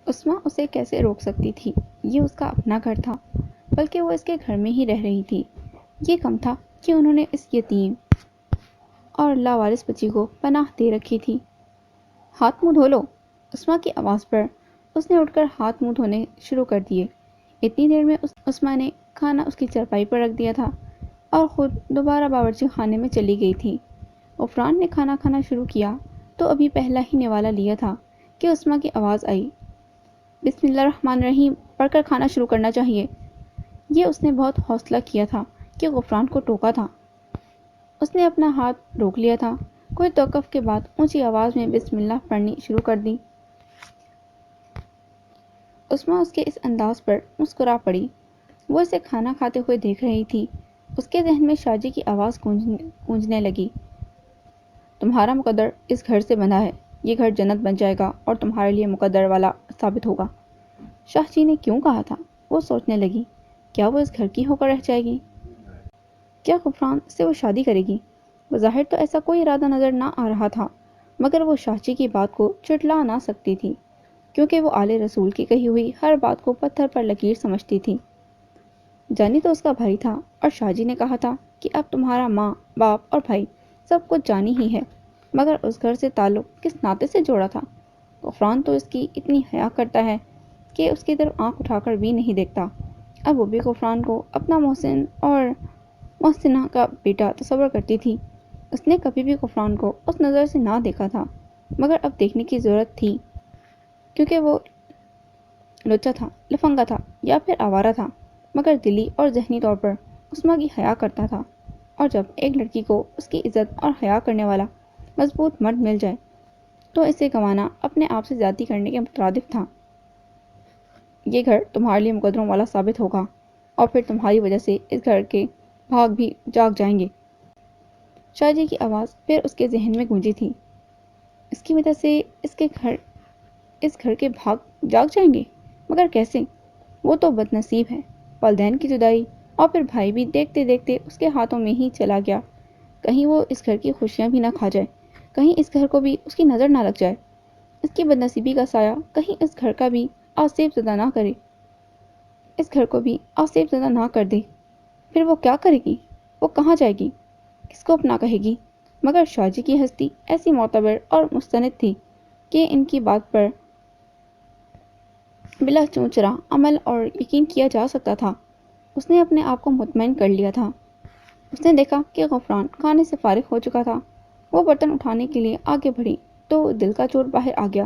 عثمہ اسے کیسے روک سکتی تھی؟ یہ اس کا اپنا گھر تھا، بلکہ وہ اس کے گھر میں ہی رہ رہی تھی۔ یہ کم تھا کہ انہوں نے اس یتیم اور لاوارث بچی کو پناہ دے رکھی تھی۔ ہاتھ منہ دھو لو، عثمہ کی آواز پر اس نے اٹھ کر ہاتھ منہ دھونے شروع کر دیے۔ اتنی دیر میں عثمہ نے کھانا اس کی چارپائی پر رکھ دیا تھا اور خود دوبارہ باورچی خانے میں چلی گئی تھی۔ غفران نے کھانا کھانا شروع کیا تو ابھی پہلا ہی نوالا لیا تھا کہ عثمہ کی آواز آئی، بسم اللہ الرحمن الرحیم پڑھ کر کھانا شروع کرنا چاہیے۔ یہ اس نے بہت حوصلہ کیا تھا کہ غفران کو ٹوکا تھا۔ اس نے اپنا ہاتھ روک لیا تھا۔ کوئی توقف کے بعد اونچی آواز میں بسم اللہ پڑھنی شروع کر دی۔ عثمہ اس کے اس انداز پر مسکرا پڑی۔ وہ اسے کھانا کھاتے ہوئے دیکھ رہی تھی۔ اس کے ذہن میں شاجی کی آواز گونجنے لگی، تمہارا مقدر اس گھر سے بندھا ہے، یہ گھر جنت بن جائے گا اور تمہارے لیے مقدر والا ثابت ہوگا۔ شاہ جی نے کیوں کہا تھا؟ وہ سوچنے لگی، کیا وہ اس گھر کی ہو کر رہ جائے گی؟ کیا غفران سے وہ شادی کرے گی؟ بظاہر تو ایسا کوئی ارادہ نظر نہ آ رہا تھا، مگر وہ شاہ جی کی بات کو چٹلا نہ سکتی تھی، کیونکہ وہ آل رسول کی کہی ہوئی ہر بات کو پتھر پر لکیر سمجھتی تھی۔ جانی تو اس کا بھائی تھا، اور شاہ جی نے کہا تھا کہ اب تمہارا ماں باپ اور بھائی سب کچھ جانی ہی ہے، مگر اس گھر سے تعلق کس ناطے سے جوڑا تھا؟ غفران تو اس کی اتنی حیا کرتا ہے کہ اس کی طرف آنکھ اٹھا کر بھی نہیں دیکھتا۔ اب وہ بھی غفران کو اپنا محسن اور محسنہ کا بیٹا تصور کرتی تھی۔ اس نے کبھی بھی غفران کو اس نظر سے نہ دیکھا تھا، مگر اب دیکھنے کی ضرورت تھی، کیونکہ وہ لچا تھا، لفنگا تھا یا پھر آوارہ تھا، مگر دلی اور ذہنی طور پر عثمہ کی حیا کرتا تھا۔ اور جب ایک لڑکی کو اس کی عزت اور حیا کرنے والا مضبوط مرد مل جائے تو اسے گنوانا اپنے آپ سے زیادتی کرنے کے مترادف تھا۔ یہ گھر تمہارے لیے مقدروں والا ثابت ہوگا، اور پھر تمہاری وجہ سے اس گھر کے بھاگ بھی جاگ جائیں گے۔ شاہ جی کی آواز پھر اس کے ذہن میں گونجی تھی، اس کی وجہ سے اس گھر کے بھاگ جاگ جائیں گے، مگر کیسے؟ وہ تو بد نصیب ہے، والدین کی جدائی اور پھر بھائی بھی دیکھتے دیکھتے اس کے ہاتھوں میں ہی چلا گیا۔ کہیں وہ اس گھر کی خوشیاں بھی نہ کھا جائے، کہیں اس گھر کو بھی اس کی نظر نہ لگ جائے، اس کی بد نصیبی کا سایہ کہیں اس گھر کا بھی آسیب زدہ نہ کرے، اس گھر کو بھی آسیب زدہ نہ کر دے۔ پھر وہ کیا کرے گی؟ وہ کہاں جائے گی؟ کس کو اپنا کہے گی؟ مگر شاہ جی کی ہستی ایسی معتبر اور مستند تھی کہ ان کی بات پر بلا چونچرا عمل اور یقین کیا جا سکتا تھا۔ اس نے اپنے آپ کو مطمئن کر لیا تھا۔ اس نے دیکھا کہ غفران کھانے سے فارغ ہو چکا تھا۔ وہ برتن اٹھانے کے لیے آگے بڑھی تو دل کا چور باہر آ گیا،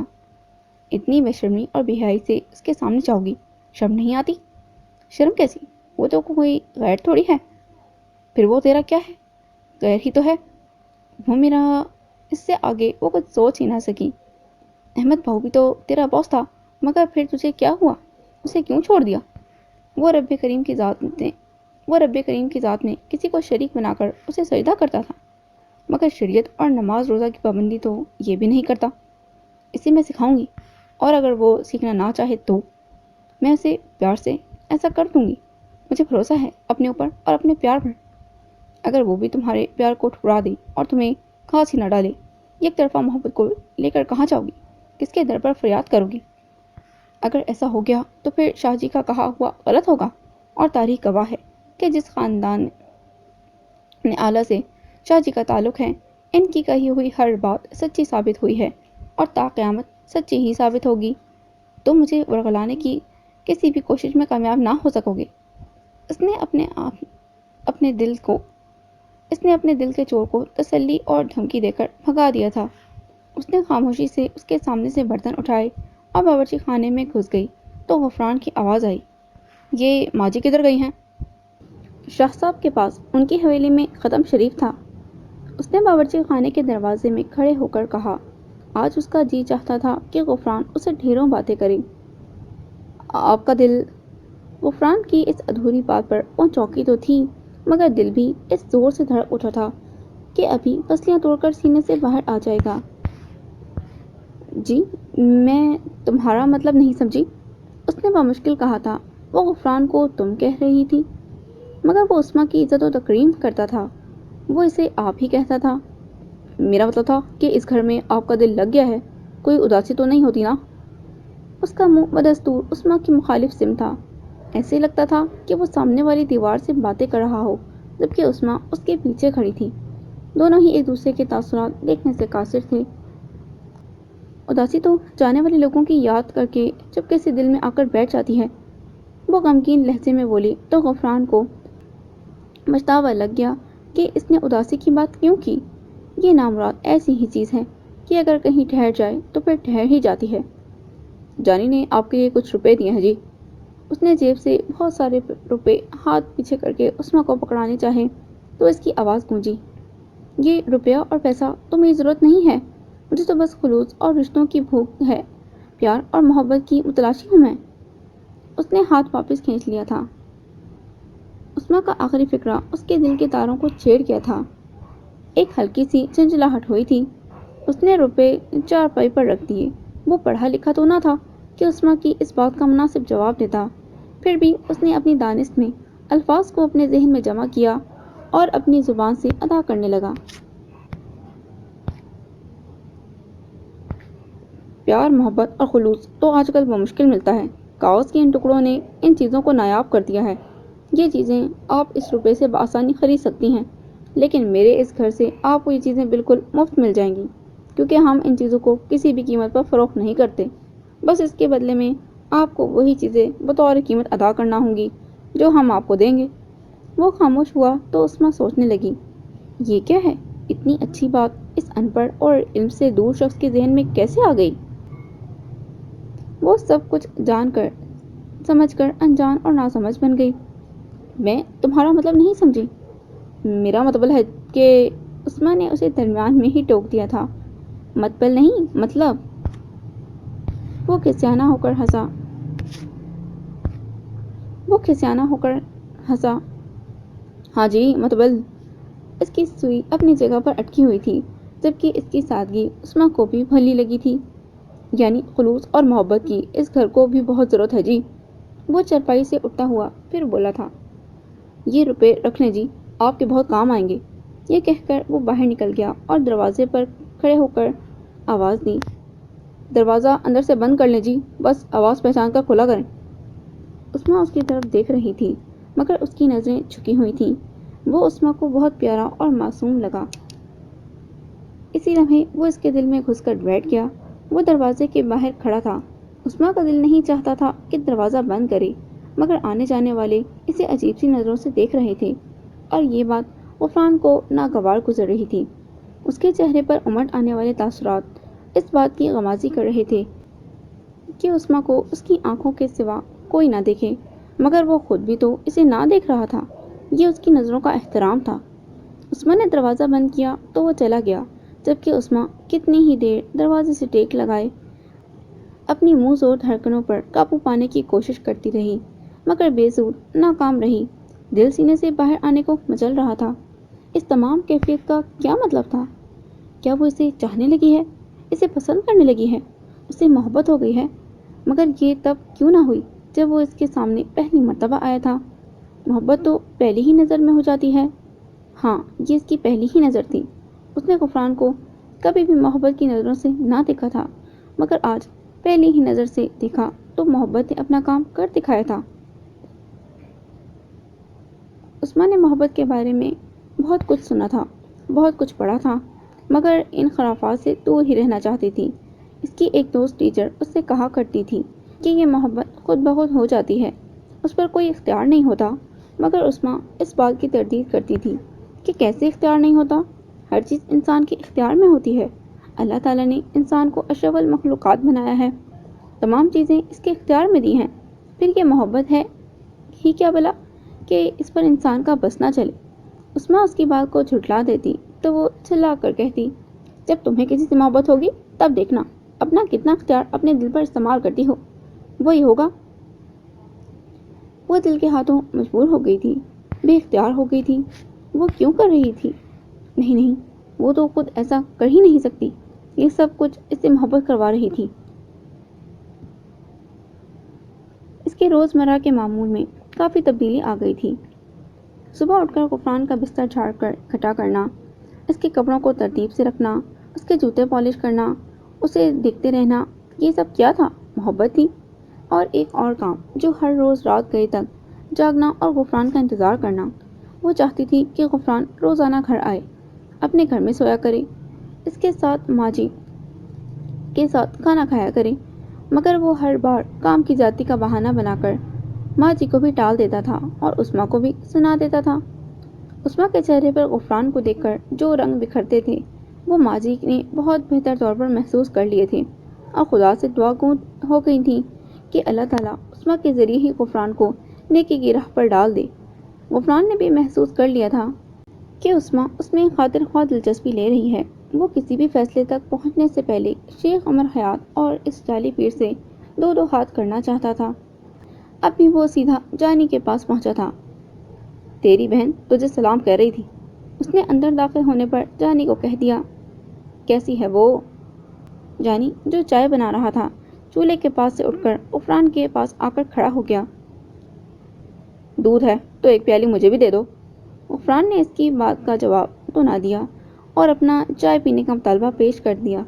اتنی بے شرمی اور بے حیائی سے اس کے سامنے جاؤ گی؟ شرم نہیں آتی؟ شرم کیسی؟ وہ تو کوئی غیر تھوڑی ہے۔ پھر وہ تیرا کیا ہے؟ غیر ہی تو ہے وہ میرا۔ اس سے آگے وہ کچھ سوچ ہی نہ سکی۔ احمد بہو بھی تو تیرا باس تھا، مگر پھر تجھے کیا ہوا؟ اسے کیوں چھوڑ دیا؟ وہ رب کریم کی ذات میں کسی کو شریک بنا کر اسے سجدہ کرتا تھا، مگر شریعت اور نماز روزہ کی پابندی تو یہ بھی نہیں کرتا۔ اسے میں سکھاؤں گی، اور اگر وہ سیکھنا نہ چاہے تو میں اسے پیار سے ایسا کر دوں گی۔ مجھے بھروسہ ہے اپنے اوپر اور اپنے پیار پر۔ اگر وہ بھی تمہارے پیار کو ٹھکرا دے اور تمہیں گھاس ہی نہ ڈالے، ایک طرفہ محبت کو لے کر کہاں جاؤ گی؟ کس کے در پر فریاد کرو گی؟ اگر ایسا ہو گیا تو پھر شاہ جی کا کہا ہوا غلط ہوگا، اور تاریخ گواہ ہے کہ جس خاندان نے اعلیٰ سے شاہ جی کا تعلق ہے، ان کی کہی ہوئی ہر بات سچی ثابت ہوئی ہے اور تا قیامت سچی ہی ثابت ہوگی۔ تم مجھے ورغلانے کی کسی بھی کوشش میں کامیاب نہ ہو سکو گے۔ اس نے اپنے دل کے چور کو تسلی اور دھمکی دے کر بھگا دیا تھا۔ اس نے خاموشی سے اس کے سامنے سے برتن اٹھائے اور باورچی خانے میں گھس گئی تو غفران کی آواز آئی، یہ ماجی کدھر گئی ہیں؟ شاہ صاحب کے پاس ان کی حویلی میں ختم شریف تھا۔ اس نے باورچی خانے کے دروازے میں کھڑے ہو کر کہا۔ آج اس کا جی چاہتا تھا کہ غفران اسے ڈھیروں باتیں کرے۔ آپ کا دل؟ غفران کی اس ادھوری بات پر وہ چونکی تو تھی، مگر دل بھی اس زور سے دھڑک اٹھا تھا کہ ابھی پسلیاں توڑ کر سینے سے باہر آ جائے گا۔ جی، میں تمہارا مطلب نہیں سمجھی، اس نے بمشکل کہا تھا۔ وہ غفران کو تم کہہ رہی تھی، مگر وہ عثمہ کی عزت و تکریم کرتا تھا، وہ اسے آپ ہی کہتا تھا۔ میرا مطلب تھا کہ اس گھر میں آپ کا دل لگ گیا ہے، کوئی اداسی تو نہیں ہوتی نا؟ اس کا منہ بدستور عثمان کی مخالف سمت تھا۔ ایسے لگتا تھا کہ وہ سامنے والی دیوار سے باتیں کر رہا ہو، جبکہ عثمان اس کے پیچھے کھڑی تھی۔ دونوں ہی ایک دوسرے کے تاثرات دیکھنے سے قاصر تھے۔ اداسی تو جانے والے لوگوں کی یاد کر کے چپکے سے دل میں آ کر بیٹھ جاتی ہے، وہ غمگین لہجے میں بولی تو غفران کو پچھتاوا لگ گیا کہ اس نے اداسی کی بات کیوں کی۔ یہ نامراد ایسی ہی چیز ہے کہ اگر کہیں ٹھہر جائے تو پھر ٹھہر ہی جاتی ہے۔ جانی نے آپ کے لیے کچھ روپے دیے ہیں جی۔ اس نے جیب سے بہت سارے روپے ہاتھ پیچھے کر کے عثمان کو پکڑانے چاہے تو اس کی آواز گونجی، یہ روپیہ اور پیسہ تو میری ضرورت نہیں ہے، مجھے تو بس خلوص اور رشتوں کی بھوک ہے، پیار اور محبت کی متلاشی ہوں میں۔ اس نے ہاتھ واپس کھینچ لیا تھا۔ عثمان کا آخری فقرہ اس کے دل کے تاروں کو چھیڑ گیا تھا۔ ایک ہلکی سی جھنجھلاہٹ ہوئی تھی۔ اس نے روپے چارپائی پر رکھ دیے۔ وہ پڑھا لکھا تو نہ تھا کہ عثمان کی اس بات کا مناسب جواب دیتا، پھر بھی اس نے اپنی دانست میں الفاظ کو اپنے ذہن میں جمع کیا اور اپنی زبان سے ادا کرنے لگا۔ پیار، محبت اور خلوص تو آج کل بمشکل ملتا ہے۔ کاغذ کے ان ٹکڑوں نے ان چیزوں کو نایاب کر دیا ہے۔ یہ چیزیں آپ اس روپے سے بآسانی خرید سکتی ہیں، لیکن میرے اس گھر سے آپ کو یہ چیزیں بالکل مفت مل جائیں گی، کیونکہ ہم ان چیزوں کو کسی بھی قیمت پر فروخت نہیں کرتے۔ بس اس کے بدلے میں آپ کو وہی چیزیں بطور قیمت ادا کرنا ہوں گی جو ہم آپ کو دیں گے۔ وہ خاموش ہوا تو عثمان سوچنے لگی، یہ کیا ہے؟ اتنی اچھی بات اس ان پڑھ اور علم سے دور شخص کے ذہن میں کیسے آ گئی؟ وہ سب کچھ جان کر سمجھ کر انجان اور ناسمجھ بن گئی۔ میں تمہارا مطلب نہیں سمجھی۔ میرا مطلب ہے کہ عثمان نے اسے درمیان میں ہی ٹوک دیا تھا۔ مطلب نہیں، مطلب۔ وہ کھسیانہ ہو کر ہنسا۔ ہاں جی، مطلب۔ اس کی سوئی اپنی جگہ پر اٹکی ہوئی تھی، جبکہ اس کی سادگی عثمان کو بھی بھلی لگی تھی۔ یعنی خلوص اور محبت کی اس گھر کو بھی بہت ضرورت ہے جی۔ وہ چرپائی سے اٹھتا ہوا پھر بولا تھا، یہ روپے رکھ لیں جی، آپ کے بہت کام آئیں گے۔ یہ کہہ کر وہ باہر نکل گیا اور دروازے پر کھڑے ہو کر آواز دی، دروازہ اندر سے بند کر لیں جی، بس آواز پہچان کر کھلا کریں۔ عثمان اس کی طرف دیکھ رہی تھی، مگر اس کی نظریں جھکی ہوئی تھیں۔ وہ عثمان کو بہت پیارا اور معصوم لگا۔ اسی لمحے وہ اس کے دل میں گھس کر بیٹھ گیا۔ وہ دروازے کے باہر کھڑا تھا۔ عثمان کا دل نہیں چاہتا تھا کہ دروازہ بند کرے، مگر آنے جانے والے اسے عجیب سی نظروں سے دیکھ رہے تھے، اور یہ بات غفران کو ناگوار گزر رہی تھی۔ اس کے چہرے پر امٹ آنے والے تاثرات اس بات کی غمازی کر رہے تھے کہ عثمان کو اس کی آنکھوں کے سوا کوئی نہ دیکھے، مگر وہ خود بھی تو اسے نہ دیکھ رہا تھا۔ یہ اس کی نظروں کا احترام تھا۔ عثمان نے دروازہ بند کیا تو وہ چلا گیا، جبکہ عثمان کتنی ہی دیر دروازے سے ٹیک لگائے اپنی منہ زور دھڑکنوں پر قابو پانے کی کوشش کرتی رہی، مگر بے زور ناکام رہی۔ دل سینے سے باہر آنے کو مچل رہا تھا۔ اس تمام کیفیت کا کیا مطلب تھا؟ کیا وہ اسے چاہنے لگی ہے، اسے پسند کرنے لگی ہے، اسے محبت ہو گئی ہے؟ مگر یہ تب کیوں نہ ہوئی جب وہ اس کے سامنے پہلی مرتبہ آیا تھا؟ محبت تو پہلی ہی نظر میں ہو جاتی ہے۔ ہاں، یہ اس کی پہلی ہی نظر تھی۔ اس نے غفران کو کبھی بھی محبت کی نظروں سے نہ دیکھا تھا، مگر آج پہلی ہی نظر سے دیکھا تو محبت نے اپنا کام کر دکھایا تھا۔ عثمان نے محبت کے بارے میں بہت کچھ سنا تھا، بہت کچھ پڑھا تھا، مگر ان خرافات سے دور ہی رہنا چاہتی تھی۔ اس کی ایک دوست ٹیچر اس سے کہا کرتی تھی کہ یہ محبت خود بخود ہو جاتی ہے، اس پر کوئی اختیار نہیں ہوتا، مگر عثمان اس بات کی تردید کرتی تھی کہ کیسے اختیار نہیں ہوتا؟ ہر چیز انسان کے اختیار میں ہوتی ہے۔ اللہ تعالیٰ نے انسان کو اشرف المخلوقات بنایا ہے، تمام چیزیں اس کے اختیار میں دی ہیں، پھر یہ محبت ہے ہی کیا بلا کہ اس پر انسان کا بس نہ چلے۔ عثمان اس کی بات کو جھٹلا دیتی تو وہ چلا کر کہتی، جب تمہیں کسی سے محبت ہوگی تب دیکھنا اپنا کتنا اختیار اپنے دل پر استعمال کرتی ہو، وہی ہوگا۔ وہ دل کے ہاتھوں مجبور ہو گئی تھی، بے اختیار ہو گئی تھی۔ وہ کیوں کر رہی تھی؟ نہیں نہیں، وہ تو خود ایسا کر ہی نہیں سکتی، یہ سب کچھ اس سے محبت کروا رہی تھی۔ اس کے روزمرہ کے معمول میں کافی تبدیلی آ گئی تھی۔ صبح اٹھ کر غفران کا بستر جھاڑ کر اکٹھا کرنا، اس کے کپڑوں کو ترتیب سے رکھنا، اس کے جوتے پالش کرنا، اسے دیکھتے رہنا، یہ سب کیا تھا؟ محبت تھی، اور ایک اور کام جو ہر روز رات گئے تک جاگنا اور غفران کا انتظار کرنا۔ وہ چاہتی تھی کہ غفران روزانہ گھر آئے، اپنے گھر میں سویا کرے، اس کے ساتھ ماجی کے ساتھ کھانا کھایا کرے، مگر وہ ہر بار کام کی زیادتی کا بہانہ بنا کر ماں جی کو بھی ٹال دیتا تھا اور عثمیٰ کو بھی سنا دیتا تھا۔ عثمیٰ کے چہرے پر غفران کو دیکھ کر جو رنگ بکھرتے تھے وہ ماں جی نے بہت بہتر طور پر محسوس کر لیے تھے، اور خدا سے دعا ہو گئی تھی کہ اللہ تعالیٰ عثمیٰ کے ذریعے ہی غفران کو نیکی کی راہ پر ڈال دے۔ غفران نے بھی محسوس کر لیا تھا کہ عثمیٰ اس میں خاطر خواہ دلچسپی لے رہی ہے۔ وہ کسی بھی فیصلے تک پہنچنے سے پہلے شیخ عمر حیات اور اس جعلی پیر سے دو ہاتھ کرنا چاہتا تھا۔ اب بھی وہ سیدھا جانی کے پاس پہنچا تھا۔ تیری بہن تجھے سلام کہہ رہی تھی، اس نے اندر داخل ہونے پر جانی کو کہہ دیا۔ کیسی ہے وہ؟ جانی جو چائے بنا رہا تھا چولہے کے پاس سے اٹھ کر غفران کے پاس آ کر کھڑا ہو گیا۔ دودھ ہے تو ایک پیالی مجھے بھی دے دو۔ غفران نے اس کی بات کا جواب تو نہ دیا اور اپنا چائے پینے کا مطالبہ پیش کر دیا۔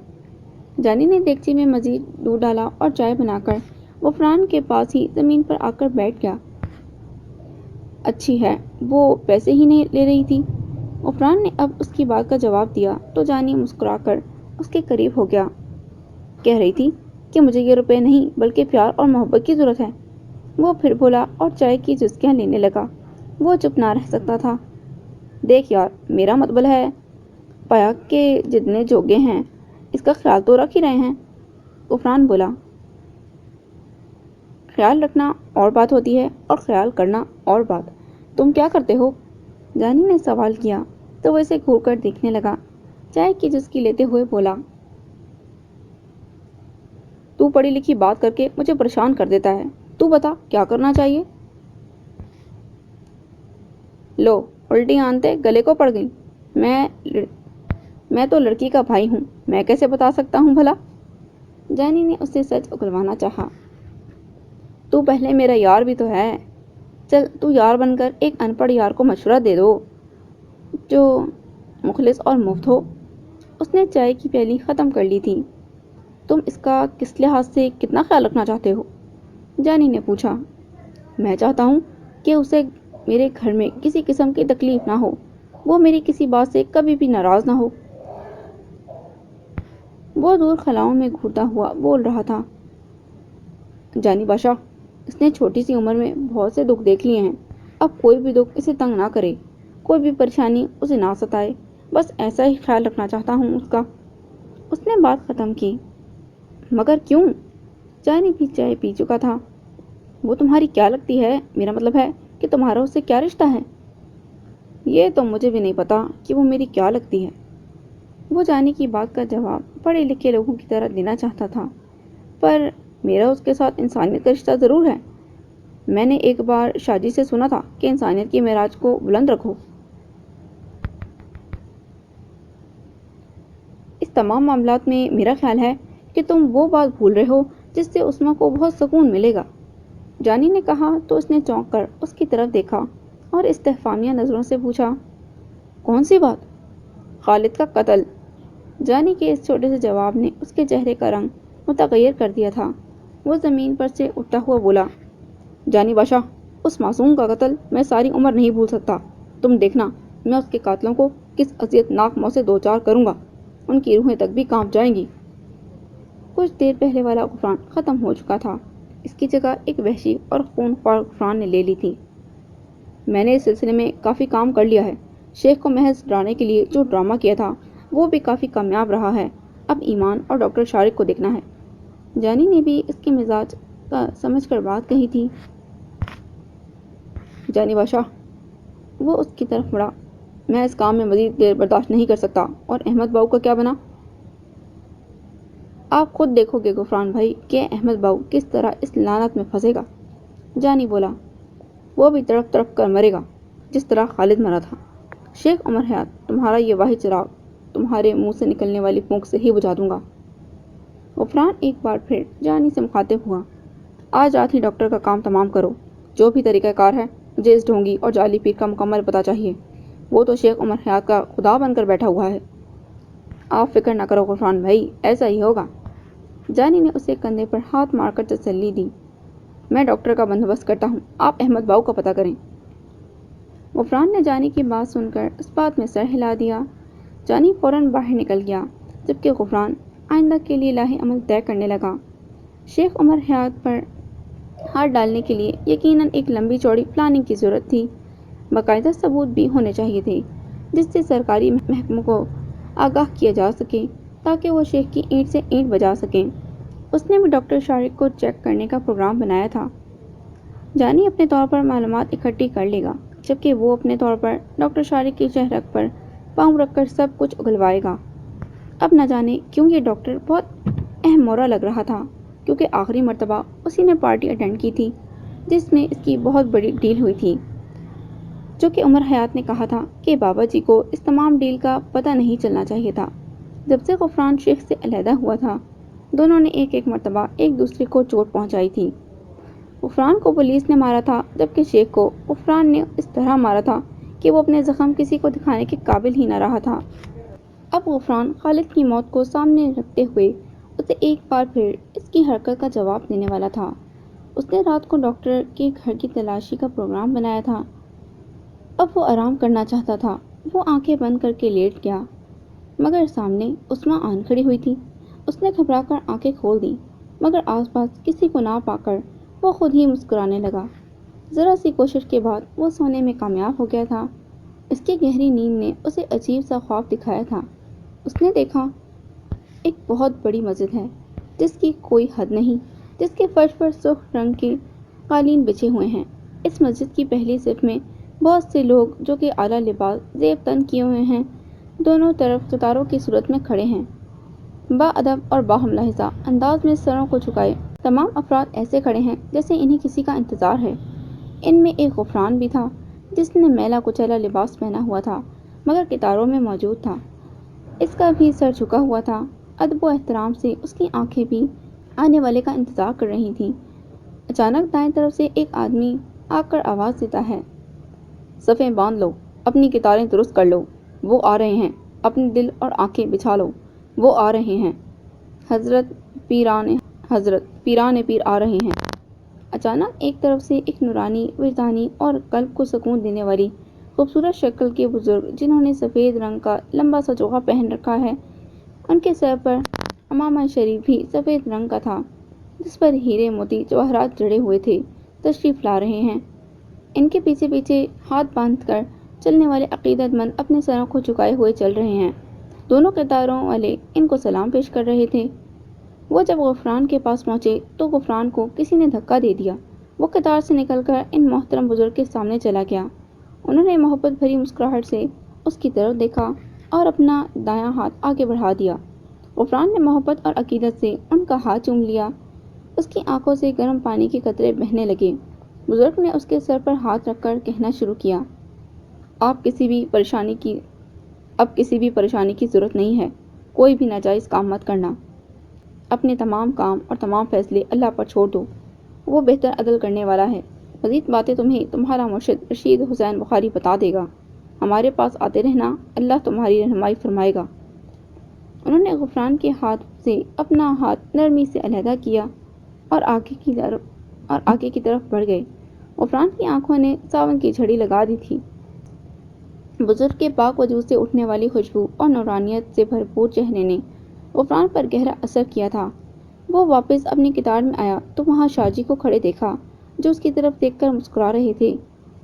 جانی نے دیگچی میں مزید دودھ ڈالا اور چائے بنا کر غفران کے پاس ہی زمین پر آ کر بیٹھ گیا۔ اچھی ہے، وہ پیسے ہی نہیں لے رہی تھی۔ غفران نے اب اس کی بات کا جواب دیا تو جانی مسکرا کر اس کے قریب ہو گیا۔ کہہ رہی تھی کہ مجھے یہ روپے نہیں بلکہ پیار اور محبت کی ضرورت ہے۔ وہ پھر بولا اور چائے کی چسکیاں لینے لگا۔ وہ چپ نہ رہ سکتا تھا۔ دیکھ یار، میرا مطلب ہے پایا کہ جتنے جوگے ہیں اس کا خیال تو رکھ ہی رہے ہیں۔ غفران بولا۔ خیال رکھنا اور بات ہوتی ہے اور خیال کرنا اور بات۔ تم کیا کرتے ہو؟ جانی نے سوال کیا تو وہ اسے گھور کر دیکھنے لگا۔ چائے کی چسکی لیتے ہوئے بولا، تو پڑھی لکھی بات کر کے مجھے پریشان کر دیتا ہے۔ تو بتا کیا کرنا چاہیے؟ لو، الٹی آنتے گلے کو پڑ گئی۔ میں تو لڑکی کا بھائی ہوں، میں کیسے بتا سکتا ہوں بھلا؟ جانی نے اسے سچ اگلوانا چاہا۔ تو پہلے میرا یار بھی تو ہے۔ چل تو یار بن کر ایک ان پڑھ یار کو مشورہ دے دو جو مخلص اور مفت ہو۔ اس نے چائے کی پیالی ختم کر لی تھی۔ تم اس کا کس لحاظ سے کتنا خیال رکھنا چاہتے ہو؟ جانی نے پوچھا۔ میں چاہتا ہوں کہ اسے میرے گھر میں کسی قسم کی تکلیف نہ ہو، وہ میری کسی بات سے کبھی بھی ناراض نہ ہو۔ وہ دور خلاؤں میں گھورتا ہوا بول رہا تھا۔ جانی باشا، اس نے چھوٹی سی عمر میں بہت سے دکھ دیکھ لیے ہیں، اب کوئی بھی دکھ اسے تنگ نہ کرے، کوئی بھی پریشانی اسے نہ ستائے، بس ایسا ہی خیال رکھنا چاہتا ہوں اس کا۔ اس نے بات ختم کی۔ مگر کیوں؟ جانی بھی چائے پی چکا تھا۔ وہ تمہاری کیا لگتی ہے؟ میرا مطلب ہے کہ تمہارا اس سے کیا رشتہ ہے؟ یہ تو مجھے بھی نہیں پتا کہ وہ میری کیا لگتی ہے۔ وہ جانی کی بات کا جواب پڑھے لکھے لوگوں کی طرح دینا چاہتا تھا، پر میرا اس کے ساتھ انسانیت کا رشتہ ضرور ہے۔ میں نے ایک بار شاجی سے سنا تھا کہ انسانیت کی معراج کو بلند رکھو۔ اس تمام معاملات میں میرا خیال ہے کہ تم وہ بات بھول رہے ہو جس سے عثمیٰ کو بہت سکون ملے گا۔ جانی نے کہا تو اس نے چونک کر اس کی طرف دیکھا اور استفہامیہ نظروں سے پوچھا، کون سی بات؟ خالد کا قتل۔ جانی کے اس چھوٹے سے جواب نے اس کے چہرے کا رنگ متغیر کر دیا تھا۔ وہ زمین پر سے اٹھتا ہوا بولا، جانی باشا، اس معصوم کا قتل میں ساری عمر نہیں بھول سکتا۔ تم دیکھنا میں اس کے قاتلوں کو کس اذیت ناک موت سے دوچار کروں گا، ان کی روحیں تک بھی کانپ جائیں گی۔ کچھ دیر پہلے والا غفران ختم ہو چکا تھا، اس کی جگہ ایک وحشی اور خون خوار غفران نے لے لی تھی۔ میں نے اس سلسلے میں کافی کام کر لیا ہے۔ شیخ کو محض ڈرانے کے لیے جو ڈرامہ کیا تھا وہ بھی کافی کامیاب رہا ہے۔ اب ایمان اور ڈاکٹر شارق کو دیکھنا ہے۔ جانی نے بھی اس کے مزاج کا سمجھ کر بات کہی تھی۔ جانی باشا، وہ اس کی طرف مڑا، میں اس کام میں مزید دیر برداشت نہیں کر سکتا۔ اور احمد باؤ کا کیا بنا؟ آپ خود دیکھو گے غفران بھائی کہ احمد باؤ کس طرح اس لعنت میں پھنسے گا۔ جانی بولا، وہ بھی تڑپ تڑپ کر مرے گا جس طرح خالد مرا تھا۔ شیخ عمر حیات، تمہارا یہ واحد چراغ تمہارے منہ سے نکلنے والی پھونک سے ہی بجھا دوں گا۔ غفران ایک بار پھر جانی سے مخاطب ہوا، آج رات ہی ڈاکٹر کا کام تمام کرو۔ جو بھی طریقہ کار ہے مجھے اس ڈھونگی اور جعلی پیر کا مکمل پتہ چاہیے۔ وہ تو شیخ عمر حیات کا خدا بن کر بیٹھا ہوا ہے۔ آپ فکر نہ کرو غفران بھائی، ایسا ہی ہوگا۔ جانی نے اسے کندھے پر ہاتھ مار کر تسلی دی۔ میں ڈاکٹر کا بندوبست کرتا ہوں، آپ احمد باؤ کا پتہ کریں۔ غفران نے جانی کی بات سن کر اس بات میں سر ہلا دیا۔ جانی فوراً باہر نکل گیا، جبکہ غفران آئندہ کے لیے لاہ عمل طے کرنے لگا۔ شیخ عمر حیات پر ہاتھ ڈالنے کے لیے یقیناً ایک لمبی چوڑی پلاننگ کی ضرورت تھی۔ باقاعدہ ثبوت بھی ہونے چاہیے تھے جس سے سرکاری محکموں کو آگاہ کیا جا سکے تاکہ وہ شیخ کی اینٹ سے اینٹ بجا سکیں۔ اس نے بھی ڈاکٹر شارق کو چیک کرنے کا پروگرام بنایا تھا۔ جانی اپنے طور پر معلومات اکٹھی کر لے گا، جبکہ وہ اپنے طور پر ڈاکٹر شارق کی چہرک پر پاؤں رکھ کر سب کچھ اگلوائے گا۔ اب نہ جانے کیوں یہ ڈاکٹر بہت اہم مورا لگ رہا تھا، کیونکہ آخری مرتبہ اسی نے پارٹی اٹینڈ کی تھی جس میں اس کی بہت بڑی ڈیل ہوئی تھی، جو کہ عمر حیات نے کہا تھا کہ بابا جی کو اس تمام ڈیل کا پتہ نہیں چلنا چاہیے تھا۔ جب سے غفران شیخ سے علیحدہ ہوا تھا، دونوں نے ایک ایک مرتبہ ایک دوسرے کو چوٹ پہنچائی تھی۔ غفران کو پولیس نے مارا تھا، جبکہ شیخ کو غفران نے اس طرح مارا تھا کہ وہ اپنے زخم کسی کو دکھانے کے قابل ہی نہ رہا تھا۔ اب غفران خالد کی موت کو سامنے رکھتے ہوئے اسے ایک بار پھر اس کی حرکت کا جواب دینے والا تھا۔ اس نے رات کو ڈاکٹر کے گھر کی تلاشی کا پروگرام بنایا تھا۔ اب وہ آرام کرنا چاہتا تھا۔ وہ آنکھیں بند کر کے لیٹ گیا، مگر سامنے عثمہ آن کھڑی ہوئی تھی۔ اس نے گھبرا کر آنکھیں کھول دیں، مگر آس پاس کسی کو نہ پا کر وہ خود ہی مسکرانے لگا۔ ذرا سی کوشش کے بعد وہ سونے میں کامیاب ہو گیا تھا۔ اس کی گہری نیند نے اسے عجیب سا خواب دکھایا تھا۔ اس نے دیکھا ایک بہت بڑی مسجد ہے جس کی کوئی حد نہیں، جس کے فرش پر سرخ رنگ کے قالین بچھے ہوئے ہیں۔ اس مسجد کی پہلی صف میں بہت سے لوگ جو کہ اعلیٰ لباس زیب تن کیے ہوئے ہیں، دونوں طرف قطاروں کی صورت میں کھڑے ہیں۔ با ادب اور با ملاحظہ انداز میں سروں کو جھکائے تمام افراد ایسے کھڑے ہیں جیسے انہیں کسی کا انتظار ہے۔ ان میں ایک غفران بھی تھا جس نے میلا کچیلا لباس پہنا ہوا تھا مگر قطاروں میں موجود تھا۔ اس کا بھی سر جھکا ہوا تھا۔ ادب و احترام سے اس کی آنکھیں بھی آنے والے کا انتظار کر رہی تھیں۔ اچانک دائیں طرف سے ایک آدمی آ کر آواز دیتا ہے، صفیں باندھ لو، اپنی قطاریں درست کر لو، وہ آ رہے ہیں، اپنے دل اور آنکھیں بچھا لو، وہ آ رہے ہیں، حضرت پیران پیر آ رہے ہیں۔ اچانک ایک طرف سے ایک نورانی، وجدانی اور قلب کو سکون دینے والی خوبصورت شکل کے بزرگ جنہوں نے سفید رنگ کا لمبا سا جوغہ پہن رکھا ہے، ان کے سر پر عمامہ شریف بھی سفید رنگ کا تھا جس پر ہیرے موتی جواہرات جڑے ہوئے تھے، تشریف لا رہے ہیں۔ ان کے پیچھے پیچھے ہاتھ باندھ کر چلنے والے عقیدت مند اپنے سروں کو جھکائے ہوئے چل رہے ہیں۔ دونوں قطاروں والے ان کو سلام پیش کر رہے تھے۔ وہ جب غفران کے پاس پہنچے تو غفران کو کسی نے دھکا دے دیا۔ وہ قطار سے نکل کر ان محترم بزرگ کے سامنے چلا گیا۔ انہوں نے محبت بھری مسکراہٹ سے اس کی طرف دیکھا اور اپنا دایاں ہاتھ آگے بڑھا دیا۔ غفران نے محبت اور عقیدت سے ان کا ہاتھ چوم لیا۔ اس کی آنکھوں سے گرم پانی کے قطرے بہنے لگے۔ بزرگ نے اس کے سر پر ہاتھ رکھ کر کہنا شروع کیا، اب کسی بھی پریشانی کی ضرورت نہیں ہے، کوئی بھی ناجائز کام مت کرنا، اپنے تمام کام اور تمام فیصلے اللہ پر چھوڑ دو، وہ بہتر عدل کرنے والا ہے۔ مزید باتیں تمہیں تمہارا مرشد رشید حسین بخاری بتا دے گا۔ ہمارے پاس آتے رہنا، اللہ تمہاری رہنمائی فرمائے گا۔ انہوں نے غفران کے ہاتھ سے اپنا ہاتھ نرمی سے علیحدہ کیا اور آگے کی طرف بڑھ گئے۔ غفران کی آنکھوں نے ساون کی جھڑی لگا دی تھی۔ بزرگ کے پاک وجود سے اٹھنے والی خوشبو اور نورانیت سے بھرپور چہرے نے غفران پر گہرا اثر کیا تھا۔ وہ واپس اپنی قطار میں آیا تو وہاں شاہ جی کو کھڑے دیکھا جو اس کی طرف دیکھ کر مسکرا رہے تھے۔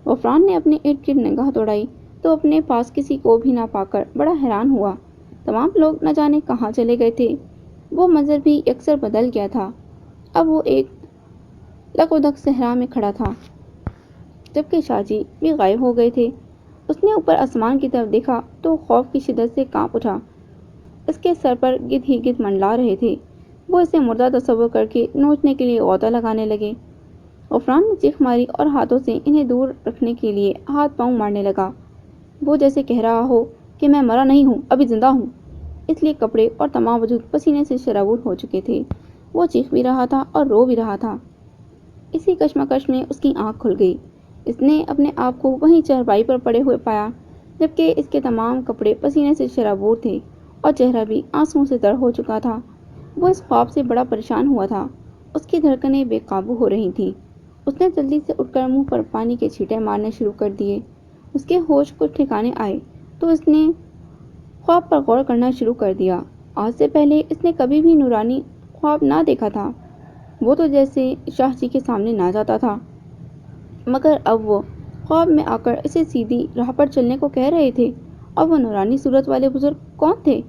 غفران نے اپنے ارد گرد نگاہ دوڑائی تو اپنے پاس کسی کو بھی نہ پا کر بڑا حیران ہوا۔ تمام لوگ نہ جانے کہاں چلے گئے تھے۔ وہ منظر بھی یکسر بدل گیا تھا۔ اب وہ ایک لکودک صحرا میں کھڑا تھا، جبکہ شاہ جی بھی غائب ہو گئے تھے۔ اس نے اوپر آسمان کی طرف دیکھا تو خوف کی شدت سے کانپ اٹھا۔ اس کے سر پر گدھ ہی گدھ منڈلا رہے تھے۔ وہ اسے مردہ تصور کر کے نوچنے کے لیے غوطہ لگانے لگے۔ غفران نے چیخ ماری اور ہاتھوں سے انہیں دور رکھنے کے لیے ہاتھ پاؤں مارنے لگا۔ وہ جیسے کہہ رہا ہو کہ میں مرا نہیں ہوں، ابھی زندہ ہوں۔ اس لیے کپڑے اور تمام وجود پسینے سے شرابور ہو چکے تھے۔ وہ چیخ بھی رہا تھا اور رو بھی رہا تھا۔ اسی کشمکش میں اس کی آنکھ کھل گئی۔ اس نے اپنے آپ کو وہیں چارپائی پر پڑے ہوئے پایا، جبکہ اس کے تمام کپڑے پسینے سے شرابور تھے اور چہرہ بھی آنسوؤں سے تر ہو چکا تھا۔ وہ اس خواب سے بڑا پریشان ہوا تھا۔ اس کی دھڑکنیں بے قابو ہو رہی تھیں۔ اس نے جلدی سے اٹھ کر منہ پر پانی کے چھینٹے مارنے شروع کر دیے۔ اس کے ہوش کچھ ٹھکانے آئے تو اس نے خواب پر غور کرنا شروع کر دیا۔ آج سے پہلے اس نے کبھی بھی نورانی خواب نہ دیکھا تھا۔ وہ تو جیسے شاہ جی کے سامنے نہ جاتا تھا، مگر اب وہ خواب میں آ کر اسے سیدھی راہ پر چلنے کو کہہ رہے تھے۔ اور وہ نورانی صورت والے بزرگ کون تھے؟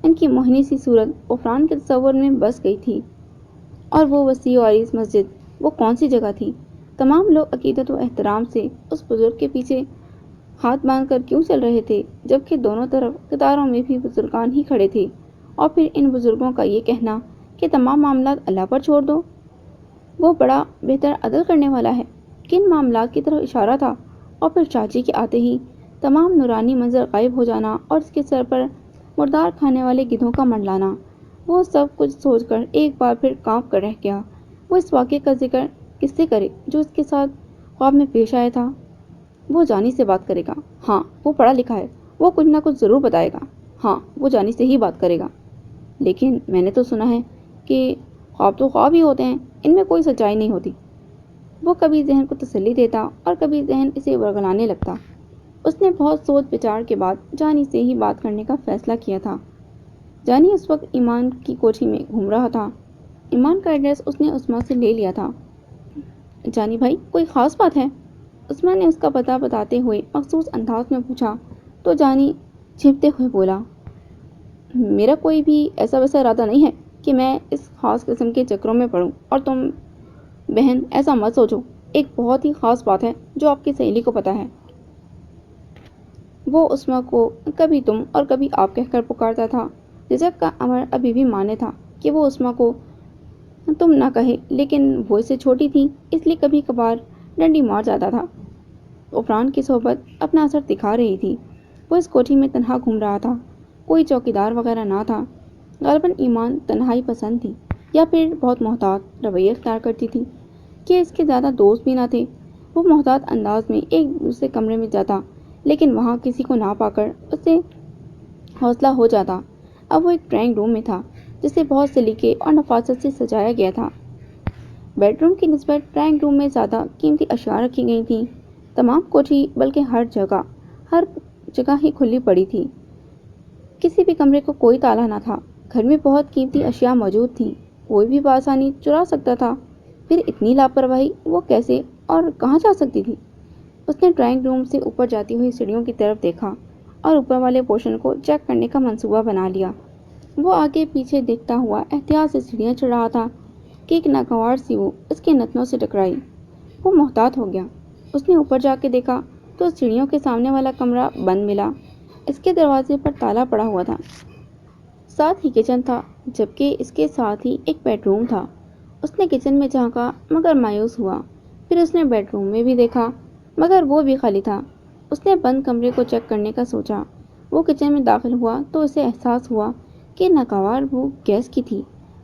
ان کی موہنی سی صورت عفران کے تصور میں بس گئی تھی۔ اور وہ وسیع و عریض مسجد، وہ کون سی جگہ تھی؟ تمام لوگ عقیدت و احترام سے اس بزرگ کے پیچھے ہاتھ باندھ کر کیوں چل رہے تھے، جبکہ دونوں طرف قطاروں میں بھی بزرگان ہی کھڑے تھے؟ اور پھر ان بزرگوں کا یہ کہنا کہ تمام معاملات اللہ پر چھوڑ دو، وہ بڑا بہتر عدل کرنے والا ہے۔ کن معاملات کی طرف اشارہ تھا؟ اور پھر چاچی کے آتے ہی تمام نورانی منظر غائب ہو جانا اور اس کے سر پر مردار کھانے والے گدھوں کا منڈلانا۔ وہ سب کچھ سوچ کر ایک بار پھر کانپ کر رہ گیا۔ وہ اس واقعے کا ذکر کس سے کرے جو اس کے ساتھ خواب میں پیش آیا تھا؟ وہ جانی سے بات کرے گا۔ ہاں، وہ پڑھا لکھا ہے، وہ کچھ نہ کچھ ضرور بتائے گا۔ ہاں، وہ جانی سے ہی بات کرے گا۔ لیکن میں نے تو سنا ہے کہ خواب تو خواب ہی ہوتے ہیں، ان میں کوئی سچائی نہیں ہوتی۔ وہ کبھی ذہن کو تسلی دیتا اور کبھی ذہن اسے ورگلانے لگتا۔ اس نے بہت سوچ بچار کے بعد جانی سے ہی بات کرنے کا فیصلہ کیا تھا۔ جانی اس وقت ایمان کی کوٹھی میں گھوم رہا تھا۔ ایمان کا ایڈریس اس نے عثمان سے لے لیا تھا۔ جانی بھائی، کوئی خاص بات ہے؟ عثمان نے اس کا پتہ بتاتے ہوئے مخصوص انداز میں پوچھا تو جانی جھپتے ہوئے بولا، میرا کوئی بھی ایسا ویسا ارادہ نہیں ہے کہ میں اس خاص قسم کے چکروں میں پڑوں، اور تم بہن ایسا مت سوچو۔ ایک بہت ہی خاص بات ہے جو آپ کی سہیلی کو پتہ ہے۔ وہ عثمان کو کبھی تم اور کبھی آپ کہہ کر پکارتا تھا۔ جھجک کا امر ابھی بھی مانے تھا کہ وہ عثمان کو تم نہ کہے، لیکن وہ اسے چھوٹی تھی، اس لیے کبھی کبھار ڈنڈی مار جاتا تھا۔ عفران کی صحبت اپنا اثر دکھا رہی تھی۔ وہ اس کوٹھی میں تنہا گھوم رہا تھا، کوئی چوکیدار وغیرہ نہ تھا۔ غالباً ایمان تنہائی پسند تھی یا پھر بہت محتاط رویہ اختیار کرتی تھی کہ اس کے زیادہ دوست بھی نہ تھے۔ وہ محتاط انداز میں ایک دوسرے کمرے میں جاتا، لیکن وہاں کسی کو نہ پا کر اسے حوصلہ ہو جاتا۔ اب وہ ایک ڈرائنگ روم میں تھا جسے بہت سلیقے اور نفاست سے سجایا گیا تھا۔ بیڈ روم کی نسبت ڈرائنگ روم میں زیادہ قیمتی اشیاء رکھی گئی تھیں۔ تمام کوٹھی بلکہ ہر جگہ ہی کھلی پڑی تھی۔ کسی بھی کمرے کو کوئی تالا نہ تھا۔ گھر میں بہت قیمتی اشیاء موجود تھیں، کوئی بھی بآسانی چرا سکتا تھا۔ پھر اتنی لاپرواہی وہ کیسے اور کہاں جا سکتی تھی؟ اس نے ڈرائنگ روم سے اوپر جاتی ہوئی سیڑھیوں کی طرف دیکھا اور اوپر والے پورشن کو چیک کرنے کا منصوبہ بنا لیا۔ وہ آگے پیچھے دیکھتا ہوا احتیاط سے سیڑھیاں چڑھ رہا تھا کہ ایک ناگوار سی وہ اس کے نتنوں سے ٹکرائی۔ وہ محتاط ہو گیا۔ اس نے اوپر جا کے دیکھا تو سیڑھیوں کے سامنے والا کمرہ بند ملا۔ اس کے دروازے پر تالا پڑا ہوا تھا۔ ساتھ ہی کچن تھا، جبکہ اس کے ساتھ ہی ایک بیڈ روم تھا۔ اس نے کچن میں جھانکا مگر مایوس ہوا۔ پھر اس نے بیڈ روم میں بھی دیکھا مگر وہ بھی خالی تھا۔ اس نے بند کمرے کو چیک کرنے کا سوچا۔ وہ کچن میں داخل ہوا تو اسے احساس ہوا کہ ناگوار بو گیس کی تھی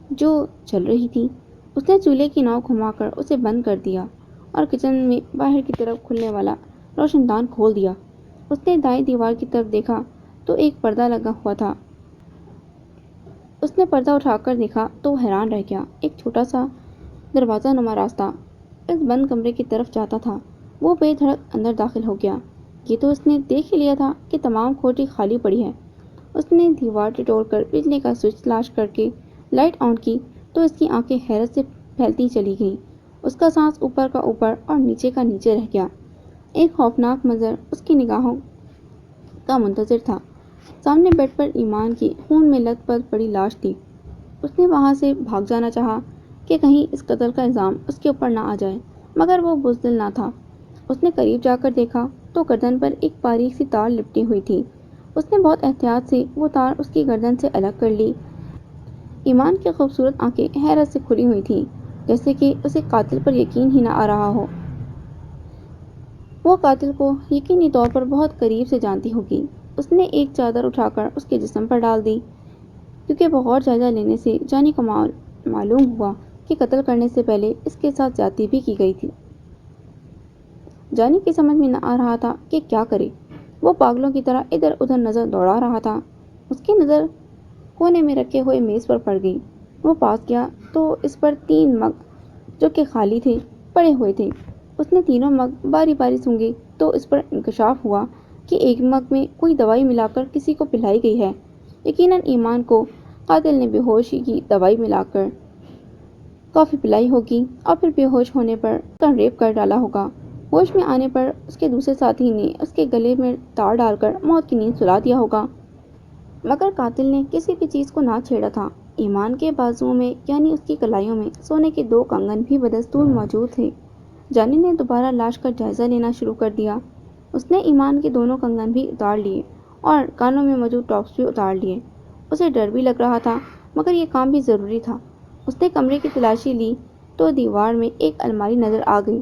جو چل رہی تھی۔ اس نے چولہے کی نوک گھما کر اسے بند کر دیا اور کچن میں باہر کی طرف کھلنے والا روشن دان کھول دیا۔ اس نے دائیں دیوار کی طرف دیکھا تو ایک پردہ لگا ہوا تھا۔ اس نے پردہ اٹھا کر دیکھا تو حیران رہ گیا۔ ایک چھوٹا سا دروازہ نما راستہ اس بند کمرے کی طرف جاتا تھا۔ وہ بے دھڑک اندر داخل ہو گیا۔ یہ تو اس نے دیکھ ہی لیا تھا کہ تمام کوٹھی خالی پڑی ہے۔ اس نے دیوار ٹٹول کر بجلی کا سوئچ تلاش کر کے لائٹ آن کی تو اس کی آنکھیں حیرت سے پھیلتی چلی گئیں۔ اس کا سانس اوپر کا اوپر اور نیچے کا نیچے رہ گیا۔ ایک خوفناک منظر اس کی نگاہوں کا منتظر تھا۔ سامنے بیڈ پر ایمان کی خون میں لت پت پڑی لاش تھی۔ اس نے وہاں سے بھاگ جانا چاہا کہ کہیں اس قتل کا الزام اس کے اوپر نہ آ جائے، مگر وہ بزدل نہ تھا۔ اس نے قریب جا کر دیکھا تو گردن پر ایک باریک سی تار لپٹی ہوئی تھی۔ اس نے بہت احتیاط سے وہ تار اس کی گردن سے الگ کر لی۔ ایمان کی خوبصورت آنکھیں حیرت سے کھلی ہوئی تھیں، جیسے کہ اسے قاتل پر یقین ہی نہ آ رہا ہو۔ وہ قاتل کو یقینی طور پر بہت قریب سے جانتی ہوگی۔ اس نے ایک چادر اٹھا کر اس کے جسم پر ڈال دی، کیونکہ بغور جائزہ لینے سے جانی کو معلوم ہوا کہ قتل کرنے سے پہلے اس کے ساتھ زیادتی بھی کی گئی تھی۔ جانی کی سمجھ میں نہ آ رہا تھا کہ کیا کرے۔ وہ پاگلوں کی طرح ادھر ادھر نظر دوڑا رہا تھا۔ اس کی نظر کونے میں رکھے ہوئے میز پر پڑ گئی۔ وہ پاس گیا تو اس پر 3 مگ جو کہ خالی تھے پڑے ہوئے تھے۔ اس نے تینوں مگ باری باری سونگھے تو اس پر انکشاف ہوا کہ ایک مگ میں کوئی دوائی ملا کر کسی کو پلائی گئی ہے۔ یقیناً ایمان کو قاتل نے بے ہوشی کی دوائی ملا کر کافی پلائی ہوگی اور پھر بے ہوش ہونے پر اس کا ریپ کر ڈالا ہوگا۔ ہوش میں آنے پر اس کے دوسرے ساتھی نے اس کے گلے میں تار ڈال کر موت کی نیند سلا دیا ہوگا۔ مگر قاتل نے کسی بھی چیز کو نہ چھیڑا تھا۔ ایمان کے بازوؤں میں یعنی اس کی کلائیوں میں سونے کے 2 کنگن بھی بدستور موجود تھے۔ جانی نے دوبارہ لاش کا جائزہ لینا شروع کر دیا۔ اس نے ایمان کے دونوں کنگن بھی اتار لیے اور کانوں میں موجود ٹاپس بھی اتار لیے۔ اسے ڈر بھی لگ رہا تھا مگر یہ کام بھی ضروری تھا۔ اس نے کمرے کی تلاشی لی تو دیوار میں ایک الماری نظر آ گئی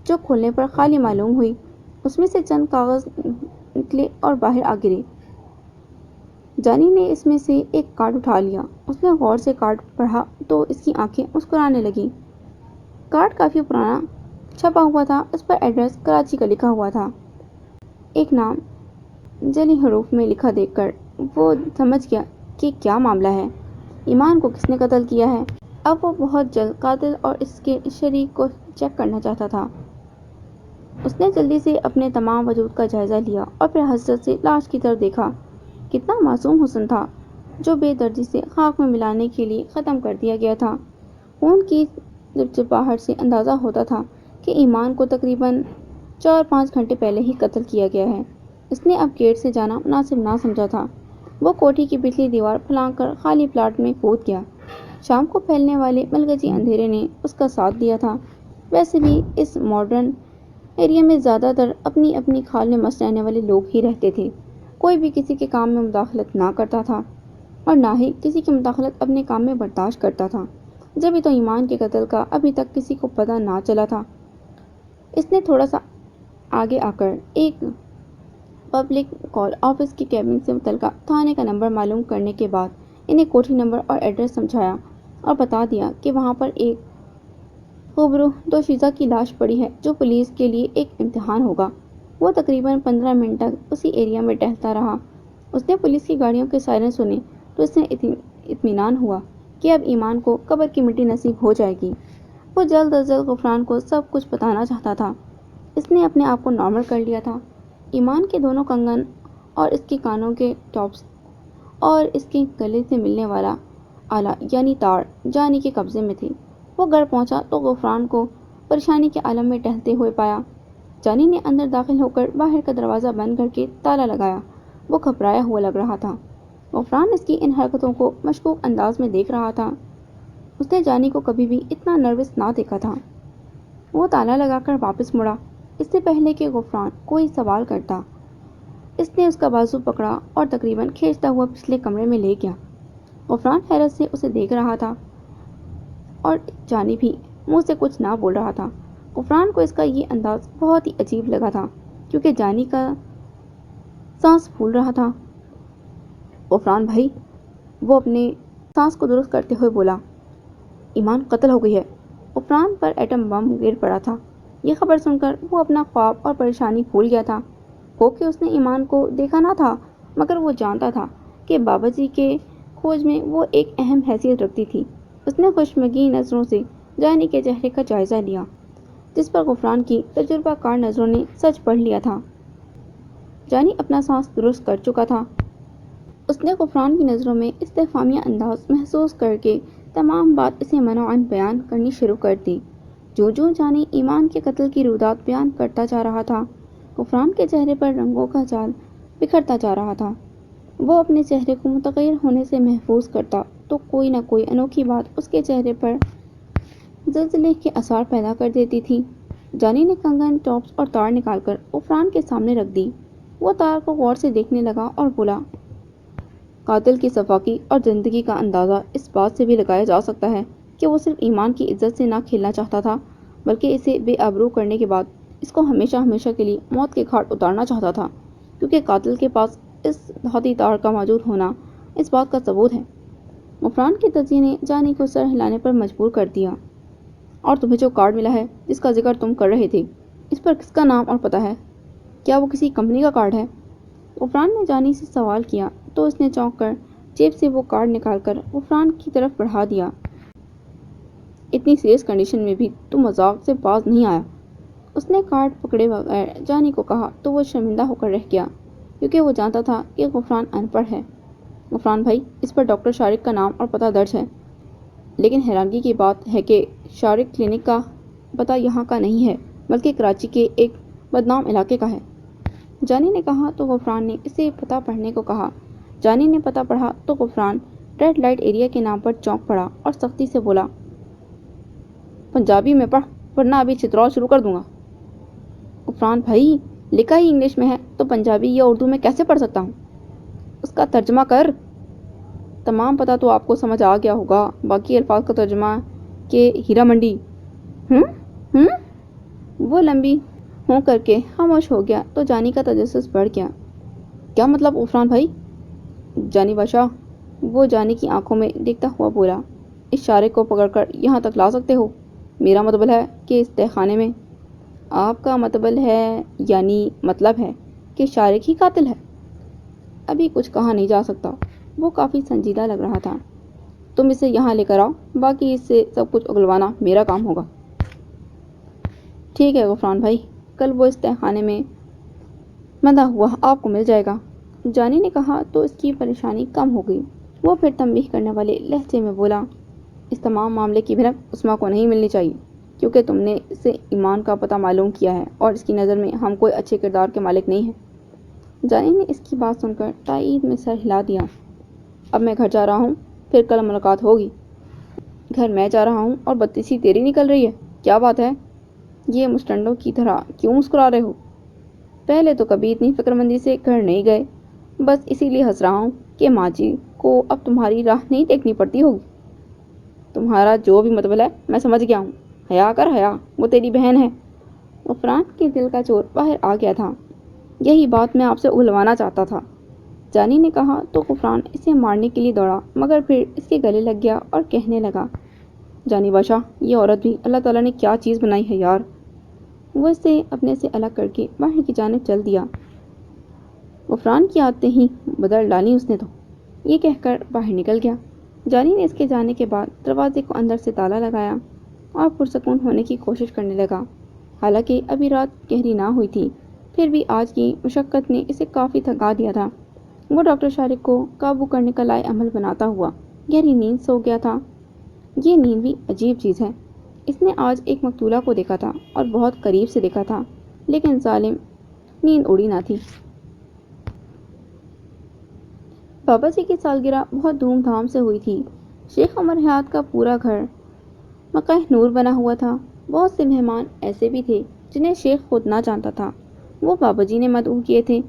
جو کھولنے پر خالی معلوم ہوئی۔ اس میں سے چند کاغذ نکلے اور باہر آ گرے۔ جانی نے اس میں سے ایک کارڈ اٹھا لیا۔ اس نے غور سے کارڈ پڑھا تو اس کی آنکھیں مسکرانے لگیں۔ کارڈ کافی پرانا چھپا ہوا تھا۔ اس پر ایڈریس کراچی کا لکھا ہوا تھا۔ ایک نام جلی حروف میں لکھا دیکھ کر وہ سمجھ گیا کہ کیا معاملہ ہے۔ ایمان کو کس نے قتل کیا ہے؟ اب وہ بہت جلد قاتل اور اس کے شریک کو چیک کرنا چاہتا تھا۔ اس نے جلدی سے اپنے تمام وجود کا جائزہ لیا اور پھر حسرت سے لاش کی طرف دیکھا۔ کتنا معصوم حسن تھا جو بے دردی سے خاک میں ملانے کے لیے ختم کر دیا گیا تھا۔ خون کی چپچپاہٹ سے اندازہ ہوتا تھا کہ ایمان کو تقریباً 4-5 گھنٹے پہلے ہی قتل کیا گیا ہے۔ اس نے اب گیٹ سے جانا مناسب نہ سمجھا تھا۔ وہ کوٹھی کی پچھلی دیوار پھلانگ کر خالی پلاٹ میں کود گیا۔ شام کو پھیلنے والے ملگجی اندھیرے نے اس کا ساتھ دیا تھا۔ ویسے بھی اس ماڈرن ایریا میں زیادہ تر اپنی اپنی کھال میں مست رہنے والے لوگ ہی رہتے تھے۔ کوئی بھی کسی کے کام میں مداخلت نہ کرتا تھا اور نہ ہی کسی کی مداخلت اپنے کام میں برداشت کرتا تھا۔ جبھی تو ایمان کے قتل کا ابھی تک کسی کو پتہ نہ چلا تھا۔ اس نے تھوڑا سا آگے آ کر ایک پبلک کال آفس کی کیبن سے متعلقہ تھانے کا نمبر معلوم کرنے کے بعد انہیں کوٹھی نمبر اور ایڈریس سمجھایا اور بتا دیا کہ وہاں پر ایک خبرو دوشیزہ کی لاش پڑی ہے جو پولیس کے لیے ایک امتحان ہوگا۔ وہ تقریباً 15 منٹ تک اسی ایریا میں ٹہلتا رہا۔ اس نے پولیس کی گاڑیوں کے سائرن سنے تو اس نے اطمینان ہوا کہ اب ایمان کو قبر کی مٹی نصیب ہو جائے گی۔ وہ جلد از جلد غفران کو سب کچھ بتانا چاہتا تھا۔ اس نے اپنے آپ کو نارمل کر لیا تھا۔ ایمان کے دونوں کنگن اور اس کے کانوں کے ٹاپس اور اس کے گلے سے ملنے والا آلہ یعنی تار جانی کے قبضے میں تھے۔ وہ گھر پہنچا تو غفران کو پریشانی کے عالم میں ٹہلتے ہوئے پایا۔ جانی نے اندر داخل ہو کر باہر کا دروازہ بند کر کے تالا لگایا۔ وہ گھبرایا ہوا لگ رہا تھا۔ غفران اس کی ان حرکتوں کو مشکوک انداز میں دیکھ رہا تھا۔ اس نے جانی کو کبھی بھی اتنا نروس نہ دیکھا تھا۔ وہ تالا لگا کر واپس مڑا۔ اس سے پہلے کہ غفران کوئی سوال کرتا اس نے اس کا بازو پکڑا اور تقریباً کھینچتا ہوا پچھلے کمرے میں لے گیا۔ غفران حیرت سے اسے دیکھ رہا تھا اور جانی بھی منہ سے کچھ نہ بول رہا تھا۔ غفران کو اس کا یہ انداز بہت ہی عجیب لگا تھا کیونکہ جانی کا سانس پھول رہا تھا۔ غفران بھائی، وہ اپنے سانس کو درست کرتے ہوئے بولا، ایمان قتل ہو گئی ہے۔ غفران پر ایٹم بم گر پڑا تھا۔ یہ خبر سن کر وہ اپنا خواب اور پریشانی بھول گیا تھا۔ ہو کہ اس نے ایمان کو دیکھا نہ تھا مگر وہ جانتا تھا کہ بابا جی کے کھوج میں وہ ایک اہم حیثیت رکھتی تھی۔ اس نے خشمگین نظروں سے جانی کے چہرے کا جائزہ لیا جس پر غفران کی تجربہ کار نظروں نے سچ پڑھ لیا تھا۔ جانی اپنا سانس درست کر چکا تھا۔ اس نے غفران کی نظروں میں استفہامیہ انداز محسوس کر کے تمام بات اسے منوعاً بیان کرنی شروع کر دی۔ جو جانی ایمان کے قتل کی روایات بیان کرتا جا رہا تھا غفران کے چہرے پر رنگوں کا جال بکھرتا جا رہا تھا۔ وہ اپنے چہرے کو متغیر ہونے سے محفوظ کرتا تو کوئی نہ کوئی انوکھی بات اس کے چہرے پر زلزلے کے آثار پیدا کر دیتی تھی۔ جانی نے کنگن، ٹاپس اور تار نکال کر غفران کے سامنے رکھ دی۔ وہ تار کو غور سے دیکھنے لگا اور بولا، قاتل کی صفاقی اور زندگی کا اندازہ اس بات سے بھی لگایا جا سکتا ہے کہ وہ صرف ایمان کی عزت سے نہ کھیلنا چاہتا تھا بلکہ اسے بے آبرو کرنے کے بعد اس کو ہمیشہ ہمیشہ کے لیے موت کے گھاٹ اتارنا چاہتا تھا، کیونکہ قاتل کے پاس اس دھاتی تار کا موجود ہونا اس بات کا ثبوت ہے۔ غفران کے تجزیے نے جانی کو سر ہلانے پر مجبور کر دیا۔ اور تمہیں جو کارڈ ملا ہے جس کا ذکر تم کر رہے تھے اس پر کس کا نام اور پتہ ہے؟ کیا وہ کسی کمپنی کا کارڈ ہے؟ غفران نے جانی سے سوال کیا تو اس نے چونک کر جیب سے وہ کارڈ نکال کر غفران کی طرف بڑھا دیا۔ اتنی سیریس کنڈیشن میں بھی تو مذاق سے باز نہیں آیا۔ اس نے کارڈ پکڑے بغیر جانی کو کہا تو وہ شرمندہ ہو کر رہ گیا، کیونکہ وہ جانتا تھا کہ غفران ان پڑھ ہے۔ غفران بھائی، اس پر ڈاکٹر شارق کا نام اور پتہ درج ہے، لیکن حیرانگی کی بات ہے کہ شارق کلینک کا پتہ یہاں کا نہیں ہے، بلکہ کراچی کے ایک بدنام علاقے کا ہے۔ جانی نے کہا تو غفران نے اسے پتہ پڑھنے کو کہا۔ جانی نے پتہ پڑھا تو غفران ریڈ لائٹ ایریا کے نام پر چونک پڑا اور سختی سے بولا، پنجابی میں پڑھ ورنہ ابھی چترول شروع کر دوں گا۔ غفران بھائی، لکھا ہی انگلش میں ہے تو پنجابی یا اردو میں کیسے پڑھ سکتا ہوں؟ اس کا ترجمہ کر۔ تمام پتہ تو آپ کو سمجھ آ گیا ہوگا، باقی الفاظ کا ترجمہ کہ ہیرا منڈی۔ وہ لمبی ہوں کر کے خاموش ہو گیا تو جانی کا تجسس بڑھ گیا۔ کیا مطلب غفران بھائی؟ جانی بادشاہ، وہ جانی کی آنکھوں میں دیکھتا ہوا بولا، اس شارق کو پکڑ کر یہاں تک لا سکتے ہو؟ میرا مطلب ہے کہ اس تہہ خانے میں۔ آپ کا مطلب ہے، یعنی مطلب ہے کہ شارق ہی قاتل ہے؟ ابھی کچھ کہا نہیں جا سکتا، وہ کافی سنجیدہ لگ رہا تھا۔ تم اسے یہاں لے کر آؤ، باقی اس سے سب کچھ اگلوانا میرا کام ہوگا۔ ٹھیک ہے غفران بھائی، کل وہ اس تہہ خانے میں بندھا ہوا آپ کو مل جائے گا۔ جانی نے کہا تو اس کی پریشانی کم ہو گئی۔ وہ پھر تنبیہ کرنے والے لہجے میں بولا، اس تمام معاملے کی بھنک عصمہ کو نہیں ملنی چاہیے، کیونکہ تم نے اس سے ایمان کا پتہ معلوم کیا ہے اور اس کی نظر میں ہم کوئی اچھے کردار کے مالک نہیں ہیں۔ جانی نے اس کی بات سن کر تائید میں سر ہلا دیا۔ اب میں گھر جا رہا ہوں، پھر کل ملاقات ہوگی۔ گھر میں جا رہا ہوں اور بدتیسی تیری نکل رہی ہے، کیا بات ہے؟ یہ مسٹنڈوں کی طرح کیوں مسکرا رہے ہو؟ پہلے تو کبھی اتنی فکر مندی سے گھر نہیں گئے، بس اسی لیے ہنس رہا ہوں کہ ماں جی کو اب تمہاری راہ نہیں دیکھنی پڑتی ہوگی۔ تمہارا جو بھی مطلب ہے میں سمجھ گیا ہوں، حیا کر حیا، وہ تیری بہن ہے۔ غفران کے دل کا چور باہر آ گیا تھا، یہی بات میں آپ سے اگلوانا چاہتا تھا، جانی نے کہا تو غفران اسے مارنے کے لیے دوڑا، مگر پھر اس کے گلے لگ گیا اور کہنے لگا، جانی بادشاہ، یہ عورت بھی اللہ تعالیٰ نے کیا چیز بنائی ہے یار۔ وہ اسے اپنے سے الگ کر کے باہر کی جانب چل دیا۔ غفران کی عادتیں ہی بدل ڈالی اس نے تو، یہ کہہ کر باہر نکل گیا۔ جانی نے اس کے جانے کے بعد دروازے کو اندر سے تالا لگایا اور پرسکون ہونے کی کوشش کرنے لگا۔ حالانکہ ابھی رات گہری نہ ہوئی تھی، پھر بھی آج کی مشقت نے اسے کافی تھکا دیا تھا۔ وہ ڈاکٹر شارق کو قابو کرنے کا لائے عمل بناتا ہوا گہری نیند سو گیا تھا۔ یہ نیند بھی عجیب چیز ہے، اس نے آج ایک مقتولہ کو دیکھا تھا اور بہت قریب سے دیکھا تھا، لیکن ظالم نیند اڑی نہ تھی۔ بابا جی کی سالگرہ بہت دھوم دھام سے ہوئی تھی۔ شیخ عمر حیات کا پورا گھر مکہ نور بنا ہوا تھا۔ بہت سے مہمان ایسے بھی تھے جنہیں شیخ خود نہ جانتا تھا، وہ بابا جی نے مدعو کیے تھے۔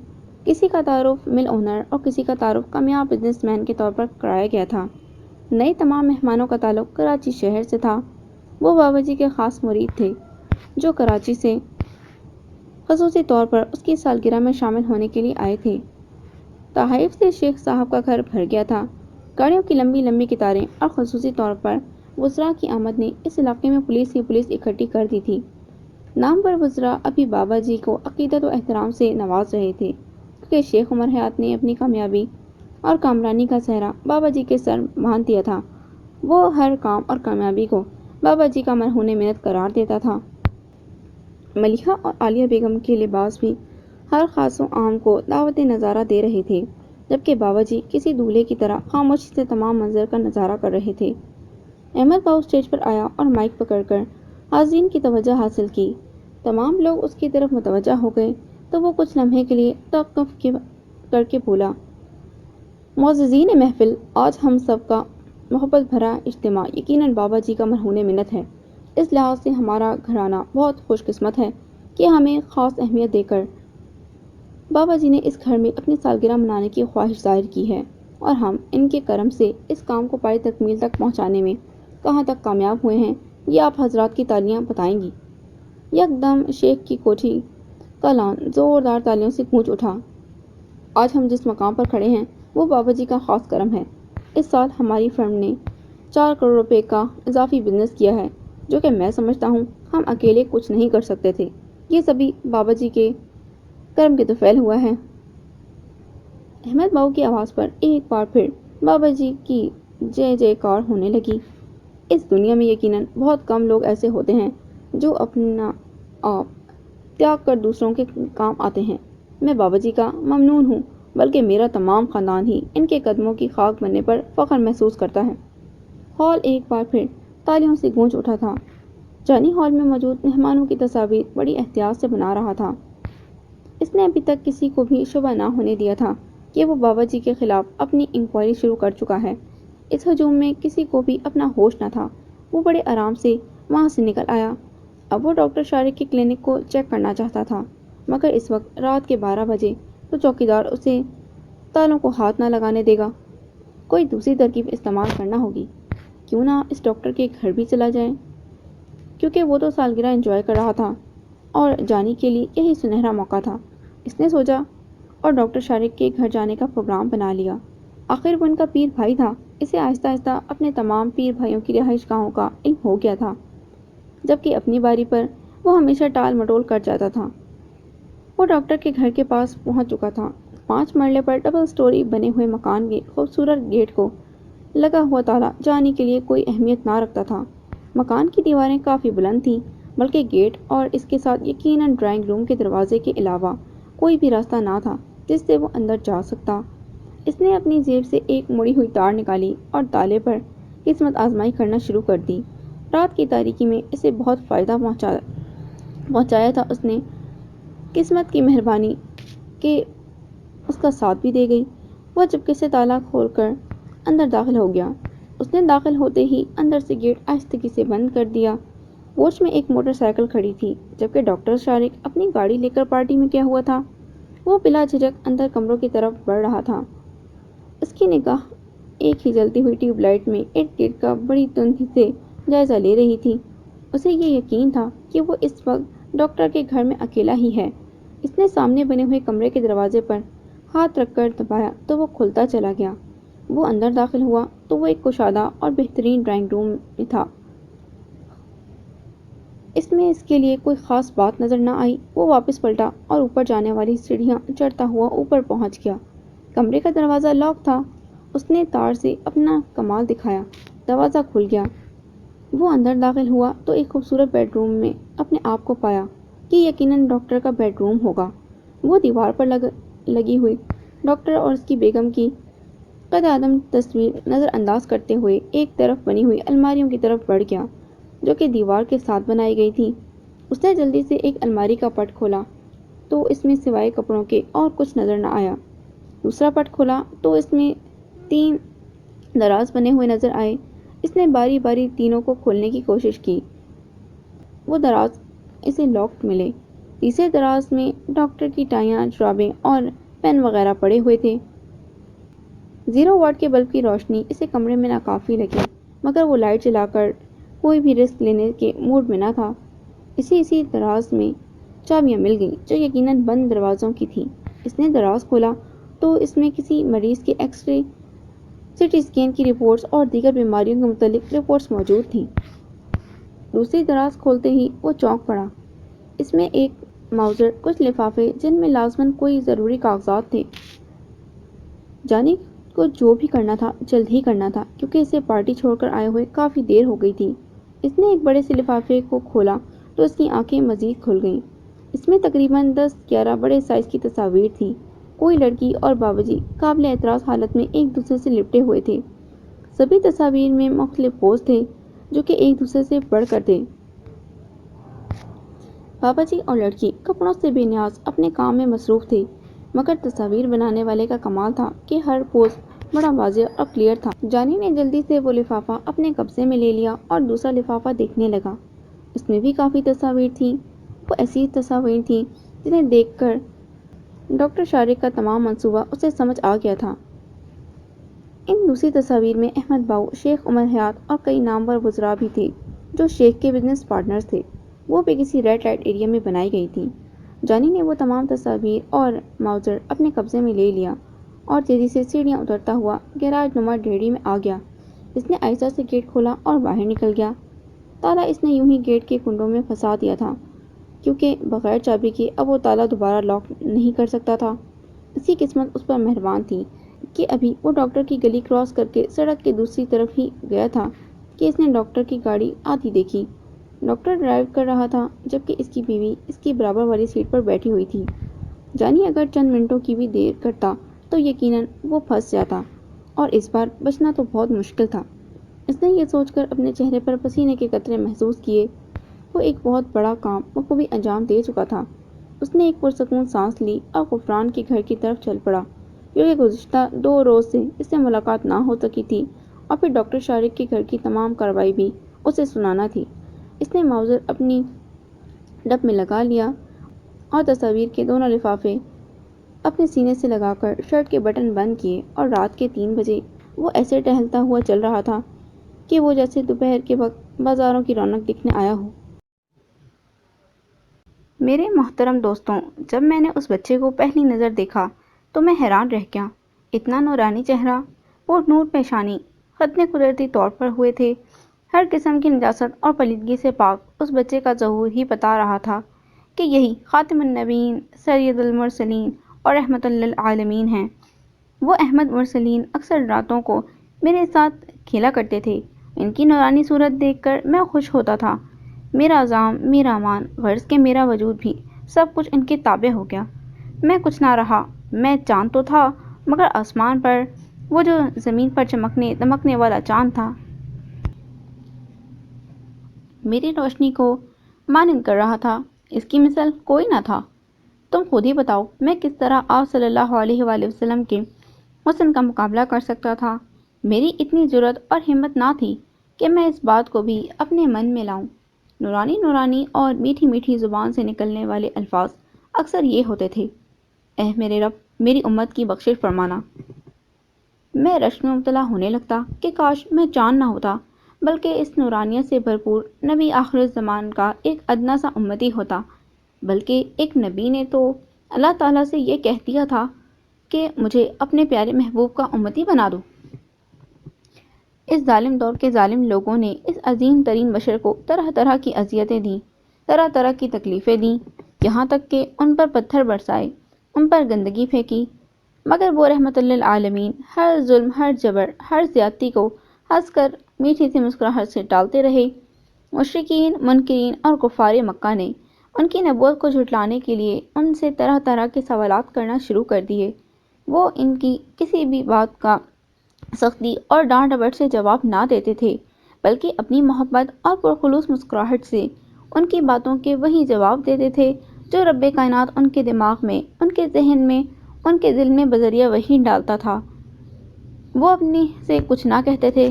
کسی کا تعارف مل اونر اور کسی کا تعارف کامیاب بزنس مین کے طور پر کرایا گیا تھا۔ نئے تمام مہمانوں کا تعلق کراچی شہر سے تھا۔ وہ بابا جی کے خاص مرید تھے جو کراچی سے خصوصی طور پر اس کی سالگرہ میں شامل ہونے کے لیے آئے تھے۔ تحائف سے شیخ صاحب کا گھر بھر گیا تھا۔ گاڑیوں کی لمبی لمبی قطاریں اور خصوصی طور پر وزراء کی آمد نے اس علاقے میں پولیس ہی پولیس اکٹھی کر دی تھی۔ نامور وزراء ابھی بابا جی کو عقیدت و احترام سے نواز رہے تھے، کیونکہ شیخ عمر حیات نے اپنی کامیابی اور کامرانی کا سہرا بابا جی کے سر باندھ دیا تھا۔ وہ ہر کام اور کامیابی کو بابا جی کا مرہون منت قرار دیتا تھا۔ ملیحہ اور عالیہ بیگم کے لباس بھی ہر خاص و عام کو دعوت نظارہ دے رہے تھے، جبکہ بابا جی کسی دولہے کی طرح خاموشی سے تمام منظر کا نظارہ کر رہے تھے۔ احمد باؤ اسٹیج پر آیا اور مائک پکڑ کر حاضرین کی توجہ حاصل کی۔ تمام لوگ اس کی طرف متوجہ ہو گئے تو وہ کچھ لمحے کے لیے توقف کر کے بولا، معززین محفل، آج ہم سب کا محبت بھرا اجتماع یقیناً بابا جی کا مرہون منت ہے۔ اس لحاظ سے ہمارا گھرانہ بہت خوش قسمت ہے کہ ہمیں خاص اہمیت دے کر بابا جی نے اس گھر میں اپنی سالگرہ منانے کی خواہش ظاہر کی ہے، اور ہم ان کے کرم سے اس کام کو پائے تکمیل تک پہنچانے میں کہاں تک کامیاب ہوئے ہیں یہ آپ حضرات کی تالیاں بتائیں گی۔ یکدم شیخ کی کوٹھی کا لان زوردار تالیوں سے گونج اٹھا۔ آج ہم جس مقام پر کھڑے ہیں وہ بابا جی کا خاص کرم ہے۔ اس سال ہماری فرم نے 4 کروڑ روپے کا اضافی بزنس کیا ہے، جو کہ میں سمجھتا ہوں ہم اکیلے کچھ نہیں کر سکتے تھے، یہ سبھی بابا جی کے کرم کے طفیل ہوا ہے۔ احمد باؤ کی آواز پر ایک بار پھر بابا جی کی جے جے کار ہونے لگی۔ اس دنیا میں یقیناً بہت کم لوگ ایسے ہوتے ہیں جو اپنا آپ تیاگ کر دوسروں کے کام آتے ہیں۔ میں بابا جی کا ممنون ہوں، بلکہ میرا تمام خاندان ہی ان کے قدموں کی خاک بننے پر فخر محسوس کرتا ہے۔ ہال ایک بار پھر تالیوں سے گونج اٹھا تھا۔ جانی ہال میں موجود مہمانوں کی تصاویر بڑی احتیاط سے بنا رہا تھا۔ اس نے ابھی تک کسی کو بھی شبہ نہ ہونے دیا تھا کہ وہ بابا جی کے خلاف اپنی انکوائری شروع کر چکا ہے۔ اس ہجوم میں کسی کو بھی اپنا ہوش نہ تھا۔ وہ بڑے آرام سے وہاں سے نکل آیا۔ اب وہ ڈاکٹر شارق کے کلینک کو چیک کرنا چاہتا تھا، مگر اس وقت رات کے 12 بجے تو چوکیدار اسے تالوں کو ہاتھ نہ لگانے دے گا۔ کوئی دوسری ترکیب استعمال کرنا ہوگی۔ کیوں نہ اس ڈاکٹر کے گھر بھی چلا جائے، کیونکہ وہ تو سالگرہ انجوائے کر رہا تھا اور جانی کے لیے یہی سنہرا موقع تھا۔ اس نے سوچا اور ڈاکٹر شارق کے گھر جانے کا پروگرام بنا لیا۔ آخر وہ ان کا پیر بھائی تھا۔ اسے آہستہ آہستہ اپنے تمام پیر بھائیوں کی رہائش گاہوں کا علم ہو گیا تھا، جبکہ اپنی باری پر وہ ہمیشہ ٹال مٹول کر جاتا تھا۔ وہ ڈاکٹر کے گھر کے پاس پہنچ چکا تھا۔ 5 مرلے پر ڈبل سٹوری بنے ہوئے مکان کے خوبصورت گیٹ کو لگا ہوا تالا جانی کے لیے کوئی اہمیت نہ رکھتا تھا۔ مکان کی دیواریں کافی بلند تھیں، بلکہ گیٹ اور اس کے ساتھ یقیناً ڈرائنگ روم کے دروازے کے علاوہ کوئی بھی راستہ نہ تھا جس سے وہ اندر جا سکتا۔ اس نے اپنی جیب سے ایک مڑی ہوئی تار نکالی اور تالے پر قسمت آزمائی کرنا شروع کر دی۔ رات کی تاریکی میں اسے بہت فائدہ پہنچایا تھا۔ اس نے قسمت کی مہربانی کہ اس کا ساتھ بھی دے گئی۔ وہ چپکے سے تالا کھول کر اندر داخل ہو گیا۔ اس نے داخل ہوتے ہی اندر سے گیٹ آہستگی سے بند کر دیا۔ پورچ میں ایک موٹر سائیکل کھڑی تھی، جبکہ ڈاکٹر شارق اپنی گاڑی لے کر پارٹی میں کیا ہوا تھا۔ وہ بلا جھجک اندر کمروں کی طرف بڑھ رہا تھا۔ اس کی نگاہ ایک ہی جلتی ہوئی ٹیوب لائٹ میں ارد گرد کا بڑی تندی سے جائزہ لے رہی تھی۔ اسے یہ یقین تھا کہ وہ اس وقت ڈاکٹر کے گھر میں اکیلا ہی ہے۔ اس نے سامنے بنے ہوئے کمرے کے دروازے پر ہاتھ رکھ کر دبایا تو وہ کھلتا چلا گیا۔ وہ اندر داخل ہوا تو وہ ایک کشادہ اور بہترین ڈرائنگ روم میں تھا۔ اس میں اس کے لیے کوئی خاص بات نظر نہ آئی۔ وہ واپس پلٹا اور اوپر جانے والی سیڑھیاں چڑھتا ہوا اوپر پہنچ گیا۔ کمرے کا دروازہ لاک تھا۔ اس نے تار سے اپنا کمال دکھایا، دروازہ کھل گیا۔ وہ اندر داخل ہوا تو ایک خوبصورت بیڈ روم میں اپنے آپ کو پایا کہ یقیناً ڈاکٹر کا بیڈ روم ہوگا۔ وہ دیوار پر لگی ہوئی ڈاکٹر اور اس کی بیگم کی قد آدم تصویر نظر انداز کرتے ہوئے ایک طرف بنی ہوئی الماریوں کی طرف بڑھ گیا جو کہ دیوار کے ساتھ بنائی گئی تھی۔ اس نے جلدی سے ایک الماری کا پٹ کھولا تو اس میں سوائے کپڑوں کے اور کچھ نظر نہ آیا۔ دوسرا پٹ کھولا تو اس میں 3 دراز بنے ہوئے نظر آئے۔ اس نے باری باری تینوں کو کھولنے کی کوشش کی۔ وہ دراز اسے لاکڈ ملے۔ تیسرے دراز میں ڈاکٹر کی ٹائیاں، جرابیں اور پین وغیرہ پڑے ہوئے تھے۔ 0 واٹ کے بلب کی روشنی اسے کمرے میں ناکافی لگی، مگر وہ لائٹ جلا کر کوئی بھی رسک لینے کے موڈ میں نہ تھا۔ اسی دراز میں چابیاں مل گئیں جو یقیناً بند دروازوں کی تھیں۔ اس نے دراز کھولا تو اس میں کسی مریض کے x ray, C T scan کی رپورٹس اور دیگر بیماریوں کے متعلق رپورٹس موجود تھیں۔ دوسری دراز کھولتے ہی وہ چونک پڑا۔ اس میں ایک ماؤزر، کچھ لفافے جن میں لازماً کوئی ضروری کاغذات تھے۔ جانی کو جو بھی کرنا تھا جلد ہی کرنا تھا، کیونکہ اسے پارٹی چھوڑ کر آئے ہوئے کافی دیر ہو گئی تھی۔ اس نے ایک بڑے سے لفافے کو کھولا تو اس کی آنکھیں مزید کھل گئیں۔ اس میں تقریباً 10-11 بڑے سائز کی تصاویر تھیں۔ کوئی لڑکی اور بابا جی قابل اعتراض حالت میں ایک دوسرے سے لپٹے ہوئے تھے۔ سبھی تصاویر میں مختلف پوز تھے جو کہ ایک دوسرے سے بڑھ کر تھے۔ بابا جی اور لڑکی کپڑوں سے بے نیاز اپنے کام میں مصروف تھے، مگر تصاویر بنانے والے کا کمال تھا کہ ہر پوز بڑا واضح اور کلیئر تھا۔ جانی نے جلدی سے وہ لفافہ اپنے قبضے میں لے لیا اور دوسرا لفافہ دیکھنے لگا۔ اس میں بھی کافی تصاویر تھیں۔ وہ ایسی تصاویر تھیں جنہیں دیکھ کر ڈاکٹر شارق کا تمام منصوبہ اسے سمجھ آ گیا تھا۔ ان دوسری تصاویر میں احمد باؤ، شیخ عمر حیات اور کئی نامور وزراء بھی تھے جو شیخ کے بزنس پارٹنرز تھے۔ وہ بھی کسی ریڈ لائٹ ایریا میں بنائی گئی تھیں۔ جانی نے وہ تمام تصاویر اور ماؤزر اپنے قبضے میں لے لیا اور تیزی سے سیڑھیاں اترتا ہوا گیراج نما ڈیڑھی میں آ گیا۔ اس نے آہستہ سے گیٹ کھولا اور باہر نکل گیا۔ تالا اس نے یوں ہی گیٹ کے کنڈوں میں پھنسا دیا تھا، کیونکہ بغیر چابی کے اب وہ تالا دوبارہ لاک نہیں کر سکتا تھا۔ اس کی قسمت اس پر مہربان تھی کہ ابھی وہ ڈاکٹر کی گلی کراس کر کے سڑک کے دوسری طرف ہی گیا تھا کہ اس نے ڈاکٹر کی گاڑی آتی دیکھی۔ ڈاکٹر ڈرائیو کر رہا تھا جبکہ اس کی بیوی اس کی برابر والی سیٹ پر بیٹھی ہوئی تھی۔ جانی اگر چند منٹوں کی بھی دیر کرتا تو یقیناً وہ پھنس جاتا، اور اس بار بچنا تو بہت مشکل تھا۔ اس نے یہ سوچ کر اپنے چہرے پر پسینے کے قطرے محسوس کیے۔ وہ ایک بہت بڑا کام بخوبی انجام دے چکا تھا۔ اس نے ایک پرسکون سانس لی اور غفران کے گھر کی طرف چل پڑا، کیونکہ گزشتہ 2 روز سے اس سے ملاقات نہ ہو سکی تھی، اور پھر ڈاکٹر شارق کے گھر کی تمام کارروائی بھی اسے سنانا تھی۔ اس نے ماؤزر اپنی ڈب میں لگا لیا اور تصاویر کے دونوں لفافے اپنے سینے سے لگا کر شرٹ کے بٹن بند کیے، اور رات کے 3 بجے وہ ایسے ٹہلتا ہوا چل رہا تھا کہ وہ جیسے دوپہر کے وقت بازاروں کی رونق دیکھنے آیا ہو۔ میرے محترم دوستوں، جب میں نے اس بچے کو پہلی نظر دیکھا تو میں حیران رہ گیا۔ اتنا نورانی چہرہ، وہ نور پیشانی، ختنے قدرتی طور پر ہوئے تھے۔ ہر قسم کی نجاست اور پلیدگی سے پاک اس بچے کا ظہور ہی بتا رہا تھا کہ یہی خاتم النبیین، سید المرسلین اور رحمت للعالمین ہیں۔ وہ احمد مرسلین اکثر راتوں کو میرے ساتھ کھیلا کرتے تھے۔ ان کی نورانی صورت دیکھ کر میں خوش ہوتا تھا۔ میرا عزام، میرا مان، غرض کہ میرا وجود بھی سب کچھ ان کے تابع ہو گیا۔ میں کچھ نہ رہا۔ میں چاند تو تھا، مگر آسمان پر وہ جو زمین پر چمکنے دمکنے والا چاند تھا، میری روشنی کو مانند کر رہا تھا۔ اس کی مثل کوئی نہ تھا۔ تم خود ہی بتاؤ میں کس طرح آپ صلی اللہ علیہ وآلہ وسلم کے حسن کا مقابلہ کر سکتا تھا؟ میری اتنی جرأت اور ہمت نہ تھی کہ میں اس بات کو بھی اپنے من میں لاؤں۔ نورانی نورانی اور میٹھی میٹھی زبان سے نکلنے والے الفاظ اکثر یہ ہوتے تھے: اے میرے رب، میری امت کی بخشش فرمانا۔ میں رشک میں مبتلا ہونے لگتا کہ کاش میں چاند نہ ہوتا، بلکہ اس نورانیت سے بھرپور نبی آخر الزمان کا ایک ادنا سا امتی ہوتا۔ بلکہ ایک نبی نے تو اللہ تعالیٰ سے یہ کہہ دیا تھا کہ مجھے اپنے پیارے محبوب کا امتی بنا دو۔ اس ظالم دور کے ظالم لوگوں نے اس عظیم ترین بشر کو طرح طرح کی اذیتیں دیں، طرح طرح کی تکلیفیں دیں، یہاں تک کہ ان پر پتھر برسائے، ان پر گندگی پھینکی، مگر وہ رحمت للعالمین ہر ظلم، ہر جبر، ہر زیادتی کو ہنس کر میٹھی سی مسکراہٹ سے ٹالتے رہے۔ مشرکین، منکرین اور کفار مکہ نے ان کی نبوت کو جھٹلانے کے لیے ان سے طرح طرح کے سوالات کرنا شروع کر دیے۔ وہ ان کی کسی بھی بات کا سختی اور ڈانٹ ڈپٹ سے جواب نہ دیتے تھے، بلکہ اپنی محبت اور پرخلوص مسکراہٹ سے ان کی باتوں کے وہی جواب دیتے تھے جو رب کائنات ان کے دماغ میں، ان کے ذہن میں، ان کے دل میں بذریعہ وحی ڈالتا تھا۔ وہ اپنے سے کچھ نہ کہتے تھے،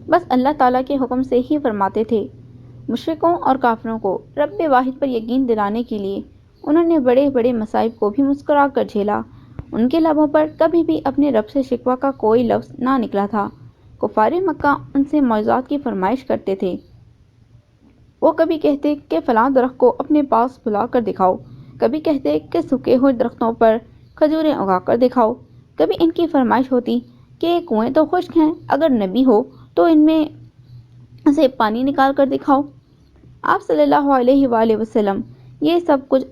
بس اللہ تعالیٰ کے حکم سے ہی فرماتے تھے۔ مشرکوں اور کافروں کو رب واحد پر یقین دلانے کے لیے انہوں نے بڑے بڑے مصائب کو بھی مسکرا کر جھیلا۔ ان کے لبوں پر کبھی بھی اپنے رب سے شکوہ کا کوئی لفظ نہ نکلا تھا۔ کفار مکہ ان سے معجزات کی فرمائش کرتے تھے۔ وہ کبھی کہتے کہ فلاں درخت کو اپنے پاس بلا کر دکھاؤ، کبھی کہتے کہ سوکھے ہوئے درختوں پر کھجوریں اگا کر دکھاؤ، کبھی ان کی فرمائش ہوتی کہ کنویں تو خشک ہیں، اگر نبی ہو تو ان میں سے پانی نکال کر دکھاؤ۔ آپ صلی اللہ علیہ وآلہ وسلم یہ سب کچھ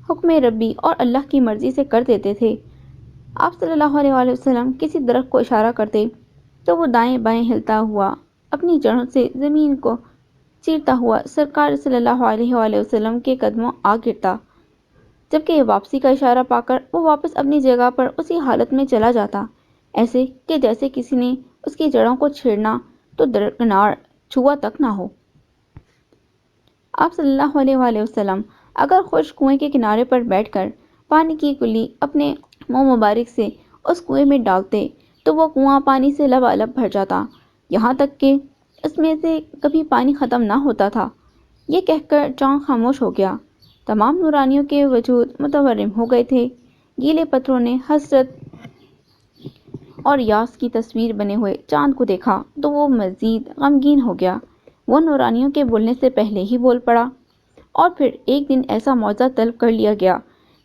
حکم ربی اور اللہ کی مرضی سے کر دیتے تھے۔ آپ صلی اللہ علیہ وآلہ وسلم کسی درخت کو اشارہ کرتے تو وہ دائیں بائیں ہلتا ہوا اپنی جڑوں سے زمین کو چیرتا ہوا سرکار صلی اللہ علیہ وآلہ وسلم کے قدموں آ گرتا، جبکہ واپسی کا اشارہ پا کر وہ واپس اپنی جگہ پر اسی حالت میں چلا جاتا، ایسے کہ جیسے کسی نے اس کی جڑوں کو چھیڑنا تو درکنار چھوا تک نہ ہو۔ آپ صلی اللہ علیہ وآلہ وسلم اگر خشک کنویں کے کنارے پر بیٹھ کر پانی کی کلی اپنے منہ مبارک سے اس کنویں میں ڈالتے تو وہ کنواں پانی سے لبالب بھر جاتا، یہاں تک کہ اس میں سے کبھی پانی ختم نہ ہوتا تھا۔ یہ کہہ کر چاند خاموش ہو گیا۔ تمام نورانیوں کے وجود متورم ہو گئے تھے۔ گیلے پتھروں نے حسرت اور یاس کی تصویر بنے ہوئے چاند کو دیکھا تو وہ مزید غمگین ہو گیا۔ وہ نورانیوں کے بولنے سے پہلے ہی بول پڑا، اور پھر ایک دن ایسا معجزہ طلب کر لیا گیا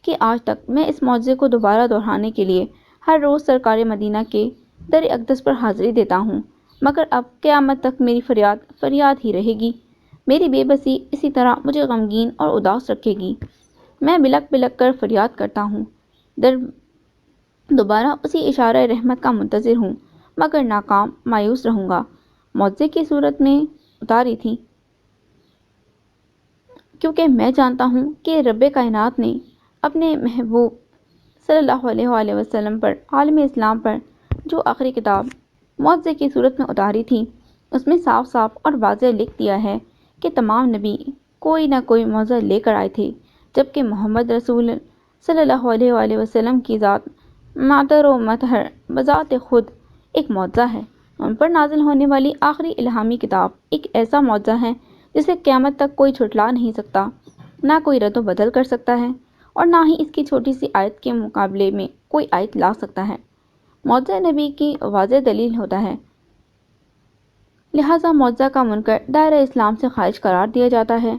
کہ آج تک میں اس معجزے کو دوبارہ دہرانے کے لیے ہر روز سرکار مدینہ کے در اقدس پر حاضری دیتا ہوں، مگر اب قیامت تک میری فریاد فریاد ہی رہے گی۔ میری بے بسی اسی طرح مجھے غمگین اور اداس رکھے گی۔ میں بلک بلک کر فریاد کرتا ہوں، دوبارہ اسی اشارہ رحمت کا منتظر ہوں، مگر ناکام مایوس رہوں گا معجزے کی صورت میں اتاری تھی، کیونکہ میں جانتا ہوں کہ رب کائنات نے اپنے محبوب صلی اللہ علیہ وآلہ وسلم پر، عالم اسلام پر، جو آخری کتاب معجزے کی صورت میں اتاری تھی، اس میں صاف صاف اور واضح لکھ دیا ہے کہ تمام نبی کوئی نہ کوئی معجزہ لے کر آئے تھے، جبکہ محمد رسول صلی اللہ علیہ وآلہ وسلم کی ذات معطر و مطہر بذات خود ایک معجزہ ہے۔ ان پر نازل ہونے والی آخری الہامی کتاب ایک ایسا معجزہ ہے جسے قیامت تک کوئی جھٹلا نہیں سکتا، نہ کوئی رد و بدل کر سکتا ہے، اور نہ ہی اس کی چھوٹی سی آیت کے مقابلے میں کوئی آیت لا سکتا ہے۔ معجزہ نبی کی واضح دلیل ہوتا ہے، لہٰذا معجزہ کا منکر دائرہ اسلام سے خارج قرار دیا جاتا ہے۔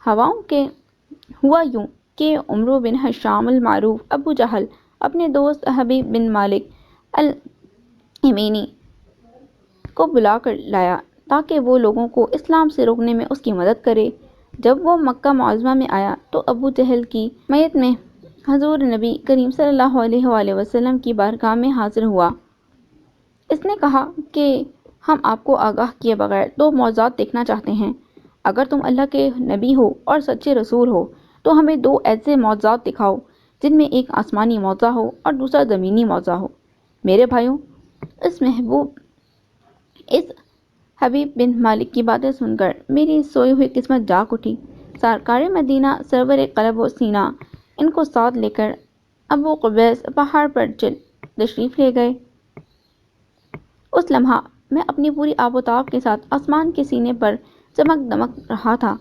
ہوا یوں کہ عمرو بن ہشام المعروف ابو جہل اپنے دوست حبیب بن مالک الایمانی کو بلا کر لایا تاکہ وہ لوگوں کو اسلام سے روکنے میں اس کی مدد کرے۔ جب وہ مکہ معظمہ میں آیا تو ابو جہل کی میت میں حضور نبی کریم صلی اللہ علیہ وآلہ وسلم کی بارگاہ میں حاضر ہوا۔ اس نے کہا کہ ہم آپ کو آگاہ کیے بغیر 2 معجزات دیکھنا چاہتے ہیں۔ اگر تم اللہ کے نبی ہو اور سچے رسول ہو تو ہمیں 2 ایسے معجزات دکھاؤ جن میں ایک آسمانی معجزہ ہو اور دوسرا زمینی معجزہ ہو۔ میرے بھائیوں، اس حبیب بن مالک کی باتیں سن کر میری سوئی ہوئی قسمت جاگ اٹھی۔ سرکار مدینہ سرور قلب و سینہ ان کو ساتھ لے کر ابو قبیس پہاڑ پر تشریف لے گئے۔ اس لمحہ میں اپنی پوری آب و تاب کے ساتھ آسمان کے سینے پر چمک دمک رہا تھا۔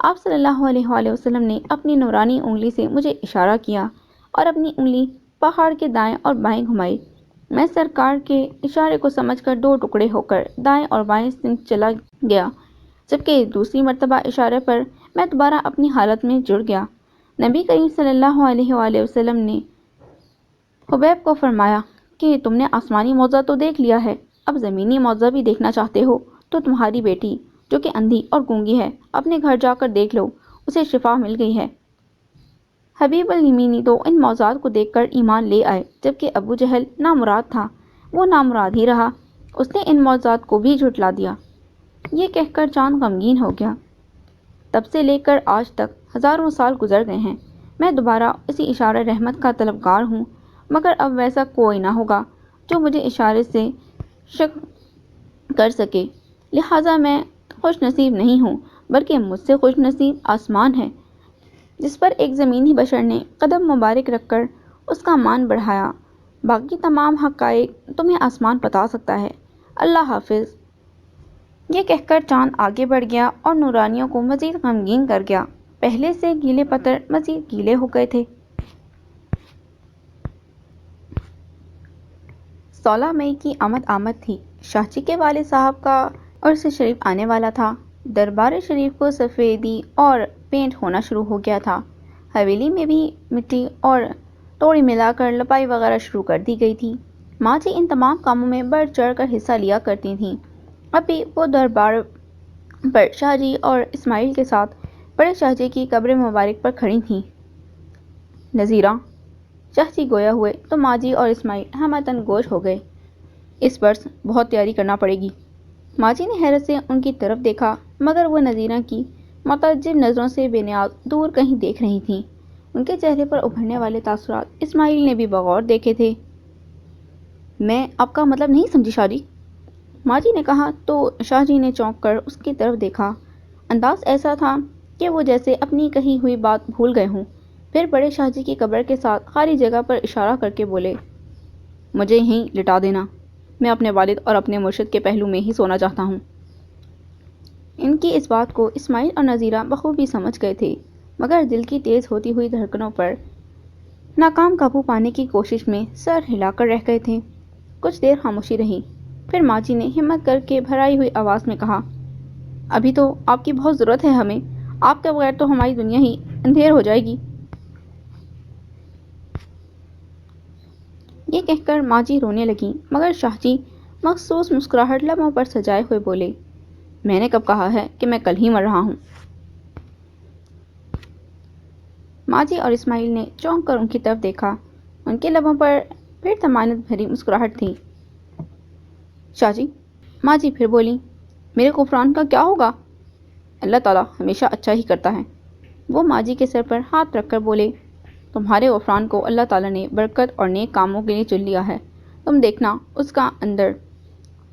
آپ صلی اللہ علیہ وآلہ وسلم نے اپنی نورانی انگلی سے مجھے اشارہ کیا اور اپنی انگلی پہاڑ کے دائیں اور بائیں گھمائی۔ میں سرکار کے اشارے کو سمجھ کر 2 ٹکڑے ہو کر دائیں اور بائیں سمت چلا گیا، جبکہ دوسری مرتبہ اشارے پر میں دوبارہ اپنی حالت میں جڑ گیا۔ نبی کریم صلی اللہ علیہ وآلہ وسلم نے حبیب کو فرمایا کہ تم نے آسمانی معجزہ تو دیکھ لیا ہے، اب زمینی معجزہ بھی دیکھنا چاہتے ہو تو تمہاری بیٹی جو کہ اندھی اور گونگی ہے، اپنے گھر جا کر دیکھ لو، اسے شفا مل گئی ہے۔ حبیب الایمانی تو ان معجزات کو دیکھ کر ایمان لے آئے، جبکہ ابو جہل نامراد تھا، وہ نامراد ہی رہا، اس نے ان معجزات کو بھی جھٹلا دیا۔ یہ کہہ کر چاند غمگین ہو گیا۔ تب سے لے کر آج تک ہزاروں سال گزر گئے ہیں، میں دوبارہ اسی اشارہ رحمت کا طلبگار ہوں، مگر اب ویسا کوئی نہ ہوگا جو مجھے اشارے سے شک کر سکے، لہٰذا میں خوش نصیب نہیں ہوں، بلکہ مجھ سے خوش نصیب آسمان ہے جس پر ایک زمینی بشر نے قدم مبارک رکھ کر اس کا مان بڑھایا۔ باقی تمام حقائق تمہیں آسمان بتا سکتا ہے۔ اللہ حافظ۔ یہ کہہ کر چاند آگے بڑھ گیا اور نورانیوں کو مزید غمگین کر گیا۔ پہلے سے گیلے پتر مزید گیلے ہو گئے تھے۔ 16 مئی کی آمد تھی۔ شاہ جی کے والد صاحب کا عرس شریف آنے والا تھا۔ دربار شریف کو سفیدی اور پینٹ ہونا شروع ہو گیا تھا۔ حویلی میں بھی مٹی اور توڑی ملا کر لپائی وغیرہ شروع کر دی گئی تھی۔ ماں جی ان تمام کاموں میں بڑھ چڑھ کر حصہ لیا کرتی تھیں۔ ابھی وہ دربار پر شاہ جی اور اسماعیل کے ساتھ بڑے شاہ جی کی قبر مبارک پر کھڑی تھیں۔ نذیرہ، شاہ جی گویا ہوئے تو ماں جی اور اسماعیل ہمہ گوش ہو گئے۔ اس برس بہت تیاری کرنا پڑے گی۔ ماں جی نے حیرت سے ان کی طرف دیکھا، مگر وہ نذیرہ کی متعجب نظروں سے بے نیاز دور کہیں دیکھ رہی تھیں۔ ان کے چہرے پر ابھرنے والے تاثرات اسماعیل نے بھی بغور دیکھے تھے۔ میں آپ کا مطلب نہیں سمجھی شاہ جی، ماں جی نے کہا تو شاہ جی نے چونک کر اس کی طرف دیکھا۔ انداز ایسا تھا کہ وہ جیسے اپنی کہی ہوئی بات بھول گئے ہوں۔ پھر بڑے شاہ جی کی قبر کے ساتھ خالی جگہ پر اشارہ کر کے بولے، مجھے یہیں لٹا دینا، میں اپنے والد اور اپنے مرشد کے پہلو میں ہی سونا چاہتا ہوں۔ ان کی اس بات کو اسماعیل اور نذیرہ بخوبی سمجھ گئے تھے، مگر دل کی تیز ہوتی ہوئی دھڑکنوں پر ناکام قابو پانے کی کوشش میں سر ہلا کر رہ گئے تھے۔ کچھ دیر خاموشی رہی، پھر ماں جی نے ہمت کر کے بھرائی ہوئی آواز میں کہا، ابھی تو آپ کی بہت ضرورت ہے ہمیں، آپ کے بغیر تو ہماری دنیا ہی اندھیر ہو جائے گی۔ یہ کہہ کر ماں جی رونے لگیں، مگر شاہ جی مخصوص مسکراہٹ لبوں پر سجائے ہوئے بولے، میں نے کب کہا ہے کہ میں کل ہی مر رہا ہوں۔ ماں جی اور اسماعیل نے چونک کر ان کی طرف دیکھا۔ ان کے لبوں پر پھر طمانینت بھری مسکراہٹ تھی۔ شاہ جی، ماں جی پھر بولی، میرے غفران کا کیا ہوگا؟ اللہ تعالیٰ ہمیشہ اچھا ہی کرتا ہے۔ وہ ماں جی کے سر پر ہاتھ رکھ کر بولے، تمہارے غفران کو اللہ تعالیٰ نے برکت اور نیک کاموں کے لیے چن لیا ہے۔ تم دیکھنا اس کا اندر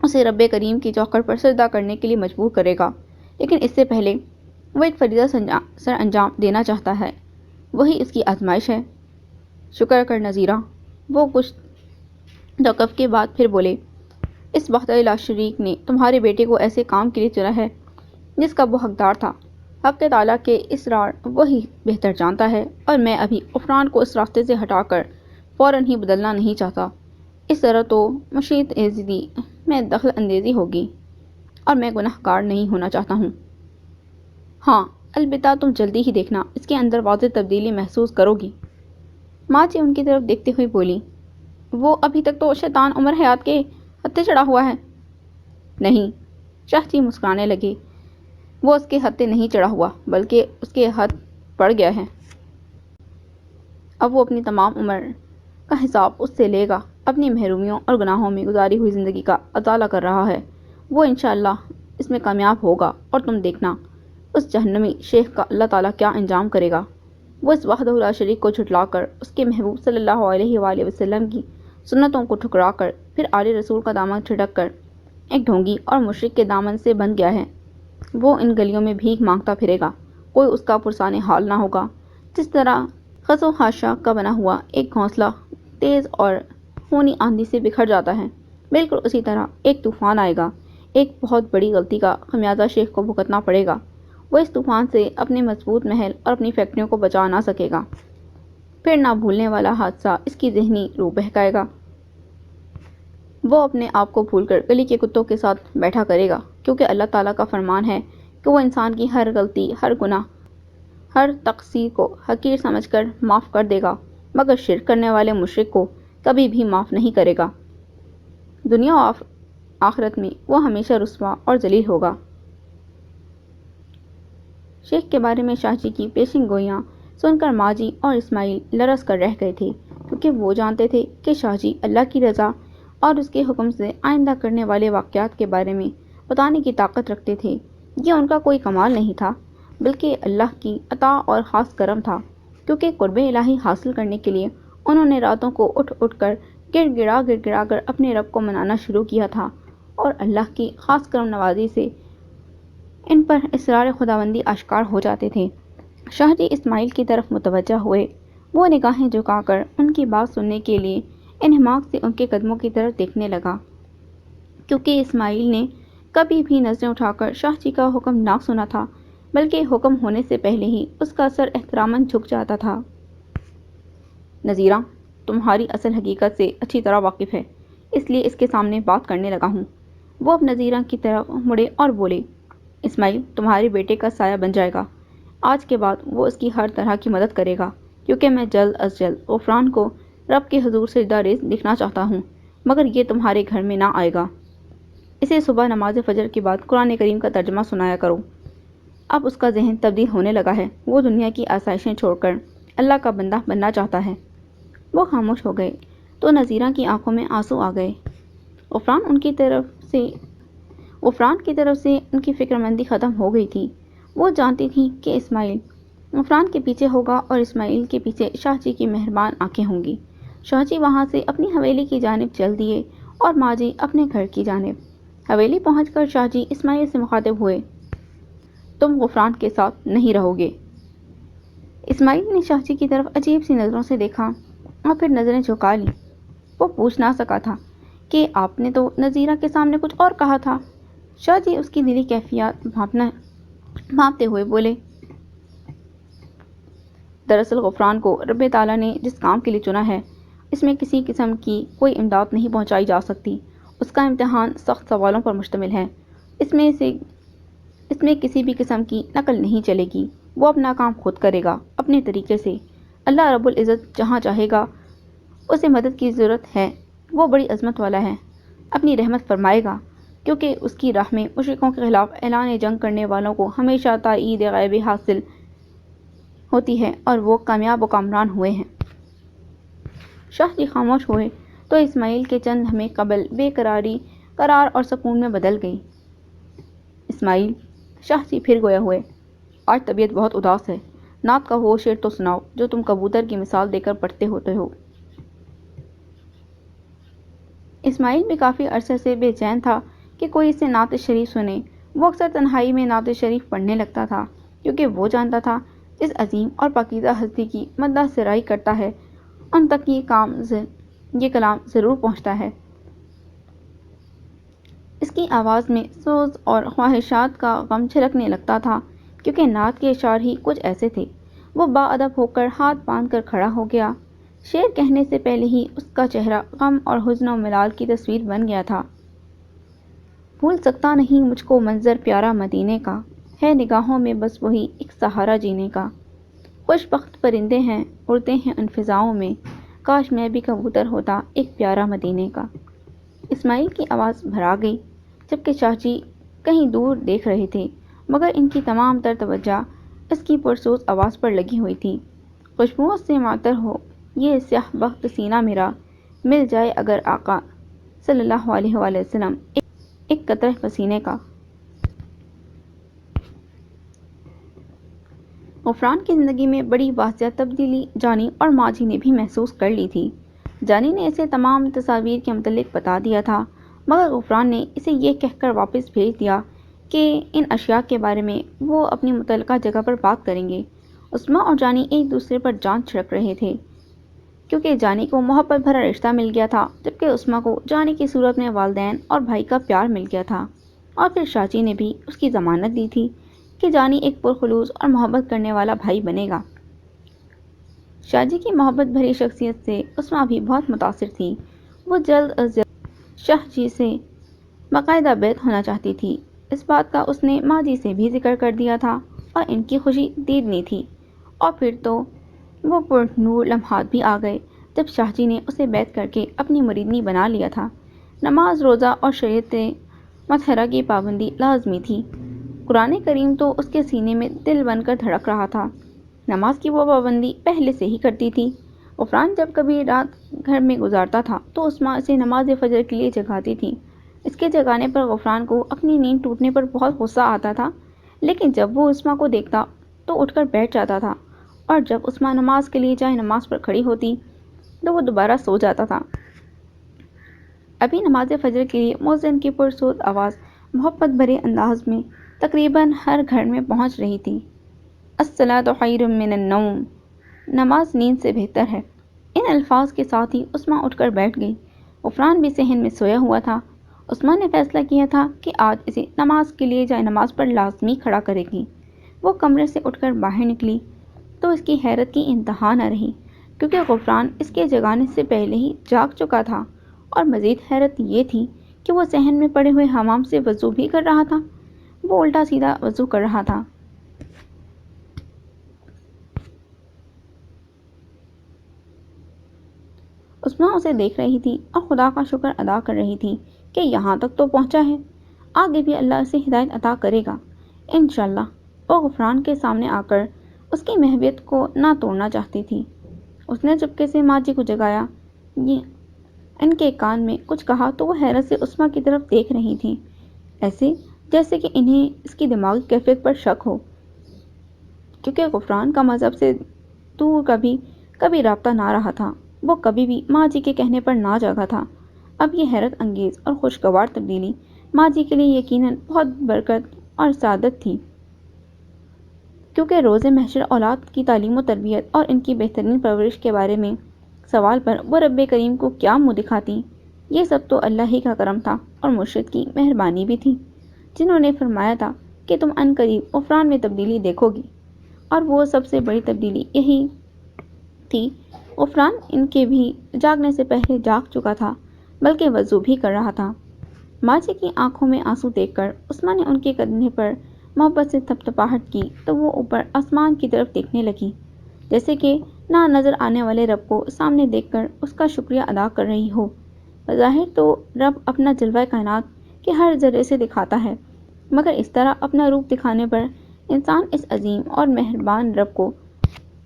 اسے رب کریم کی چوکھٹ پر سجدہ کرنے کے لیے مجبور کرے گا، لیکن اس سے پہلے وہ ایک فریضہ سر انجام دینا چاہتا ہے، وہی اس کی آزمائش ہے۔ شکر کر نذیرہ۔ وہ کچھ توقف کے بعد پھر بولے، اس وحدہ لا شریک نے تمہارے بیٹے کو ایسے کام کے لیے چنا ہے جس کا وہ حقدار تھا۔ حق تعالیٰ کے اسرار وہی بہتر جانتا ہے، اور میں ابھی غفران کو اس راستے سے ہٹا کر فوراً ہی بدلنا نہیں چاہتا۔ اس طرح تو مشیت ایزدی میں دخل اندیزی ہوگی، اور میں گناہ گار نہیں ہونا چاہتا ہوں۔ ہاں، البتہ تم جلدی ہی دیکھنا اس کے اندر واضح تبدیلی محسوس کرو گی۔ ماں جی ان کی طرف دیکھتے ہوئے بولی، وہ ابھی تک تو شیطان عمر حیات کے ہتھے چڑھا ہوا ہے۔ نہیں، شاہ جی مسکرانے لگے، وہ اس کے ہتھے نہیں چڑھا ہوا بلکہ اس کے ہاتھ پڑ گیا ہے۔ اب وہ اپنی تمام عمر کا حساب اس سے لے گا، اپنی محرومیوں اور گناہوں میں گزاری ہوئی زندگی کا ازالہ کر رہا ہے۔ وہ انشاءاللہ اس میں کامیاب ہوگا، اور تم دیکھنا اس جہنمی شیخ کا اللہ تعالیٰ کیا انجام کرے گا۔ وہ اس وحدہ لا شریک کو جھٹلا کر، اس کے محبوب صلی اللہ علیہ وآلہ وسلم کی سنتوں کو ٹھکرا کر، پھر آل رسول کا دامن جھٹک کر ایک ڈھونگی اور مشرک کے دامن سے بن گیا ہے۔ وہ ان گلیوں میں بھیک مانگتا پھرے گا، کوئی اس کا پرسان حال نہ ہوگا۔ جس طرح خس و خاشاک کا بنا ہوا ایک گھونسلہ تیز اور خونی آندھی سے بکھر جاتا ہے، بالکل اسی طرح ایک طوفان آئے گا۔ ایک بہت بڑی غلطی کا خمیازہ شیخ کو بھگتنا پڑے گا۔ وہ اس طوفان سے اپنے مضبوط محل اور اپنی فیکٹریوں کو بچا نہ سکے گا۔ پھر نہ بھولنے والا حادثہ اس کی ذہنی روح بہکائے گا۔ وہ اپنے آپ کو بھول کر گلی کے کتوں کے ساتھ بیٹھا کرے گا، کیونکہ اللہ تعالیٰ کا فرمان ہے کہ وہ انسان کی ہر غلطی، ہر گناہ، ہر تقصیر کو حقیر سمجھ کر معاف کر دے گا، مگر شرک کرنے والے مشرک کو کبھی بھی معاف نہیں کرے گا۔ دنیا و آخرت میں وہ ہمیشہ رسوا اور ذلیل ہوگا۔ شیخ کے بارے میں شاہ جی کی پیشین گوئیاں سن کر ماں جی اور اسماعیل لرز کر رہ گئے تھے، کیونکہ وہ جانتے تھے کہ شاہ جی اللہ کی رضا اور اس کے حکم سے آئندہ کرنے والے واقعات کے بارے میں بتانے کی طاقت رکھتے تھے۔ یہ ان کا کوئی کمال نہیں تھا، بلکہ اللہ کی عطا اور خاص کرم تھا، کیونکہ قرب الہی حاصل کرنے کے لیے انہوں نے راتوں کو اٹھ اٹھ کر گڑ گڑا کر اپنے رب کو منانا شروع کیا تھا، اور اللہ کی خاص کرم نوازی سے ان پر اسرار خداوندی آشکار ہو جاتے تھے۔ شاہ جی اسماعیل کی طرف متوجہ ہوئے۔ وہ نگاہیں جھکا کر ان کی بات سننے کے لیے انہماک سے ان کے قدموں کی طرف دیکھنے لگا، کیونکہ اسماعیل نے کبھی بھی نظریں اٹھا کر شاہ جی کا حکم نہ سنا تھا، بلکہ حکم ہونے سے پہلے ہی اس کا سر احتراماً جھک جاتا تھا۔ نذیرہ تمہاری اصل حقیقت سے اچھی طرح واقف ہے، اس لیے اس کے سامنے بات کرنے لگا ہوں۔ وہ اب نذیرہ کی طرف مڑے اور بولے، اسماعیل تمہارے بیٹے کا سایہ بن جائے گا۔ آج کے بعد وہ اس کی ہر طرح کی مدد کرے گا، کیونکہ میں جلد از جلد غفران کو رب کے حضور سجدہ ریز دیکھنا چاہتا ہوں، مگر یہ تمہارے گھر میں نہ آئے گا۔ اسے صبح نماز فجر کے بعد قرآن کریم کا ترجمہ سنایا کرو۔ اب اس کا ذہن تبدیل ہونے لگا ہے، وہ دنیا کی آسائشیں چھوڑ کر اللہ کا بندہ بننا چاہتا ہے۔ وہ خاموش ہو گئے تو نذیرہ کی آنکھوں میں آنسو آ گئے۔ غفران کی طرف سے ان کی فکر مندی ختم ہو گئی تھی۔ وہ جانتی تھی کہ اسماعیل غفران کے پیچھے ہوگا، اور اسماعیل کے پیچھے شاہ جی کی مہربان آنکھیں ہوں گی۔ شاہ جی وہاں سے اپنی حویلی کی جانب چل دیے، اور ماں جی اپنے گھر کی جانب۔ حویلی پہنچ کر شاہ جی اسماعیل سے مخاطب ہوئے، تم غفران کے ساتھ نہیں رہو گے۔ اسماعیل نے شاہ جی کی طرف عجیب سی نظروں سے دیکھا اور پھر نظریں جھکا لیں۔ وہ پوچھ نہ سکا تھا کہ آپ نے تو نذیرہ کے سامنے کچھ اور کہا تھا۔ شاہ جی اس کی دلی کیفیات بھانپتے ہوئے بولے، دراصل غفران کو رب تعالیٰ نے جس کام کے لیے چنا ہے، اس میں کسی قسم کی کوئی امداد نہیں پہنچائی جا سکتی۔ اس کا امتحان سخت سوالوں پر مشتمل ہے، اس میں کسی بھی قسم کی نقل نہیں چلے گی۔ وہ اپنا کام خود کرے گا، اپنے طریقے سے۔ اللہ رب العزت جہاں چاہے گا اسے مدد کی ضرورت ہے، وہ بڑی عظمت والا ہے، اپنی رحمت فرمائے گا، کیونکہ اس کی راہ میں مشرکوں کے خلاف اعلان جنگ کرنے والوں کو ہمیشہ تائید غیبی حاصل ہوتی ہے، اور وہ کامیاب و کامران ہوئے ہیں۔ شاہ جی خاموش ہوئے تو اسماعیل کے چند لمحے قبل بے قراری قرار اور سکون میں بدل گئی۔ اسماعیل، شاہ جی پھر گویا ہوئے، آج طبیعت بہت اداس ہے، نعت کا وہ شعر تو سناؤ جو تم کبوتر کی مثال دے کر پڑھتے ہوتے ہو۔ اسماعیل بھی کافی عرصے سے بے چین تھا کہ کوئی اسے نعت شریف سنے۔ وہ اکثر تنہائی میں نعت شریف پڑھنے لگتا تھا کیونکہ وہ جانتا تھا جس عظیم اور پاکیزہ ہستی کی مدح سرائی کرتا ہے ان تک یہ کلام ضرور پہنچتا ہے۔ اس کی آواز میں سوز اور خواہشات کا غم چھلکنے لگتا تھا کیونکہ نعت کے اشعار ہی کچھ ایسے تھے۔ وہ باادب ہو کر ہاتھ باندھ کر کھڑا ہو گیا۔ شعر کہنے سے پہلے ہی اس کا چہرہ غم اور حزن و ملال کی تصویر بن گیا تھا۔ بھول سکتا نہیں مجھ کو منظر پیارا مدینے کا، ہے نگاہوں میں بس وہی ایک سہارا جینے کا۔ خوش بخت پرندے ہیں اڑتے ہیں ان فضاؤں میں، کاش میں بھی کبوتر ہوتا ایک پیارا مدینے کا۔ اسماعیل کی آواز بھرا گئی جبکہ شاہ جی کہیں دور دیکھ رہے تھے، مگر ان کی تمام تر توجہ اس کی پرسوز آواز پر لگی ہوئی تھی۔ خوشبوؤں سے معطر ہو یہ سیاہ بخت سینہ میرا، مل جائے اگر آقا صلی اللہ علیہ وآلہ وسلم ایک قطرہ پسینے کا۔ غفران کی زندگی میں بڑی واضح تبدیلی جانی اور ماجی نے بھی محسوس کر لی تھی۔ جانی نے اسے تمام تصاویر کے متعلق بتا دیا تھا، مگر غفران نے اسے یہ کہہ کر واپس بھیج دیا کہ ان اشیاء کے بارے میں وہ اپنی متعلقہ جگہ پر بات کریں گے۔ عثمان اور جانی ایک دوسرے پر جان چھڑک رہے تھے کیونکہ جانی کو محبت بھرا رشتہ مل گیا تھا، جبکہ عثمان کو جانی کی صورت میں والدین اور بھائی کا پیار مل گیا تھا، اور پھر شاہ جی نے بھی اس کی ضمانت دی تھی کہ جانی ایک پرخلوص اور محبت کرنے والا بھائی بنے گا۔ شاہ جی کی محبت بھری شخصیت سے عثمان بھی بہت متاثر تھی۔ وہ جلد از جلد شاہ جی سے باقاعدہ بیعت ہونا چاہتی تھی۔ اس بات کا اس نے ماں جی سے بھی ذکر کر دیا تھا اور ان کی خوشی دیدنی تھی۔ اور پھر تو وہ پرنور لمحات بھی آ گئے جب شاہ جی نے اسے بیعت کر کے اپنی مریدنی بنا لیا تھا۔ نماز، روزہ اور شریعت مطہرہ کی پابندی لازمی تھی۔ قرآن کریم تو اس کے سینے میں دل بن کر دھڑک رہا تھا۔ نماز کی وہ پابندی پہلے سے ہی کرتی تھی۔ غفران جب کبھی رات گھر میں گزارتا تھا تو عثمان اسے نماز فجر کے لیے جگاتی تھی۔ اس کے جگانے پر غفران کو اپنی نیند ٹوٹنے پر بہت غصہ آتا تھا، لیکن جب وہ عثمان کو دیکھتا تو اٹھ کر بیٹھ جاتا تھا، اور جب عثمان نماز کے لیے جائے نماز پر کھڑی ہوتی تو وہ دوبارہ سو جاتا تھا۔ ابھی نماز فجر کے لیے مؤذن کی پرسوز آواز محبت بھرے انداز میں تقریباً ہر گھر میں پہنچ رہی تھی۔ الصلاۃ خیر من النوم، نماز نیند سے بہتر ہے۔ ان الفاظ کے ساتھ ہی عثمان اٹھ کر بیٹھ گئی۔ غفران بھی صحن میں سویا ہوا تھا۔ عثمان نے فیصلہ کیا تھا کہ آج اسے نماز کے لیے جائے نماز پر لازمی کھڑا کرے گی۔ وہ کمرے سے اٹھ کر باہر نکلی تو اس کی حیرت کی انتہا نہ رہی کیونکہ غفران اس کے جگانے سے پہلے ہی جاگ چکا تھا، اور مزید حیرت یہ تھی کہ وہ صحن میں پڑے ہوئے حمام سے وضو بھی کر رہا تھا۔ وہ الٹا سیدھا وضو کر رہا تھا۔ عثمان اسے دیکھ رہی تھی اور خدا کا شکر ادا کر رہی تھی کہ یہاں تک تو پہنچا ہے، آگے بھی اللہ اسے ہدایت عطا کرے گا انشاءاللہ۔ وہ غفران کے سامنے آ کر اس کی محبت کو نہ توڑنا چاہتی تھی۔ اس نے چپکے سے ماں جی کو جگایا، ان کے کان میں کچھ کہا تو وہ حیرت سے عثمان کی طرف دیکھ رہی تھی، ایسے جیسے کہ انہیں اس کی دماغی کیفیت پر شک ہو، کیونکہ غفران کا مذہب سے دور کبھی رابطہ نہ رہا تھا۔ وہ کبھی بھی ماں جی کے کہنے پر نہ جاگا تھا۔ اب یہ حیرت انگیز اور خوشگوار تبدیلی ماں جی کے لیے یقیناً بہت برکت اور سعادت تھی، کیونکہ روز محشر اولاد کی تعلیم و تربیت اور ان کی بہترین پرورش کے بارے میں سوال پر وہ رب کریم کو کیا منہ دکھاتی۔ یہ سب تو اللہ ہی کا کرم تھا اور مرشد کی مہربانی بھی تھی، جنہوں نے فرمایا تھا کہ تم ان قریب غفران میں تبدیلی دیکھو گی، اور وہ سب سے بڑی تبدیلی یہی تھی۔ غفران ان کے بھی جاگنے سے پہلے جاگ چکا تھا، بلکہ وضو بھی کر رہا تھا۔ ماں جی کی آنکھوں میں آنسو دیکھ کر عثمان نے ان کے کندھے پر محبت سے تھپتھپاہٹ کی تو وہ اوپر آسمان کی طرف دیکھنے لگی، جیسے کہ نہ نظر آنے والے رب کو سامنے دیکھ کر اس کا شکریہ ادا کر رہی ہو۔ بظاہر تو رب اپنا جلوہ کائنات کے ہر ذرے سے دکھاتا ہے، مگر اس طرح اپنا روپ دکھانے پر انسان اس عظیم اور مہربان رب کو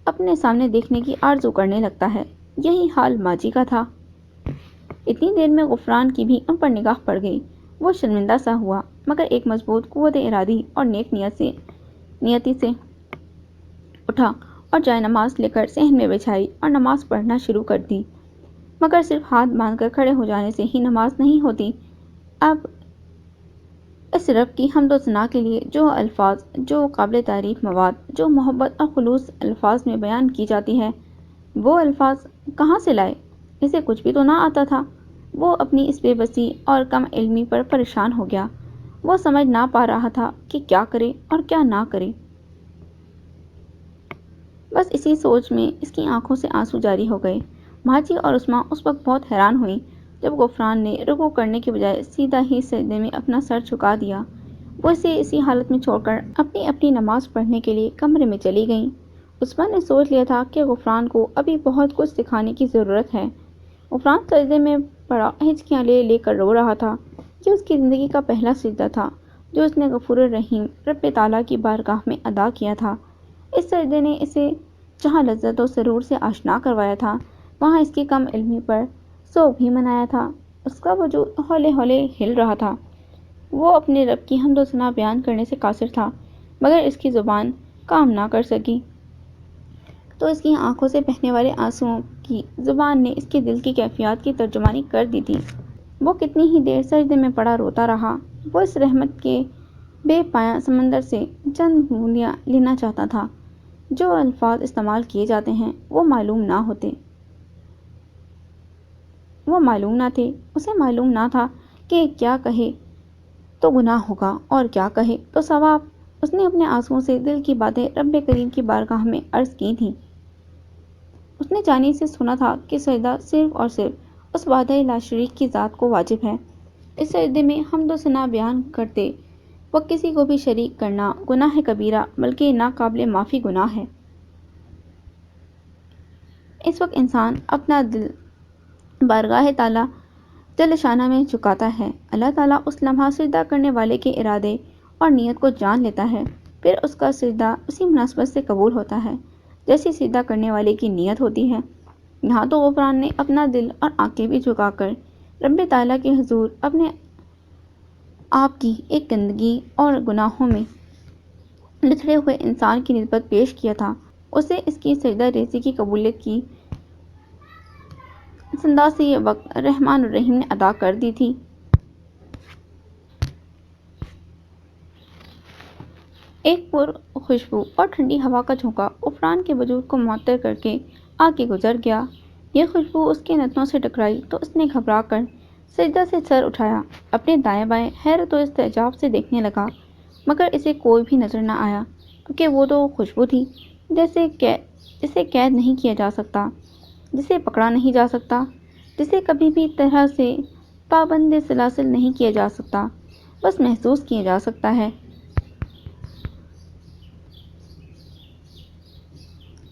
اپنے سامنے دیکھنے کی آرزو کرنے لگتا ہے۔ یہی حال ماں جی کا تھا۔ اتنی دیر میں غفران کی بھی ان پر نگاہ پڑ گئی۔ وہ شرمندہ سا ہوا، مگر ایک مضبوط قوت ارادی اور نیک نیتی سے اٹھا اور جائے نماز لے کر صحن میں بچھائی اور نماز پڑھنا شروع کر دی۔ مگر صرف ہاتھ باندھ کر کھڑے ہو جانے سے ہی نماز نہیں ہوتی۔ اب اس رب کی حمد و ثنا کے لیے جو الفاظ، جو قابل تعریف مواد، جو محبت اور خلوص الفاظ میں بیان کی جاتی ہے، وہ الفاظ کہاں سے لائے؟ اسے کچھ بھی تو نہ آتا تھا۔ وہ اپنی اس بے بسی اور کم علمی پر پریشان ہو گیا۔ وہ سمجھ نہ پا رہا تھا کہ کیا کرے اور کیا نہ کرے۔ بس اسی سوچ میں اس کی آنکھوں سے آنسو جاری ہو گئے۔ ماجی اور عثمہ اس وقت بہت حیران ہوئیں جب غفران نے رکوع کرنے کے بجائے سیدھا ہی سجدے میں اپنا سر جھکا دیا۔ وہ اسے اسی حالت میں چھوڑ کر اپنی نماز پڑھنے کے لیے کمرے میں چلی گئیں۔ عثمہ نے سوچ لیا تھا کہ غفران کو ابھی بہت کچھ سکھانے کی ضرورت ہے۔ غفران سجدے میں پڑا ہچکیاں لے لے کر رو رہا تھا۔ یہ اس کی زندگی کا پہلا سجدہ تھا جو اس نے غفور الرحیم رب تعالیٰ کی بارگاہ میں ادا کیا تھا۔ اس سجدے نے اسے جہاں لذت و سرور سے آشنا کروایا تھا، وہاں اس کی کم علمی پر سوگ بھی منایا تھا۔ اس کا وجود ہولے ہولے ہل رہا تھا۔ وہ اپنے رب کی حمد و ثنا بیان کرنے سے قاصر تھا، مگر اس کی زبان کام نہ کر سکی تو اس کی آنکھوں سے بہنے والے آنسوؤں کی زبان نے اس کے دل کی کیفیات کی ترجمانی کر دی تھی۔ وہ کتنی ہی دیر سجدے میں پڑا روتا رہا۔ وہ اس رحمت کے بے پایاں سمندر سے چند بوندیاں لینا چاہتا تھا۔ جو الفاظ استعمال کیے جاتے ہیں وہ معلوم نہ تھے۔ اسے معلوم نہ تھا کہ کیا کہے تو گناہ ہوگا اور کیا کہے تو ثواب۔ اس نے اپنے آنسوؤں سے دل کی باتیں رب کریم کی بارگاہ میں عرض کی تھیں۔ اس نے جانی سے سنا تھا کہ سجدہ صرف اور صرف اس وحدہ لا شریک کی ذات کو واجب ہے۔ اس سجدے میں حمد و ثنا بیان کرتے وقت کسی کو بھی شریک کرنا گناہ کبیرہ بلکہ ناقابل معافی گناہ ہے۔ اس وقت انسان اپنا دل بارگاہ تعالیٰ جل شانہ میں جھکاتا ہے۔ اللہ تعالیٰ اس لمحہ سجدہ کرنے والے کے ارادے اور نیت کو جان لیتا ہے، پھر اس کا سجدہ اسی مناسبت سے قبول ہوتا ہے جیسی سجدہ کرنے والے کی نیت ہوتی ہے۔ یہاں تو غفران نے اپنا دل اور آنکھیں بھی جھکا کر رب تعالیٰ کے حضور اپنے آپ کی ایک گندگی اور گناہوں میں لتھڑے ہوئے انسان کی نسبت پیش کیا تھا۔ اسے اس کی سجدہ ریزی کی قبولیت کی اس انداز سے یہ وقت رحمان الرحیم نے ادا کر دی تھی۔ ایک پر خوشبو اور ٹھنڈی ہوا کا جھونکا غفران کے وجود کو معطر کر کے آگے گزر گیا۔ یہ خوشبو اس کے نتنوں سے ٹکرائی تو اس نے گھبرا کر سجدہ سے سر اٹھایا، اپنے دائیں بائیں حیرت و استعجاب سے دیکھنے لگا، مگر اسے کوئی بھی نظر نہ آیا، کیونکہ وہ تو خوشبو تھی جسے قید نہیں کیا جا سکتا، جسے پکڑا نہیں جا سکتا، جسے کبھی بھی طرح سے پابند سلاسل نہیں کیا جا سکتا، بس محسوس کیا جا سکتا ہے۔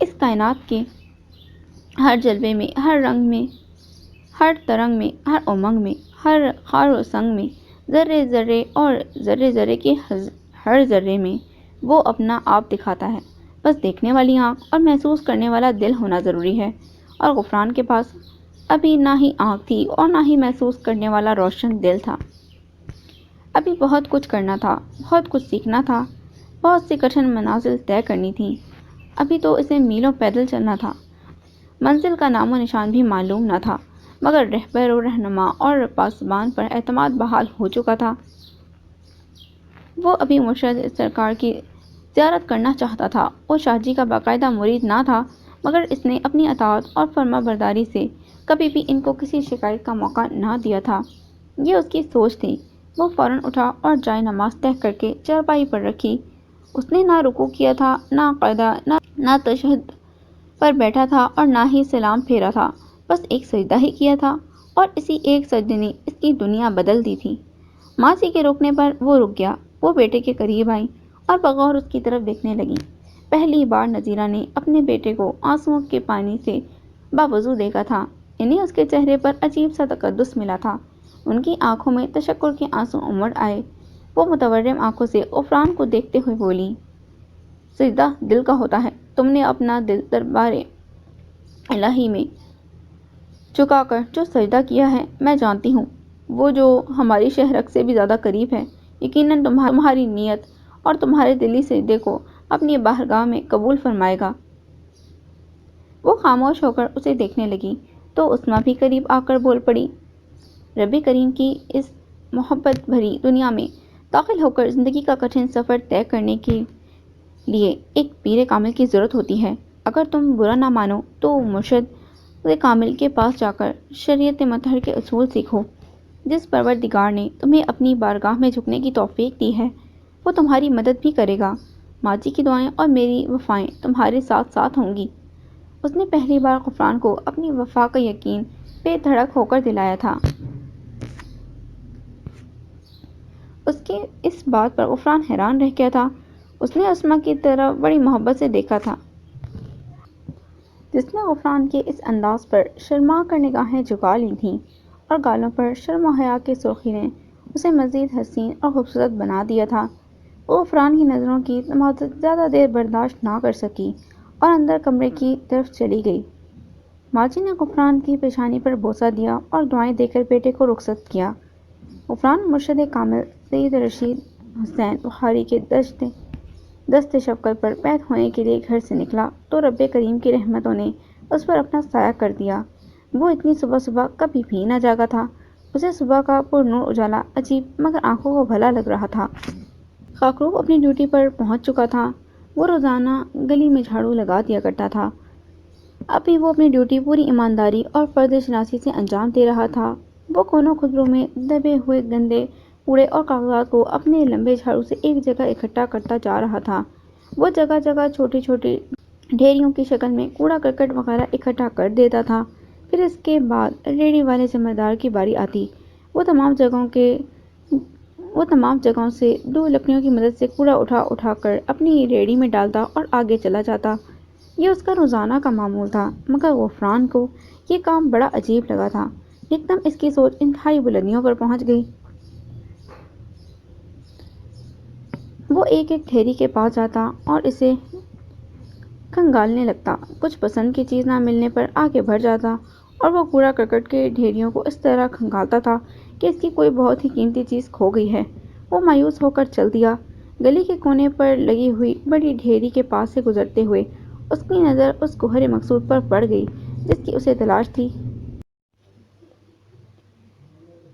اس کائنات کے ہر جلوے میں، ہر رنگ میں، ہر ترنگ میں، ہر امنگ میں، ہر خار و سنگ میں، ذرے ذرے اور ذرے ذرے کے ہر ذرے میں وہ اپنا آپ دکھاتا ہے۔ بس دیکھنے والی آنکھ اور محسوس کرنے والا دل ہونا ضروری ہے، اور غفران کے پاس ابھی نہ ہی آنکھ تھی اور نہ ہی محسوس کرنے والا روشن دل تھا۔ ابھی بہت کچھ کرنا تھا، بہت کچھ سیکھنا تھا، بہت سی کٹھن منازل طے کرنی تھیں۔ ابھی تو اسے میلوں پیدل چلنا تھا، منزل کا نام و نشان بھی معلوم نہ تھا، مگر رہبر و رہنما اور پاسبان پر اعتماد بحال ہو چکا تھا۔ وہ ابھی مرشد سرکار کی زیارت کرنا چاہتا تھا۔ وہ شاہ جی کا باقاعدہ مرید نہ تھا، مگر اس نے اپنی اطاعت اور فرما برداری سے کبھی بھی ان کو کسی شکایت کا موقع نہ دیا تھا۔ یہ اس کی سوچ تھی۔ وہ فوراً اٹھا اور جائے نماز طے کر کے چارپائی پر رکھی۔ اس نے نہ رکوع کیا تھا، نہ قعدہ، نہ تشہد پر بیٹھا تھا اور نہ ہی سلام پھیرا تھا، بس ایک سجدہ ہی کیا تھا، اور اسی ایک سجدے نے اس کی دنیا بدل دی تھی۔ ماں جی کے روکنے پر وہ رک گیا۔ وہ بیٹے کے قریب آئیں اور بغور اس کی طرف دیکھنے لگیں۔ پہلی بار نذیرہ نے اپنے بیٹے کو آنسوؤں کے پانی سے باوضو دیکھا تھا۔ انہیں اس کے چہرے پر عجیب سا تقدس ملا تھا۔ ان کی آنکھوں میں تشکر کے آنسو امڑ آئے۔ وہ متورم آنکھوں سے غفران کو دیکھتے ہوئے بولیں، سجدہ دل کا ہوتا ہے۔ تم نے اپنا دل دربار الہی میں جھکا کر جو سجدہ کیا ہے، میں جانتی ہوں وہ جو ہماری شہرک سے بھی زیادہ قریب ہے، یقیناً تمہاری نیت اور تمہارے دلی سجدے کو اپنی بارگاہ میں قبول فرمائے گا۔ وہ خاموش ہو کر اسے دیکھنے لگی تو اسما بھی قریب آ کر بول پڑی، رب کریم کی اس محبت بھری دنیا میں داخل ہو کر زندگی کا کٹھن سفر طے کرنے کے لیے ایک پیر کامل کی ضرورت ہوتی ہے۔ اگر تم برا نہ مانو تو مرشد کامل کے پاس جا کر شریعت مطہر کے اصول سیکھو۔ جس پروردگار نے تمہیں اپنی بارگاہ میں جھکنے کی توفیق دی ہے وہ تمہاری مدد بھی کرے گا۔ ماجی کی دعائیں اور میری وفائیں تمہارے ساتھ ساتھ ہوں گی۔ اس نے پہلی بار غفران کو اپنی وفا کا یقین بے دھڑک ہو کر دلایا تھا۔ اس کے اس بات پر غفران حیران رہ گیا تھا۔ اس نے اسما کی طرف بڑی محبت سے دیکھا تھا، جس نے غفران کے اس انداز پر شرما کر نگاہیں جھکا لی تھیں، اور گالوں پر شرم و حیا کی سرخی نے اسے مزید حسین اور خوبصورت بنا دیا تھا۔ وہ غفران کی نظروں کی تمازت زیادہ دیر برداشت نہ کر سکی اور اندر کمرے کی طرف چلی گئی۔ ماجی نے غفران کی پیشانی پر بوسہ دیا اور دعائیں دے کر بیٹے کو رخصت کیا۔ غفران مرشد کامل سید رشید حسین بخاری کے دست شفقت پر بیعت ہونے کے لیے گھر سے نکلا تو رب کریم کی رحمتوں نے اس پر اپنا سایہ کر دیا۔ وہ اتنی صبح صبح کبھی بھی نہ جاگا تھا۔ اسے صبح کا پر نور اجالا عجیب مگر آنکھوں کو بھلا لگ رہا تھا۔ خاکروب اپنی ڈیوٹی پر پہنچ چکا تھا۔ وہ روزانہ گلی میں جھاڑو لگا دیا کرتا تھا۔ اب بھی وہ اپنی ڈیوٹی پوری ایمانداری اور فرض شناسی سے انجام دے رہا تھا۔ وہ کونوں خدروں میں دبے ہوئے گندے کوڑے اور کاغذات کو اپنے لمبے جھاڑو سے ایک جگہ اکٹھا کرتا جا رہا تھا۔ وہ جگہ جگہ چھوٹی چھوٹی ڈھیریوں کی شکل میں کوڑا کرکٹ وغیرہ اکٹھا کر دیتا تھا۔ پھر اس کے بعد ریڑھی والے ذمہ دار کی باری آتی۔ وہ تمام جگہوں سے دو لکڑیوں کی مدد سے کوڑا اٹھا کر اپنی ریڑھی میں ڈالتا اور آگے چلا جاتا۔ یہ اس کا روزانہ کا معمول تھا، مگر غفران کو یہ کام بڑا عجیب لگا تھا۔ ایک دم اس کی سوچ انتہائی بلندیوں پر پہنچ گئی۔ وہ ایک ایک ڈھیری کے پاس جاتا اور اسے کھنگالنے لگتا۔ کچھ پسند کی چیز نہ ملنے پر آگے بڑھ جاتا اور وہ کوڑا کرکٹ کے ڈھیریوں کو اس طرح کھنگالتا تھا کہ اس کی کوئی بہت ہی قیمتی چیز کھو گئی ہے۔ وہ مایوس ہو کر چل دیا۔ گلی کے کونے پر لگی ہوئی بڑی ڈھیری کے پاس سے گزرتے ہوئے اس کی نظر اس گوہر مقصود پر پڑ گئی جس کی اسے تلاش تھی۔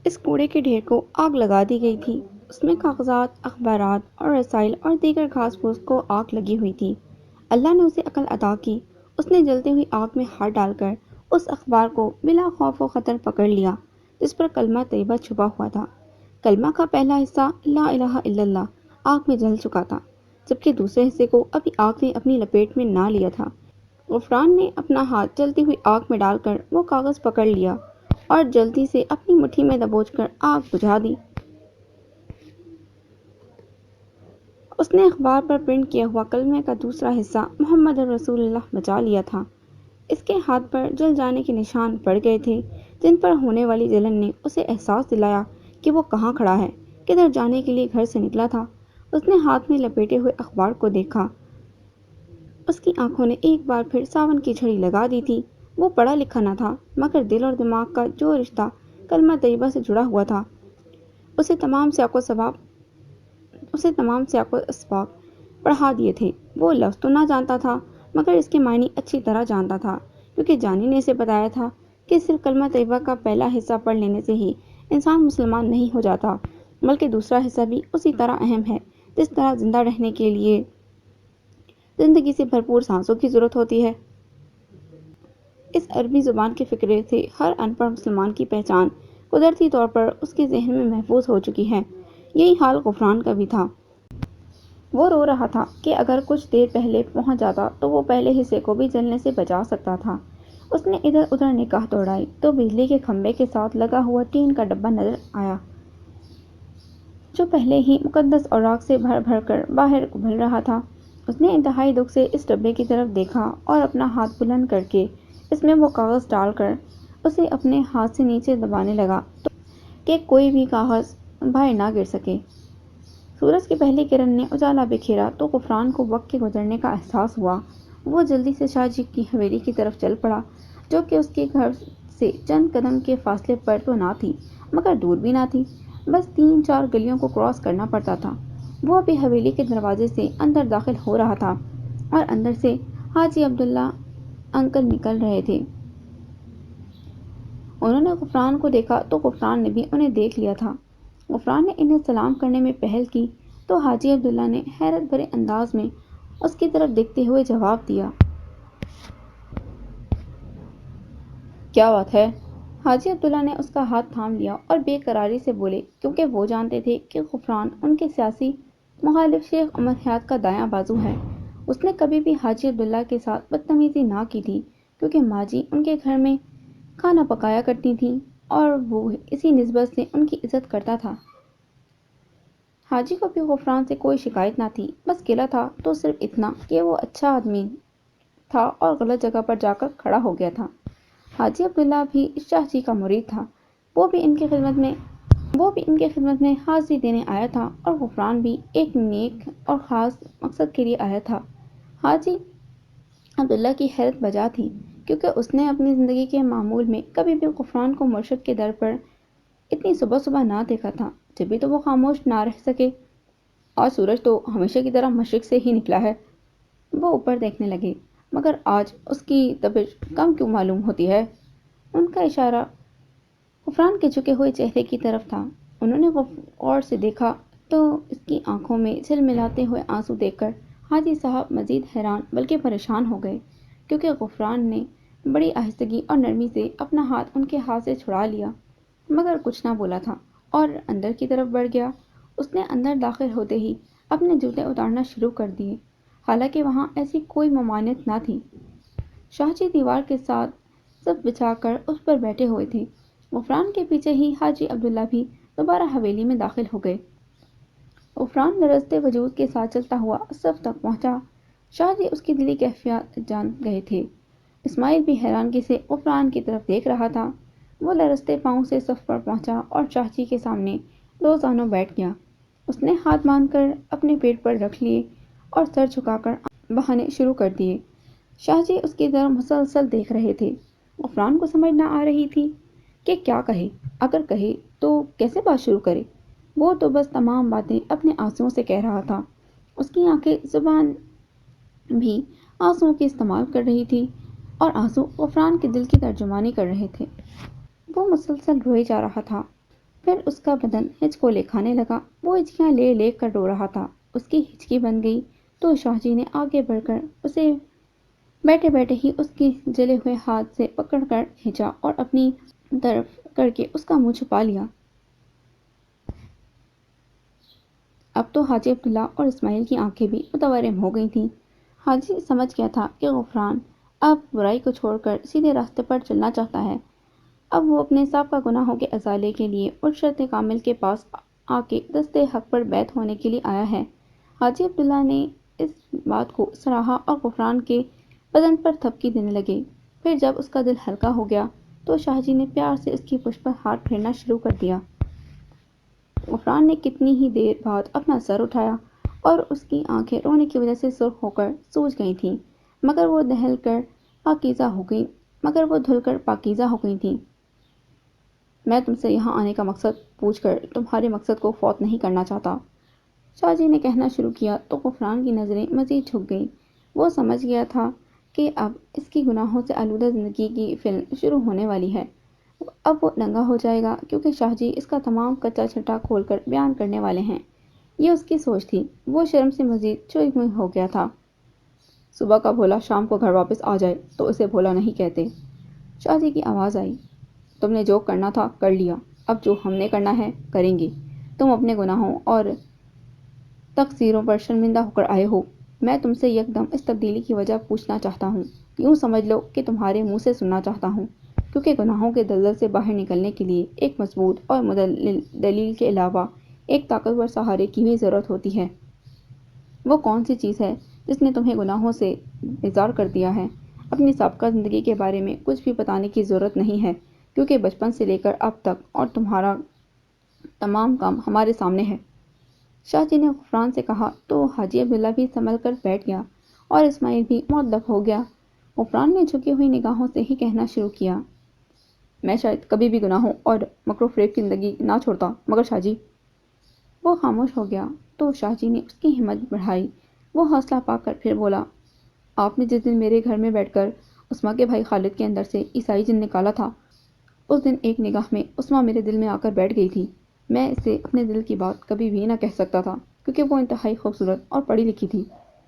اس کوڑے کے ڈھیر کو آگ لگا دی گئی تھی۔ اس میں کاغذات، اخبارات اور رسائل اور دیگر گھاس پھوس کو آگ لگی ہوئی تھی۔ اللہ نے اسے عقل عطا کی۔ اس نے جلتی ہوئی آگ میں ہاتھ ڈال کر اس اخبار کو بلا خوف و خطر پکڑ لیا جس پر کلمہ طیبہ چھپا ہوا تھا۔ کلمہ کا پہلا حصہ لا الہ الا اللہ آگ میں جل چکا تھا، جبکہ دوسرے حصے کو ابھی آگ نے اپنی لپیٹ میں نہ لیا تھا۔ غفران نے اپنا ہاتھ جلتی ہوئی آگ میں ڈال کر وہ کاغذ پکڑ لیا اور جلدی سے اپنی مٹھی میں دبوچ کر آگ بجھا دی۔ اس نے اخبار پر پرنٹ کیا ہوا کلمے کا دوسرا حصہ محمد رسول اللہ بچا لیا تھا۔ اس کے ہاتھ پر جل جانے کے نشان پڑ گئے تھے جن پر ہونے والی جلن نے اسے احساس دلایا کہ وہ کہاں کھڑا ہے، کدھر جانے کے لیے گھر سے نکلا تھا۔ اس نے ہاتھ میں لپیٹے ہوئے اخبار کو دیکھا۔ اس کی آنکھوں نے ایک بار پھر ساون کی جھڑی لگا دی تھی۔ وہ پڑھا لکھا نہ تھا، مگر دل اور دماغ کا جو رشتہ کلمہ طیبہ سے جڑا ہوا تھا اسے تمام سیاق و اسباق پڑھا دیے تھے۔ وہ لفظ تو نہ جانتا تھا، مگر اس کے معنی اچھی طرح جانتا تھا، کیونکہ جانی نے اسے بتایا تھا کہ صرف کلمہ طیبہ کا پہلا حصہ پڑھ لینے سے ہی انسان مسلمان نہیں ہو جاتا، بلکہ دوسرا حصہ بھی اسی طرح اہم ہے جس طرح زندہ رہنے کے لیے زندگی سے بھرپور سانسوں کی ضرورت ہوتی ہے۔ اس عربی زبان کے فقرے سے ہر ان پڑھ مسلمان کی پہچان قدرتی طور پر اس کے ذہن میں محفوظ ہو چکی ہے۔ یہی حال غفران کا بھی تھا۔ وہ رو رہا تھا کہ اگر کچھ دیر پہلے پہنچ جاتا تو وہ پہلے حصے کو بھی جلنے سے بچا سکتا تھا۔ اس نے ادھر ادھر نگاہ دوڑائی تو بجلی کے کھمبے کے ساتھ لگا ہوا ٹین کا ڈبہ نظر آیا جو پہلے ہی مقدس اوراق سے بھر بھر کر باہر ابل رہا تھا۔ اس نے انتہائی دکھ سے اس ڈبے کی طرف دیکھا اور اپنا ہاتھ بلند کر کے اس میں وہ کاغذ ڈال کر اسے اپنے ہاتھ سے نیچے دبانے لگا کہ کوئی بھی کاغذ باہر نہ گر سکے۔ سورج کی پہلی کرن نے اجالا بکھیرا تو غفران کو وقت کے گزرنے کا احساس ہوا۔ وہ جلدی سے شاہ جی کی حویلی کی طرف چل پڑا جو کہ اس کے گھر سے چند قدم کے فاصلے پر تو نہ تھی، مگر دور بھی نہ تھی، بس 3-4 گلیوں کو کراس کرنا پڑتا تھا۔ وہ ابھی حویلی کے دروازے سے اندر داخل ہو رہا تھا اور اندر سے حاجی عبداللہ انکل نکل رہے تھے۔ انہوں نے غفران کو دیکھا تو غفران نے بھی انہیں دیکھ لیا تھا۔ غفران نے انہیں سلام کرنے میں پہل کی تو حاجی عبداللہ نے حیرت بھرے انداز میں اس کی طرف دیکھتے ہوئے جواب دیا۔ کیا بات ہے؟ حاجی عبداللہ نے اس کا ہاتھ تھام لیا اور بے قراری سے بولے، کیونکہ وہ جانتے تھے کہ غفران ان کے سیاسی مخالف شیخ عمر حیات کا دایاں بازو ہے۔ اس نے کبھی بھی حاجی عبداللہ کے ساتھ بدتمیزی نہ کی تھی، کیونکہ ماجی ان کے گھر میں کھانا پکایا کرتی تھیں اور وہ اسی نسبت سے ان کی عزت کرتا تھا۔ حاجی کو بھی غفران سے کوئی شکایت نہ تھی، بس گلہ تھا تو صرف اتنا کہ وہ اچھا آدمی تھا اور غلط جگہ پر جا کر کھڑا ہو گیا تھا۔ حاجی عبداللہ بھی شاہ جی کا مرید تھا، وہ بھی ان کی خدمت میں حاضری دینے آیا تھا اور غفران بھی ایک نیک اور خاص مقصد کے لیے آیا تھا۔ حاجی عبداللہ کی حیرت بجا تھی، کیونکہ اس نے اپنی زندگی کے معمول میں کبھی بھی غفران کو مرشد کے در پر اتنی صبح صبح نہ دیکھا تھا، جبھی تو وہ خاموش نہ رہ سکے۔ آج سورج تو ہمیشہ کی طرح مشرق سے ہی نکلا ہے۔ وہ اوپر دیکھنے لگے، مگر آج اس کی تپش کم کیوں معلوم ہوتی ہے؟ ان کا اشارہ غفران کے جھکے ہوئے چہرے کی طرف تھا۔ انہوں نے غور سے دیکھا تو اس کی آنکھوں میں جھلملاتے ہوئے آنسو دیکھ کر حاجی صاحب مزید حیران بلکہ پریشان ہو گئے، کیونکہ غفران نے بڑی آہستگی اور نرمی سے اپنا ہاتھ ان کے ہاتھ سے چھڑا لیا، مگر کچھ نہ بولا تھا اور اندر کی طرف بڑھ گیا۔ اس نے اندر داخل ہوتے ہی اپنے جوتے اتارنا شروع کر دیے، حالانکہ وہاں ایسی کوئی ممانعت نہ تھی۔ شاہ جی دیوار کے ساتھ صف بچھا کر اس پر بیٹھے ہوئے تھے۔ غفران کے پیچھے ہی حاجی عبداللہ بھی دوبارہ حویلی میں داخل ہو گئے۔ غفران لرزتے وجود کے ساتھ چلتا ہوا صف تک پہنچا۔ شاہ جی اس کی دلی کیفیات جان گئے تھے۔ اسماعیل بھی حیرانگی سے غفران کی طرف دیکھ رہا تھا۔ وہ لرزتے پاؤں سے صف پر پہنچا اور شاہ جی کے سامنے دو زانوں بیٹھ گیا۔ اس نے ہاتھ باندھ کر اپنے پیٹ پر رکھ لیے اور سر جھکا کر بہانے شروع کر دیے۔ شاہ جی اس کی طرف مسلسل دیکھ رہے تھے۔ غفران کو سمجھ نہ آ رہی تھی کہ کیا کہے، اگر کہے تو کیسے بات شروع کرے۔ وہ تو بس تمام باتیں اپنے آنسوؤں سے کہہ رہا تھا۔ اس کی آنکھیں زبان بھی آنسوؤں کی استعمال کر رہی تھی اور آنسو غفران کے دل کی ترجمانی کر رہے تھے۔ وہ مسلسل روئے جا رہا تھا، پھر اس کا بدن ہچکولے کھانے لگا۔ وہ ہچکیاں لے لے کر رو رہا تھا۔ اس کی ہچکی بن گئی تو شاہ جی نے آگے بڑھ کر اسے بیٹھے بیٹھے ہی اس کے جلے ہوئے ہاتھ سے پکڑ کر کھینچا اور اپنی طرف کر کے اس کا منہ چھپا لیا۔ اب تو حاجی عبداللہ اور اسماعیل کی آنکھیں بھی متورم ہو گئی تھیں۔ حاجی سمجھ گیا تھا کہ غفران اب برائی کو چھوڑ کر سیدھے راستے پر چلنا چاہتا ہے۔ اب وہ اپنے سابقہ گناہوں کے ازالے کے لیے مرشد کامل کے پاس آ کے دستِ حق پر بیعت ہونے کے لیے آیا ہے۔ حاجی عبداللہ نے اس بات کو سراہا اور غفران کے بدن پر تھپکی دینے لگے۔ پھر جب اس کا دل ہلکا ہو گیا تو شاہ جی نے پیار سے اس کی پشت پر ہاتھ پھیرنا شروع کر دیا۔ غفران نے کتنی ہی دیر بعد اپنا سر اٹھایا اور اس کی آنکھیں رونے کی وجہ سے سرخ ہو کر سوج گئی تھیں، مگر وہ دھل کر پاکیزہ ہو گئی تھیں۔ میں تم سے یہاں آنے کا مقصد پوچھ کر تمہارے مقصد کو فوت نہیں کرنا چاہتا، شاہ جی نے کہنا شروع کیا تو غفران کی نظریں مزید جھک گئیں۔ وہ سمجھ گیا تھا کہ اب اس کی گناہوں سے آلودہ زندگی کی فلم شروع ہونے والی ہے۔ اب وہ ننگا ہو جائے گا، کیونکہ شاہ جی اس کا تمام کچا چھٹا کھول کر بیان کرنے والے ہیں۔ یہ اس کی سوچ تھی۔ وہ شرم سے مزید چوئی ہوئی ہو گیا تھا۔ صبح کا بھولا شام کو گھر واپس آ جائے تو اسے بھولا نہیں کہتے۔ شاہ جی کی آواز آئی، تم نے جو کرنا تھا کر لیا، اب جو ہم نے کرنا ہے کریں گے۔ تم اپنے گناہوں اور تقصیروں پر شرمندہ ہو کر آئے ہو۔ میں تم سے یکدم اس تبدیلی کی وجہ پوچھنا چاہتا ہوں، یوں سمجھ لو کہ تمہارے منہ سے سننا چاہتا ہوں، کیونکہ گناہوں کے دلدل سے باہر نکلنے کے لیے ایک مضبوط اور مدلل دلیل کے علاوہ ایک طاقتور سہارے کی بھی ضرورت ہوتی ہے۔ وہ کون سی چیز ہے جس نے تمہیں گناہوں سے بیزار کر دیا ہے؟ اپنی سابقہ زندگی کے بارے میں کچھ بھی بتانے کی ضرورت نہیں ہے، کیونکہ بچپن سے لے کر اب تک اور تمہارا تمام کام ہمارے سامنے ہے۔ شاہ جی نے غفران سے کہا تو حاجی عبداللہ بھی سنبھل کر بیٹھ گیا اور اسماعیل بھی مؤدب ہو گیا۔ غفران نے جھکی ہوئی نگاہوں سے ہی کہنا شروع کیا، میں شاید کبھی بھی گناہوں اور مکر و فریب کی زندگی نہ چھوڑتا، مگر شاہ جی۔ وہ خاموش ہو گیا تو شاہ جی نے اس کی ہمت بڑھائی۔ وہ حوصلہ پا کر پھر بولا، آپ نے جس دن میرے گھر میں بیٹھ کر عثما کے بھائی خالد کے اندر سے عیسائی جن نکالا تھا، اس دن ایک نگاہ میں عثما میرے دل میں آ کر بیٹھ گئی تھی۔ میں اسے اپنے دل کی بات کبھی بھی نہ کہہ سکتا تھا، کیونکہ وہ انتہائی خوبصورت اور پڑھی لکھی تھی،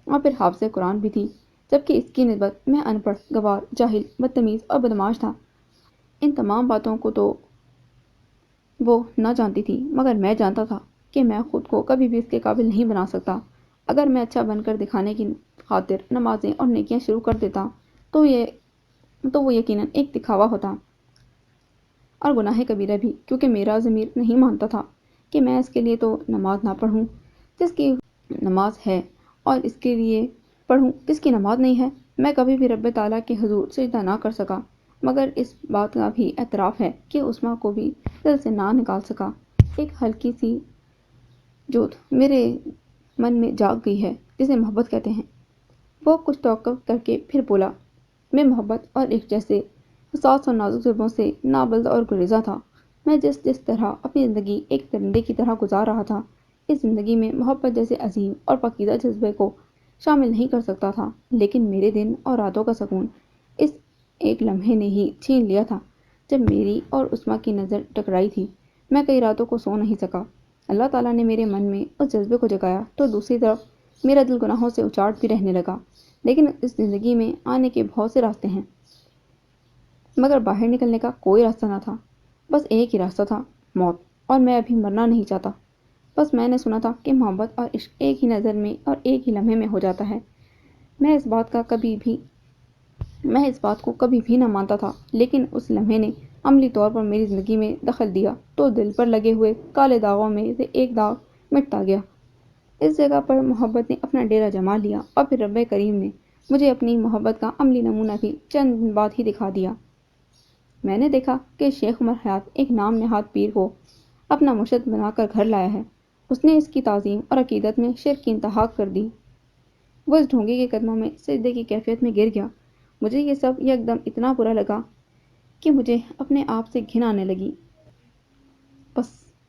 اور پھر حافظ قرآن بھی تھی، جبکہ اس کی نسبت میں ان پڑھ، گنوار، جاہل، بدتمیز اور بدمعاش تھا۔ ان تمام باتوں کو تو وہ نہ جانتی تھی، مگر میں جانتا تھا کہ میں خود کو کبھی بھی اس کے قابل نہیں بنا سکتا۔ اگر میں اچھا بن کر دکھانے کی خاطر نمازیں اور نیکیاں شروع کر دیتا تو وہ یقیناً ایک دکھاوا ہوتا اور گناہ کبیرہ بھی، کیونکہ میرا ضمیر نہیں مانتا تھا کہ میں اس کے لیے تو نماز نہ پڑھوں جس کی نماز ہے، اور اس کے لیے پڑھوں جس کی نماز نہیں ہے۔ میں کبھی بھی رب تعالیٰ کے حضور سجدہ نہ کر سکا، مگر اس بات کا بھی اعتراف ہے کہ عثما کو بھی دل سے نہ نکال سکا۔ ایک ہلکی سی جوت میرے من میں جاگ گئی ہے جسے محبت کہتے ہیں۔ وہ کچھ توقف کر کے پھر بولا، میں محبت اور عشق جیسے حساس اور نازک جذبوں سے نابلد اور گریزاں تھا۔ میں جس طرح اپنی زندگی ایک درندے کی طرح گزار رہا تھا، اس زندگی میں محبت جیسے عظیم اور پاکیزہ جذبے کو شامل نہیں کر سکتا تھا، لیکن میرے دن اور راتوں کا سکون اس ایک لمحے نے ہی چھین لیا تھا جب میری اور عثما کی نظر ٹکرائی تھی۔ میں کئی راتوں کو سو نہیں سکا۔ اللہ تعالیٰ نے میرے من میں اس جذبے کو جگایا تو دوسری طرف میرا دل گناہوں سے اچاٹ بھی رہنے لگا۔ لیکن اس زندگی میں آنے کے بہت سے راستے ہیں، مگر باہر نکلنے کا کوئی راستہ نہ تھا۔ بس ایک ہی راستہ تھا، موت، اور میں ابھی مرنا نہیں چاہتا۔ بس میں نے سنا تھا کہ محبت اور عشق ایک ہی نظر میں اور ایک ہی لمحے میں ہو جاتا ہے۔ میں اس بات کو کبھی بھی نہ مانتا تھا، لیکن اس لمحے نے عملی طور پر میری زندگی میں دخل دیا تو دل پر لگے ہوئے کالے داغوں میں سے ایک داغ مٹتا گیا۔ اس جگہ پر محبت نے اپنا ڈیرا جما لیا، اور پھر رب کریم نے مجھے اپنی محبت کا عملی نمونہ بھی چند دن بعد ہی دکھا دیا۔ میں نے دیکھا کہ شیخ عمر حیات ایک نام نہاد پیر کو اپنا مرشد بنا کر گھر لایا ہے۔ اس نے اس کی تعظیم اور عقیدت میں شرک کی انتہا کر دی۔ وہ اس ڈھونگی کے قدموں میں سجدے کی کیفیت میں گر گیا۔ مجھے یہ سب یکدم اتنا برا لگا کہ مجھے اپنے آپ سے گھن آنے لگی۔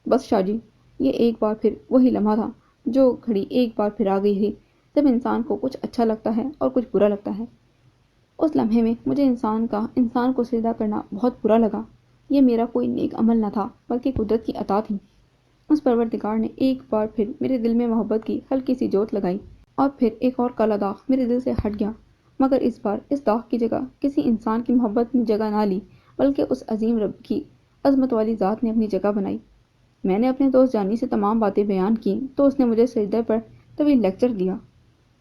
بس شاہ جی، یہ ایک بار پھر وہی لمحہ تھا، جو گھڑی ایک بار پھر آ گئی تھی جب انسان کو کچھ اچھا لگتا ہے اور کچھ برا لگتا ہے۔ اس لمحے میں مجھے انسان کو سجدہ کرنا بہت برا لگا۔ یہ میرا کوئی نیک عمل نہ تھا، بلکہ قدرت کی عطا تھی۔ اس پروردگار نے ایک بار پھر میرے دل میں محبت کی ہلکی سی جوت لگائی، اور پھر ایک اور کالا داغ میرے دل سے ہٹ گیا، مگر اس بار اس داغ کی جگہ کسی انسان کی محبت نے جگہ نہ لی، بلکہ اس عظیم رب کی عظمت والی ذات نے اپنی جگہ بنائی۔ میں نے اپنے دوست جانی سے تمام باتیں بیان کی تو اس نے مجھے سجدے پر طویل لیکچر دیا،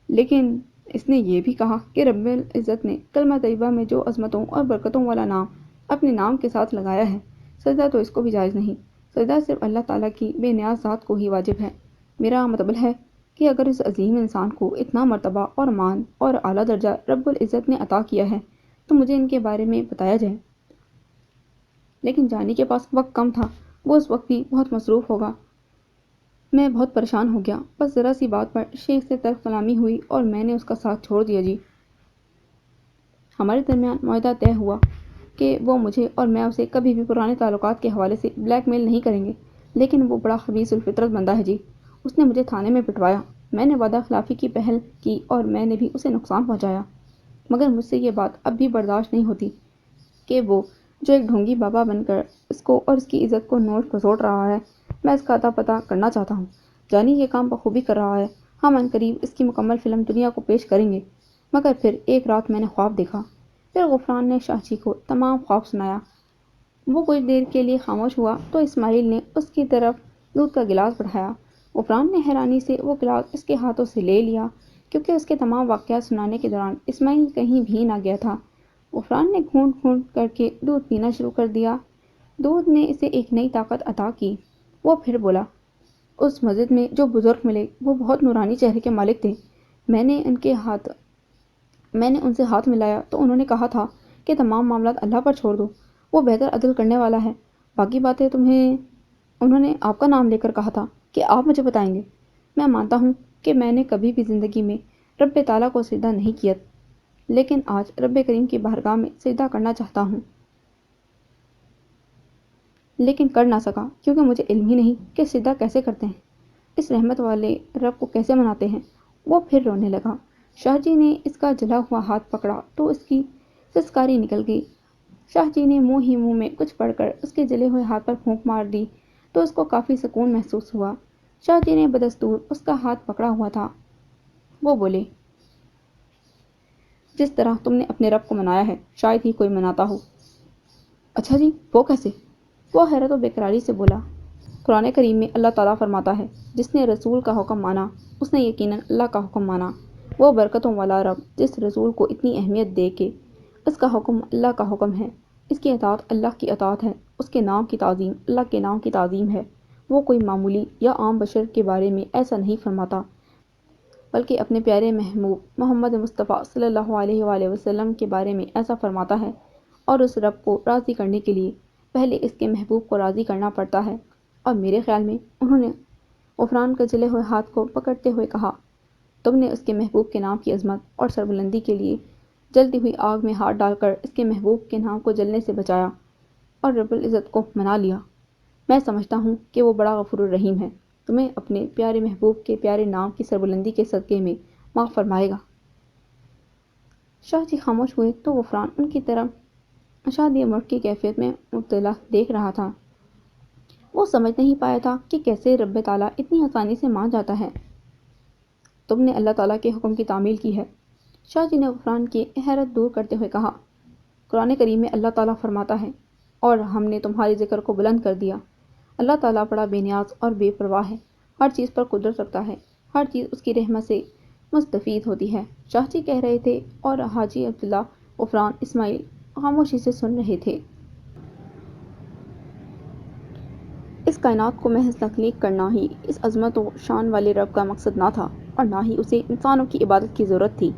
لیکن اس نے یہ بھی کہا کہ رب العزت نے کلمہ طیبہ میں جو عظمتوں اور برکتوں والا نام اپنے نام کے ساتھ لگایا ہے، سجدہ تو اس کو بھی جائز نہیں۔ سجدہ صرف اللہ تعالیٰ کی بے نیاز ذات کو ہی واجب ہے۔ میرا مطلب ہے کہ اگر اس عظیم انسان کو اتنا مرتبہ اور مان اور اعلیٰ درجہ رب العزت نے عطا کیا ہے تو مجھے ان کے بارے میں بتایا جائے۔ لیکن جانی کے پاس وقت کم تھا، وہ اس وقت بھی بہت مصروف ہوگا۔ میں بہت پریشان ہو گیا۔ بس ذرا سی بات پر شیخ سے تلخ کلامی ہوئی اور میں نے اس کا ساتھ چھوڑ دیا جی۔ ہمارے درمیان معاہدہ طے ہوا کہ وہ مجھے اور میں اسے کبھی بھی پرانے تعلقات کے حوالے سے بلیک میل نہیں کریں گے، لیکن وہ بڑا خبیث الفطرت بندہ ہے جی۔ اس نے مجھے تھانے میں پٹوایا۔ میں نے وعدہ خلافی کی پہل کی اور میں نے بھی اسے نقصان پہنچایا، مگر مجھ سے یہ بات اب بھی برداشت نہیں ہوتی کہ وہ جو ایک ڈھونگی بابا بن کر اس کو اور اس کی عزت کو نوچ کھسوٹ رہا ہے، میں اس کا اتا پتہ کرنا چاہتا ہوں۔ جانی یہ کام بخوبی کر رہا ہے، ہم عنقریب اس کی مکمل فلم دنیا کو پیش کریں گے۔ مگر پھر ایک رات میں نے خواب دیکھا۔ پھر غفران نے شاہ جی کو تمام خواب سنایا۔ وہ کچھ دیر کے لیے خاموش ہوا تو اسماعیل نے اس کی طرف دودھ کا گلاس بڑھایا۔ غفران نے حیرانی سے وہ گلاس اس کے ہاتھوں سے لے لیا، کیونکہ اس کے تمام واقعات سنانے کے دوران اسماعیل کہیں بھی نہ گیا تھا۔ غفران نے گھونٹ گھونٹ کر کے دودھ پینا شروع کر دیا۔ دودھ نے اسے ایک نئی طاقت عطا کی۔ وہ پھر بولا، اس مسجد میں جو بزرگ ملے وہ بہت نورانی چہرے کے مالک تھے۔ میں نے ان سے ہاتھ ملایا تو انہوں نے کہا تھا کہ تمام معاملات اللہ پر چھوڑ دو، وہ بہتر عدل کرنے والا ہے، باقی باتیں انہوں نے آپ کا نام لے کر کہا تھا کہ آپ مجھے بتائیں گے۔ میں مانتا ہوں کہ میں نے کبھی بھی زندگی میں رب تعالیٰ کو سجدہ نہیں کیا، لیکن آج رب کریم کی بارگاہ میں سجدہ کرنا چاہتا ہوں۔ لیکن کر نہ سکا کیونکہ مجھے علم ہی نہیں کہ سجدہ کیسے کرتے ہیں، اس رحمت والے رب کو کیسے مناتے ہیں۔ وہ پھر رونے لگا۔ شاہ جی نے اس کا جلا ہوا ہاتھ پکڑا تو اس کی سسکاری نکل گئی۔ شاہ جی نے منہ ہی منہ میں کچھ پڑھ کر اس کے جلے ہوئے ہاتھ پر پھونک مار دی تو اس کو کافی سکون محسوس ہوا۔ شاہ جی نے بدستور اس کا ہاتھ پکڑا ہوا تھا۔ وہ بولے، جس طرح تم نے اپنے رب کو منایا ہے شاید ہی کوئی مناتا ہو۔ اچھا جی، وہ کیسے؟ وہ حیرت و بیقراری سے بولا، قرآن کریم میں اللہ تعالیٰ فرماتا ہے، جس نے رسول کا حکم مانا اس نے یقیناً اللہ کا حکم مانا۔ وہ برکتوں والا رب جس رسول کو اتنی اہمیت دے کہ اس کا حکم اللہ کا حکم ہے، اس کی اطاعت اللہ کی اطاعت ہے، اس کے نام کی تعظیم اللہ کے نام کی تعظیم ہے۔ وہ کوئی معمولی یا عام بشر کے بارے میں ایسا نہیں فرماتا، بلکہ اپنے پیارے محبوب محمد مصطفیٰ صلی اللہ علیہ وآلہ وسلم کے بارے میں ایسا فرماتا ہے، اور اس رب کو راضی کرنے کے لیے پہلے اس کے محبوب کو راضی کرنا پڑتا ہے۔ اور میرے خیال میں انہوں نے غفران کے جلے ہوئے ہاتھ کو پکڑتے ہوئے کہا، تم نے اس کے محبوب کے نام کی عظمت اور سربلندی کے لیے جلتی ہوئی آگ میں ہاتھ ڈال کر اس کے محبوب کے نام کو جلنے سے بچایا اور رب العزت کو منا لیا۔ میں سمجھتا ہوں کہ وہ بڑا غفور الرحیم ہے، تمہیں اپنے پیارے محبوب کے پیارے نام کی سربلندی کے صدقے میں معاف فرمائے گا۔ شاہ جی خاموش ہوئے تو غفران ان کی طرف شادی مرگ کی کیفیت میں مبتلا دیکھ رہا تھا۔ وہ سمجھ نہیں پایا تھا کہ کیسے رب تعالیٰ اتنی آسانی سے مان جاتا ہے۔ تم نے اللہ تعالیٰ کے حکم کی تعمیل کی ہے، شاہ جی نے غفران کی حیرت دور کرتے ہوئے کہا۔ قرآن کریم میں اللہ تعالیٰ فرماتا ہے، اور ہم نے تمہارے ذکر کو بلند کر دیا۔ اللہ تعالیٰ بڑا بے نیاز اور بے پرواہ ہے، ہر چیز پر قدرت رکھتا ہے، ہر چیز اس کی رحمت سے مستفید ہوتی ہے، شاہ جی کہہ رہے تھے، اور حاجی عبداللہ غفران اسماعیل خاموشی سے سن رہے تھے۔ اس کائنات کو محض تخلیق کرنا ہی اس عظمت و شان والے رب کا مقصد نہ تھا، اور نہ ہی اسے انسانوں کی عبادت کی ضرورت تھی،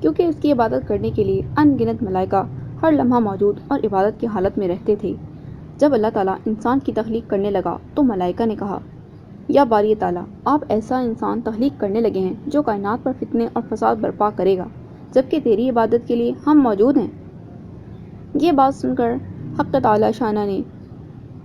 کیونکہ اس کی عبادت کرنے کے لیے ان گنت ملائکہ ہر لمحہ موجود اور عبادت کی حالت میں رہتے تھے۔ جب اللہ تعالیٰ انسان کی تخلیق کرنے لگا تو ملائکہ نے کہا، یا باری تعالیٰ، آپ ایسا انسان تخلیق کرنے لگے ہیں جو کائنات پر فتنے اور فساد برپا کرے گا، جبکہ تیری عبادت کے لیے ہم موجود ہیں۔ یہ بات سن کر حق تعالیٰ شانہ نے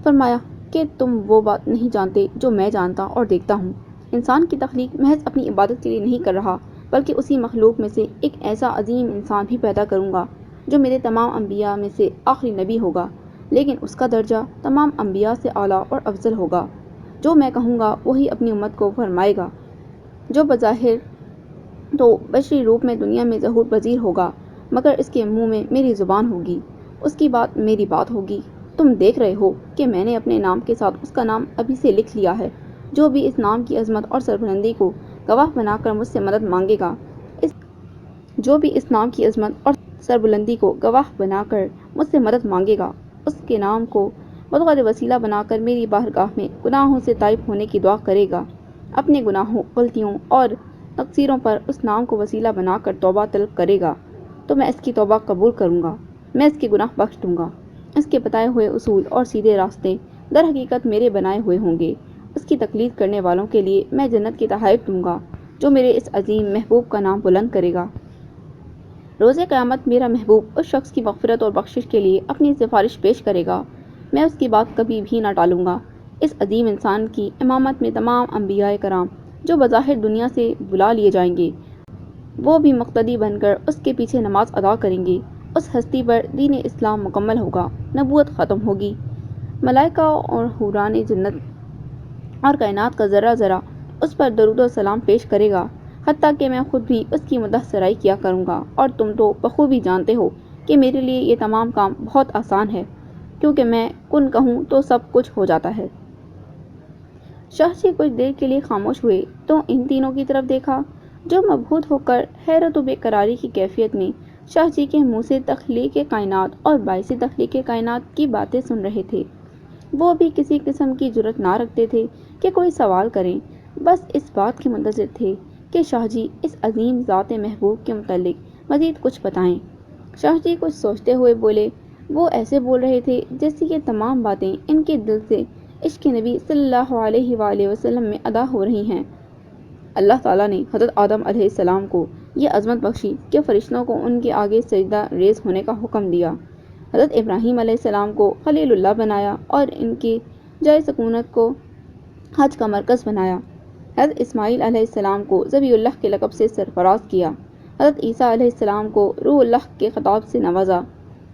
فرمایا کہ تم وہ بات نہیں جانتے جو میں جانتا اور دیکھتا ہوں۔ انسان کی تخلیق محض اپنی عبادت کے لیے نہیں کر رہا، بلکہ اسی مخلوق میں سے ایک ایسا عظیم انسان بھی پیدا کروں گا جو میرے تمام انبیاء میں سے آخری نبی ہوگا، لیکن اس کا درجہ تمام انبیاء سے اعلیٰ اور افضل ہوگا۔ جو میں کہوں گا وہی اپنی امت کو فرمائے گا، جو بظاہر تو بشری روپ میں دنیا میں ظہور پذیر ہوگا، مگر اس کے منہ میں میری زبان ہوگی، اس کی بات میری بات ہوگی۔ تم دیکھ رہے ہو کہ میں نے اپنے نام کے ساتھ اس کا نام ابھی سے لکھ لیا ہے۔ جو بھی اس نام کی عظمت اور سربلندی کو گواہ بنا کر مجھ سے مدد مانگے گا، جو بھی اس نام کی عظمت اور سربلندی کو گواہ بنا کر مجھ سے مدد مانگے گا، اس کے نام کو بطور وسیلہ بنا کر میری بارگاہ میں گناہوں سے تائب ہونے کی دعا کرے گا، اپنے گناہوں، غلطیوں اور تقصیروں پر اس نام کو وسیلہ بنا کر توبہ طلب کرے گا، تو میں اس کی توبہ قبول کروں گا، میں اس کے گناہ بخش دوں گا۔ اس کے بتائے ہوئے اصول اور سیدھے راستے در حقیقت میرے بنائے ہوئے ہوں گے۔ اس کی تقلید کرنے والوں کے لیے میں جنت کے تحائف دوں گا، جو میرے اس عظیم محبوب کا نام بلند کرے گا۔ روز قیامت میرا محبوب اس شخص کی مغفرت اور بخشش کے لیے اپنی سفارش پیش کرے گا، میں اس کی بات کبھی بھی نہ ٹالوں گا۔ اس عظیم انسان کی امامت میں تمام انبیاء کرام جو بظاہر دنیا سے بلا لیے جائیں گے، وہ بھی مقتدی بن کر اس کے پیچھے نماز ادا کریں گے۔ اس ہستی پر دین اسلام مکمل ہوگا، نبوت ختم ہوگی، ملائکہ اور حوران جنت اور کائنات کا ذرہ ذرہ اس پر درود و سلام پیش کرے گا، حتیٰ کہ میں خود بھی اس کی مدح سرائی کیا کروں گا۔ اور تم تو بخوبی جانتے ہو کہ میرے لیے یہ تمام کام بہت آسان ہے، کیونکہ میں کن کہوں تو سب کچھ ہو جاتا ہے۔ شاہ جی کچھ دیر کے لیے خاموش ہوئے تو ان تینوں کی طرف دیکھا، جو مبہوت ہو کر حیرت و بے قراری کی کیفیت میں شاہ جی کے منہ سے تخلیق کائنات اور باعث تخلیق کائنات کی باتیں سن رہے تھے۔ وہ بھی کسی قسم کی جرأت نہ رکھتے تھے کہ کوئی سوال کریں، بس اس بات کے منتظر تھے کہ شاہ جی اس عظیم ذات محبوب کے متعلق مزید کچھ بتائیں۔ شاہ جی کچھ سوچتے ہوئے بولے، وہ ایسے بول رہے تھے جیسے یہ تمام باتیں ان کے دل سے عشق نبی صلی اللہ علیہ وآلہ وسلم میں ادا ہو رہی ہیں۔ اللہ تعالیٰ نے حضرت آدم علیہ السلام کو یہ عظمت بخشی کہ فرشتوں کو ان کے آگے سجدہ ریز ہونے کا حکم دیا۔ حضرت ابراہیم علیہ السلام کو خلیل اللہ بنایا اور ان کی جائے سکونت کو حج کا مرکز بنایا۔ حضرت اسماعیل علیہ السلام کو ذبیح اللہ کے لقب سے سرفراز کیا۔ حضرت عیسیٰ علیہ السلام کو روح اللہ کے خطاب سے نوازا۔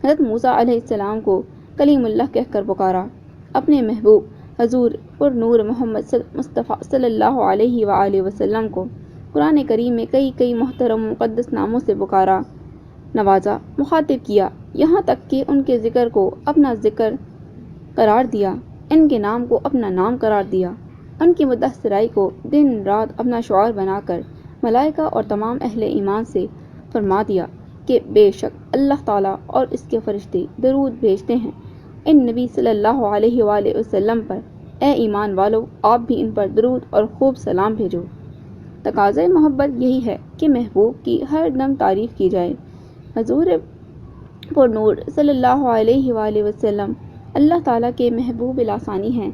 حضرت موسیٰ علیہ السلام کو کلیم اللہ کہہ کر پکارا۔ اپنے محبوب حضور پر نور محمد مصطفیٰ صلی اللہ علیہ وآلہ وسلم کو قرآن کریم میں کئی محترم مقدس ناموں سے پکارا، نوازا، مخاطب کیا، یہاں تک کہ ان کے ذکر کو اپنا ذکر قرار دیا، ان کے نام کو اپنا نام قرار دیا، ان کی مدح سرائی کو دن رات اپنا شعار بنا کر ملائکہ اور تمام اہل ایمان سے فرما دیا کہ بے شک اللہ تعالیٰ اور اس کے فرشتے درود بھیجتے ہیں ان نبی صلی اللہ علیہ وآلہ وسلم پر، اے ایمان والو آپ بھی ان پر درود اور خوب سلام بھیجو۔ تقاضۂ محبت یہی ہے کہ محبوب کی ہر دم تعریف کی جائے۔ حضور پر نور صلی اللہ علیہ وآلہ وسلم اللہ تعالیٰ کے محبوب لاسانی ہیں،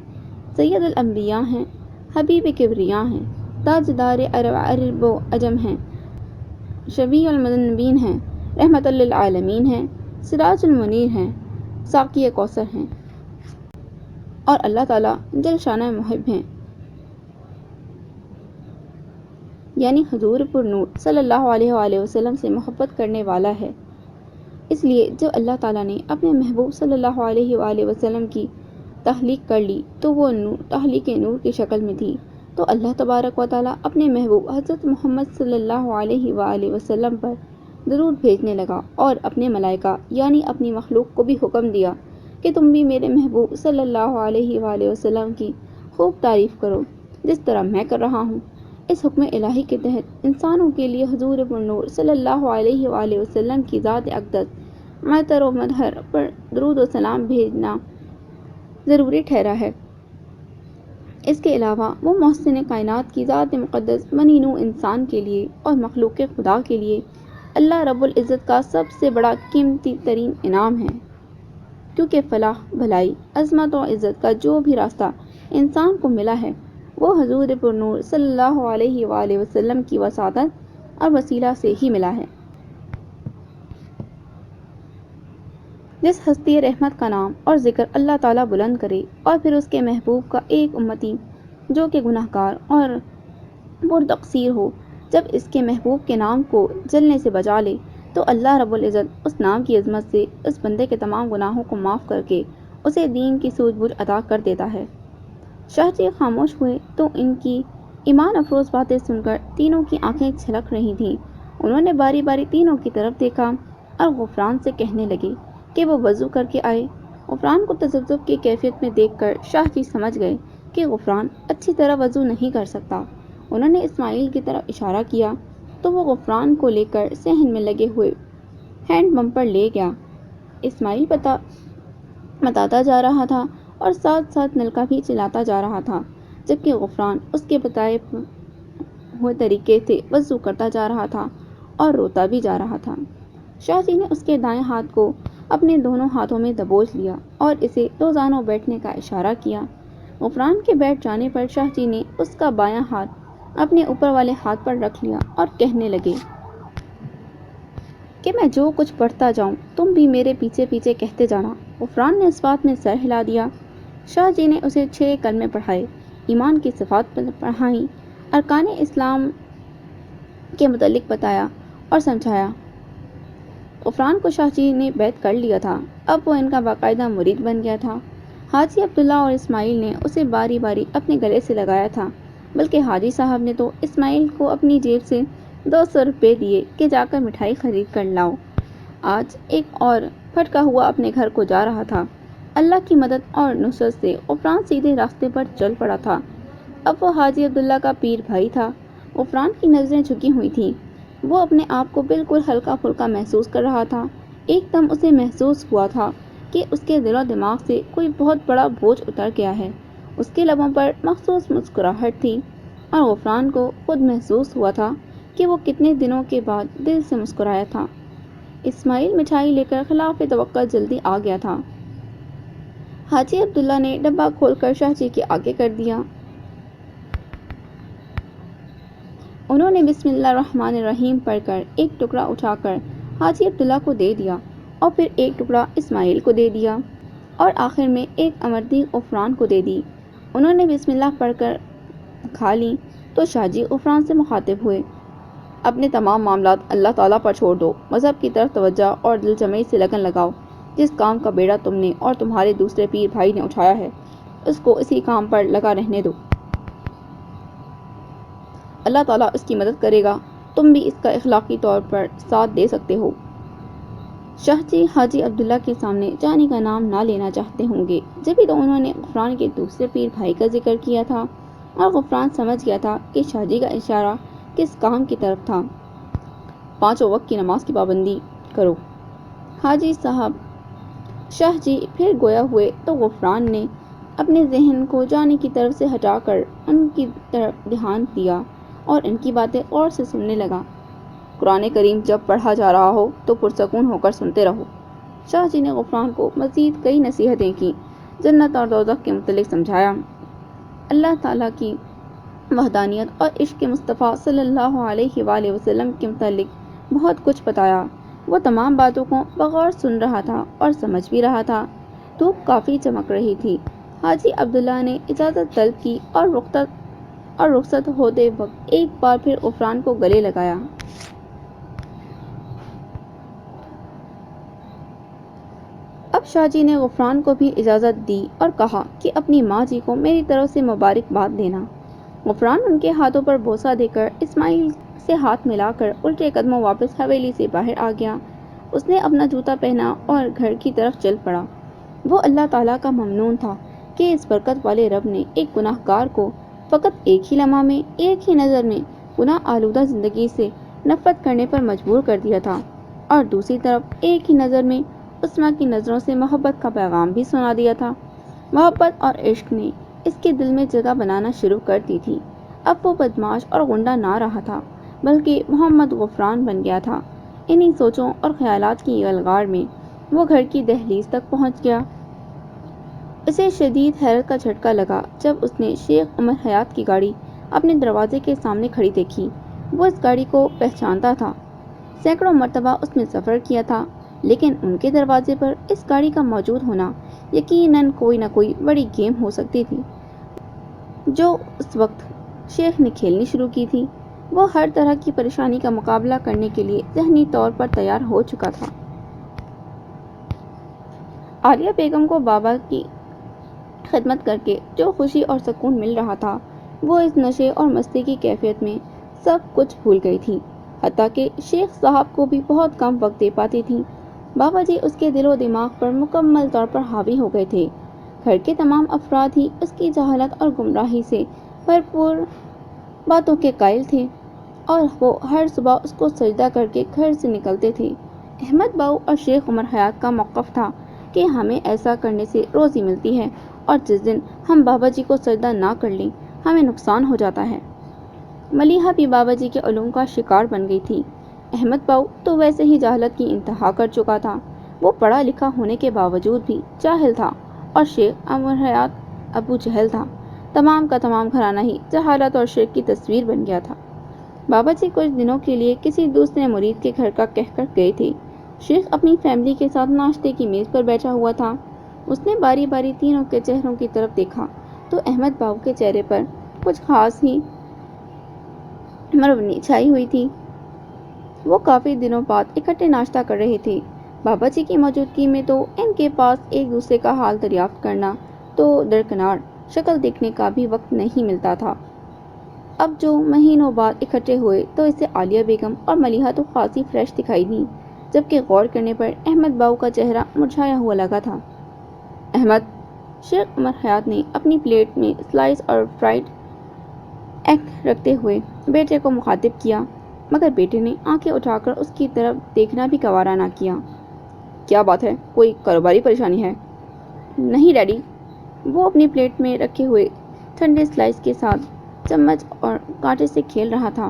سید الانبیاء ہیں، حبیب کبریاء ہیں، تاجدار عرب و عجم ہیں، شفیع المذنبین ہیں، رحمت للعالمین ہیں، سراج المنیر ہیں، ساقی کوثر ہیں، اور اللہ تعالیٰ جل شانہ محب ہیں، یعنی حضور پر نور صلی اللہ علیہ وآلہ وسلم سے محبت کرنے والا ہے۔ اس لیے جب اللہ تعالیٰ نے اپنے محبوب صلی اللہ علیہ وآلہ وسلم کی تخلیق کر لی تو وہ تخلیق نور کی شکل میں تھی، تو اللہ تبارک و تعالیٰ اپنے محبوب حضرت محمد صلی اللہ علیہ وآلہ وسلم پر درود بھیجنے لگا اور اپنے ملائکہ یعنی اپنی مخلوق کو بھی حکم دیا کہ تم بھی میرے محبوب صلی اللہ علیہ وآلہ وسلم کی خوب تعریف کرو جس طرح میں کر رہا ہوں۔ اس حکم الہی کے تحت انسانوں کے لیے حضور پر نور صلی اللہ علیہ وآلہ وسلم کی ذات اقدس معطر و مطہر پر درود و سلام بھیجنا ضروری ٹھہرا ہے۔ اس کے علاوہ وہ محسن کائنات کی ذات مقدس بنی نوع انسان کے لیے اور مخلوق خدا کے لیے اللہ رب العزت کا سب سے بڑا قیمتی ترین انعام ہے، کیونکہ فلاح، بھلائی، عظمت و عزت کا جو بھی راستہ انسان کو ملا ہے وہ حضور پر نور صلی اللہ علیہ وآلہ وسلم کی وساطت اور وسیلہ سے ہی ملا ہے۔ جس ہستی رحمت کا نام اور ذکر اللہ تعالیٰ بلند کرے اور پھر اس کے محبوب کا ایک امتی جو کہ گناہ گار اور پرتقصیر ہو، جب اس کے محبوب کے نام کو جلنے سے بچا لے تو اللہ رب العزت اس نام کی عظمت سے اس بندے کے تمام گناہوں کو معاف کر کے اسے دین کی سوجھ بوجھ عطا کر دیتا ہے۔ شاہ جی خاموش ہوئے تو ان کی ایمان افروز باتیں سن کر تینوں کی آنکھیں چھلک رہی تھیں۔ انہوں نے باری باری تینوں کی طرف دیکھا اور غفران سے کہنے لگے کہ وہ وضو کر کے آئے۔ غفران کو تذبذب کی کیفیت میں دیکھ کر شاہ جی سمجھ گئے کہ غفران اچھی طرح وضو نہیں کر سکتا۔ انہوں نے اسماعیل کی طرف اشارہ کیا تو وہ غفران کو لے کر صحن میں لگے ہوئے ہینڈ پمپ پر لے گیا۔ اسماعیل بتاتا جا رہا تھا اور ساتھ ساتھ نلکا بھی چلاتا جا رہا تھا، جبکہ غفران اس کے بتائے ہوئے طریقے سے وضو کرتا جا رہا تھا اور روتا بھی جا رہا تھا۔ شاہ جی نے اس کے دائیں ہاتھ کو اپنے دونوں ہاتھوں میں دبوچ لیا اور اسے دو زانوں بیٹھنے کا اشارہ کیا۔ غفران کے بیٹھ جانے پر شاہ جی نے اس کا بایاں ہاتھ اپنے اوپر والے ہاتھ پر رکھ لیا اور کہنے لگے کہ میں جو کچھ پڑھتا جاؤں تم بھی میرے پیچھے پیچھے کہتے جانا۔ غفران نے اس بات میں سر ہلا دیا۔ شاہ جی نے اسے 6 کلمے پڑھائے، ایمان کی صفات پڑھائیں، ارکان اسلام کے متعلق بتایا اور سمجھایا۔ غفران کو شاہ جی نے بیعت کر لیا تھا، اب وہ ان کا باقاعدہ مرید بن گیا تھا۔ حاجی عبداللہ اور اسماعیل نے اسے باری باری اپنے گلے سے لگایا تھا، بلکہ حاجی صاحب نے تو اسماعیل کو اپنی جیب سے 200 روپے دیے کہ جا کر مٹھائی خرید کر لاؤ۔ آج ایک اور پھٹکا ہوا اپنے گھر کو جا رہا تھا۔ اللہ کی مدد اور نصرت سے غفران سیدھے راستے پر چل پڑا تھا۔ اب وہ حاجی عبداللہ کا پیر بھائی تھا۔ غفران کی نظریں جھکی ہوئی تھیں، وہ اپنے آپ کو بالکل ہلکا پھلکا محسوس کر رہا تھا۔ ایک دم اسے محسوس ہوا تھا کہ اس کے دل و دماغ سے کوئی بہت بڑا بوجھ اتر گیا ہے۔ اس کے لبوں پر مخصوص مسکراہٹ تھی اور غفران کو خود محسوس ہوا تھا کہ وہ کتنے دنوں کے بعد دل سے مسکرایا تھا۔ اسماعیل مٹھائی لے کر خلاف توقع جلدی آ گیا تھا۔ حاجی عبداللہ نے ڈبہ کھول کر شاہ جی کے آگے کر دیا۔ انہوں نے بسم اللہ الرحمن الرحیم پڑھ کر ایک ٹکڑا اٹھا کر حاجی عبداللہ کو دے دیا اور پھر ایک ٹکڑا اسماعیل کو دے دیا اور آخر میں ایک امرتی غفران کو دے دی۔ انہوں نے بسم اللہ پڑھ کر کھا لی تو شاہ جی غفران سے مخاطب ہوئے، اپنے تمام معاملات اللہ تعالیٰ پر چھوڑ دو، مذہب کی طرف توجہ اور دل جمعی سے لگن لگاؤ۔ جس کام کا بیڑا تم نے اور تمہارے دوسرے پیر بھائی نے اٹھایا ہے اس کو اسی کام پر لگا رہنے دو، اللہ تعالیٰ اس کی مدد کرے گا، تم بھی اس کا اخلاقی طور پر ساتھ دے سکتے ہو۔ شاہ جی حاجی عبداللہ کے سامنے جانی کا نام نہ لینا چاہتے ہوں گے، جبھی تو انہوں نے غفران کے دوسرے پیر بھائی کا ذکر کیا تھا اور غفران سمجھ گیا تھا کہ شاہ جی کا اشارہ کس کام کی طرف تھا۔ 5 وقت کی نماز کی پابندی کرو حاجی صاحب۔ شاہ جی پھر گویا ہوئے تو غفران نے اپنے ذہن کو جانی کی طرف سے ہٹا کر ان کی طرف دھیان دیا اور ان کی باتیں غور سے سننے لگا۔ قرآن کریم جب پڑھا جا رہا ہو تو پرسکون ہو کر سنتے رہو۔ شاہ جی نے غفران کو مزید کئی نصیحتیں کی، جنت اور دوزخ کے متعلق سمجھایا، اللہ تعالیٰ کی وحدانیت اور عشق مصطفیٰ صلی اللہ علیہ وآلہ وسلم کے متعلق بہت کچھ بتایا۔ وہ تمام باتوں کو بغور سن رہا تھا اور سمجھ بھی رہا تھا۔ دھوپ کافی چمک رہی تھی۔ حاجی عبداللہ نے اجازت طلب کی اور رخصت ہوتے وقت ایک بار پھر غفران کو گلے لگایا۔ اب شاہ جی نے غفران کو بھی اجازت دی اور کہا کہ اپنی ماں جی کو میری طرف سے مبارکباد دینا۔ غفران ان کے ہاتھوں پر بوسہ دے کر اسماعیل سے ہاتھ ملا کر الٹے قدموں واپس حویلی سے باہر آ گیا۔ اس نے اپنا جوتا پہنا اور گھر کی طرف چل پڑا۔ وہ اللہ تعالیٰ کا ممنون تھا کہ اس برکت والے رب نے ایک گناہ گار کو فقط ایک ہی لمحہ میں، ایک ہی نظر میں گناہ آلودہ زندگی سے نفرت کرنے پر مجبور کر دیا تھا، اور دوسری طرف ایک ہی نظر میں عصمہ کی نظروں سے محبت کا پیغام بھی سنا دیا تھا۔ محبت اور عشق نے اس کے دل میں جگہ بنانا شروع کر دی تھی۔ اب وہ بدمعاش اور غنڈہ نہ رہا تھا بلکہ محمد غفران بن گیا تھا۔ انہی سوچوں اور خیالات کی یلغار میں وہ گھر کی دہلیز تک پہنچ گیا۔ اسے شدید حیرت کا جھٹکا لگا جب اس نے شیخ عمر حیات کی گاڑی اپنے دروازے کے سامنے کھڑی دیکھی۔ وہ اس گاڑی کو پہچانتا تھا، سینکڑوں مرتبہ اس میں سفر کیا تھا، لیکن ان کے دروازے پر اس گاڑی کا موجود ہونا یقیناً کوئی نہ کوئی بڑی گیم ہو سکتی تھی جو اس وقت شیخ نے کھیلنی شروع کی تھی۔ وہ ہر طرح کی پریشانی کا مقابلہ کرنے کے لیے ذہنی طور پر تیار ہو چکا تھا۔ عالیہ بیگم کو بابا کی خدمت کر کے جو خوشی اور سکون مل رہا تھا وہ اس نشے اور مستی کی کیفیت میں سب کچھ بھول گئی تھی، حتیٰ کہ شیخ صاحب کو بھی بہت کم وقت دے پاتی تھی۔ بابا جی اس کے دل و دماغ پر مکمل طور پر حاوی ہو گئے تھے۔ گھر کے تمام افراد ہی اس کی جہالت اور گمراہی سے بھرپور باتوں کے قائل تھے اور وہ ہر صبح اس کو سجدہ کر کے گھر سے نکلتے تھے۔ احمد باؤ اور شیخ عمر حیات کا موقف تھا کہ ہمیں ایسا کرنے سے روزی ملتی ہے اور جس دن ہم بابا جی کو سجدہ نہ کر لیں ہمیں نقصان ہو جاتا ہے۔ ملیحہ بھی بابا جی کے علوم کا شکار بن گئی تھی۔ احمد باؤ تو ویسے ہی جہالت کی انتہا کر چکا تھا، وہ پڑھا لکھا ہونے کے باوجود بھی جاہل تھا، اور شیخ عمر حیات ابو جہل تھا۔ تمام کا تمام گھرانہ ہی جہالت اور شرک کی تصویر بن گیا تھا۔ بابا جی کچھ دنوں کے لیے کسی دوسرے مرید کے گھر کا کہہ کر گئے تھے۔ شیخ اپنی فیملی کے ساتھ ناشتے کی میز پر بیٹھا ہوا تھا۔ اس نے باری باری تینوں کے چہروں کی طرف دیکھا تو احمد باؤ کے چہرے پر کچھ خاص ہی مرونی چھائی ہوئی تھی۔ وہ کافی دنوں بعد اکٹھے ناشتہ کر رہے تھے۔ بابا جی کی موجودگی میں تو ان کے پاس ایک دوسرے کا حال دریافت کرنا تو درکنار شکل دیکھنے کا بھی وقت نہیں ملتا تھا۔ اب جو مہینوں بعد اکٹھے ہوئے تو اسے عالیہ بیگم اور ملیحہ تو خاصی فریش دکھائی دیں، جبکہ غور کرنے پر احمد باؤ کا چہرہ مرجھایا ہوا لگا تھا۔ احمد، شیخ عمر حیات نے اپنی پلیٹ میں سلائس اور فرائیڈ ایگ رکھتے ہوئے بیٹے کو مخاطب کیا، مگر بیٹے نے آنکھیں اٹھا کر اس کی طرف دیکھنا بھی گوارا نہ کیا۔ کیا بات ہے، کوئی کاروباری پریشانی ہے؟ نہیں ڈیڈی۔ وہ اپنی پلیٹ میں رکھے ہوئے ٹھنڈے سلائس کے ساتھ چمچ اور کانٹے سے کھیل رہا تھا،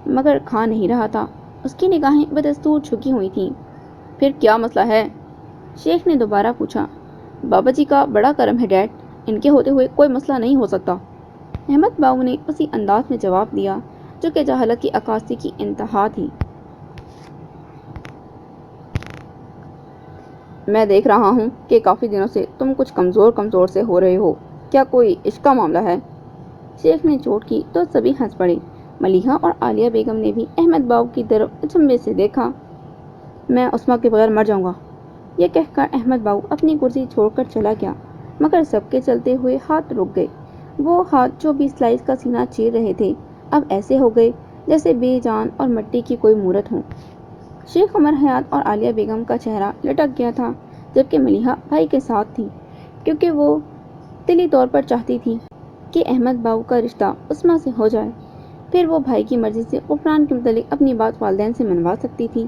مگر کھا نہیں رہا تھا۔ اس کی نگاہیں بدستور جھکی ہوئی تھیں۔ پھر کیا مسئلہ ہے؟ شیخ نے دوبارہ پوچھا۔ بابا جی کا بڑا کرم ہے ڈیڈ، ان کے ہوتے ہوئے کوئی مسئلہ نہیں ہو سکتا۔ احمد باؤ نے اسی انداز میں جواب دیا جو کہ جہالت کی عکاسی کی انتہا تھی۔ میں دیکھ رہا ہوں کہ کافی دنوں سے تم کچھ کمزور سے ہو رہے ہو، کیا کوئی عشق کا معاملہ ہے؟ شیخ نے چوٹ کی تو سبھی ہنس پڑے۔ ملیحہ اور عالیہ بیگم نے بھی احمد باؤ کی طرف اچنبھے سے دیکھا۔ میں عصمت کے بغیر مر جاؤں گا، یہ کہہ کر احمد باؤ اپنی کرسی چھوڑ کر چلا گیا، مگر سب کے چلتے ہوئے ہاتھ رک گئے۔ وہ ہاتھ جو 20 سلائس کا سینہ چیر رہے تھے اب ایسے ہو گئے جیسے بے جان اور مٹی کی کوئی مورت ہو۔ شیخ عمر حیات اور عالیہ بیگم کا چہرہ لٹک گیا تھا، جبکہ ملیحہ بھائی کے ساتھ تھی، کیونکہ وہ دلی طور پر چاہتی تھی کہ احمد باؤ کا رشتہ عصمت سے ہو جائے، پھر وہ بھائی کی مرضی سے غفران کے متعلق اپنی بات والدین سے منوا سکتی تھی۔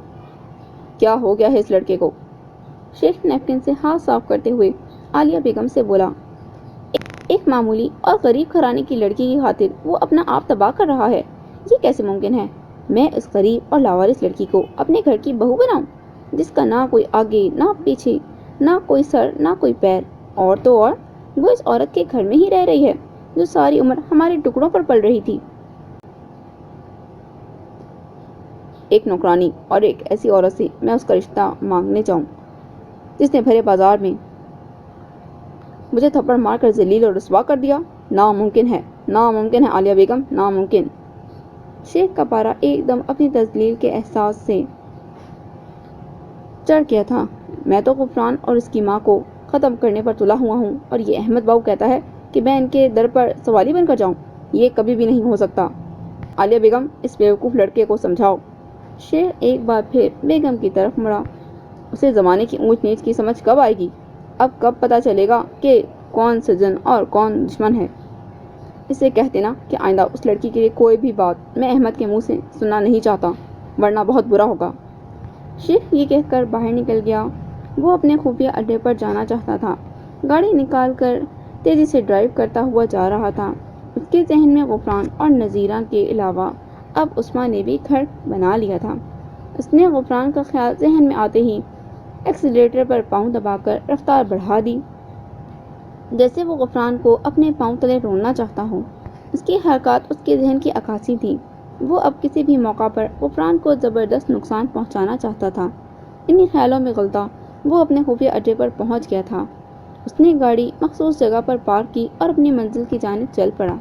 کیا ہو گیا ہے اس لڑکے کو؟ شیخ نیپکن سے ہاتھ صاف کرتے ہوئے عالیہ بیگم سے بولا۔ ایک معمولی اور غریب گھرانے کی لڑکی کی خاطر وہ اپنا آپ تباہ کر رہا ہے، یہ کیسے ممکن ہے؟ میں اس غریب اور لاوارث لڑکی کو اپنے گھر کی بہو بناؤں، جس کا نہ کوئی آگے نہ پیچھے، نہ کوئی سر نہ کوئی پیر، اور تو اور وہ اس عورت کے گھر میں ہی رہ رہی ہے جو ساری عمر ہمارے ٹکڑوں پر پل رہی تھی۔ ایک نوکرانی اور ایک ایسی عورت سے میں اس کا رشتہ مانگنے جاؤں جس نے بھرے بازار میں مجھے تھپڑ مار کر ذلیل اور رسوا کر دیا؟ ناممکن ہے، ناممکن ہے عالیہ بیگم، ناممکن۔ شیخ کا پارا ایک دم اپنی تذلیل کے احساس سے چڑھ گیا تھا۔ میں تو غفران اور اس کی ماں کو ختم کرنے پر تلا ہوا ہوں، اور یہ احمد باؤ کہتا ہے کہ میں ان کے در پر سوالی بن کر جاؤں؟ یہ کبھی بھی نہیں ہو سکتا۔ عالیہ بیگم، اس بیوقوف لڑکے کو سمجھاؤ۔ شیخ ایک بار پھر بیگم کی طرف مڑا۔ اسے زمانے کی اونچ نیچ کی سمجھ کب آئے گی؟ اب کب پتہ چلے گا کہ کون سجن اور کون دشمن ہے؟ اسے کہہ دینا کہ آئندہ اس لڑکی کے لیے کوئی بھی بات میں احمد کے منہ سے سننا نہیں چاہتا، ورنہ بہت برا ہوگا۔ شیخ یہ کہہ کر باہر نکل گیا۔ وہ اپنے خفیہ اڈے پر جانا چاہتا تھا، گاڑی نکال کر تیزی سے ڈرائیو کرتا ہوا جا رہا تھا۔ اس کے ذہن میں غفران اور نذیرہ کے علاوہ اب عصمت نے بھی گھر بنا لیا تھا۔ اس نے غفران کا خیال ذہن میں آتے ہی ایکسیلیٹر پر پاؤں دبا کر رفتار بڑھا دی، جیسے وہ غفران کو اپنے پاؤں تلے روننا چاہتا ہو۔ اس کی حرکات اس کے ذہن کی عکاسی تھی۔ وہ اب کسی بھی موقع پر غفران کو زبردست نقصان پہنچانا چاہتا تھا۔ انہی خیالوں میں غلطہ وہ اپنے خفیہ اڈے پر پہنچ گیا تھا۔ اس نے گاڑی مخصوص جگہ پر پارک کی اور اپنی منزل کی جانب چل پڑا۔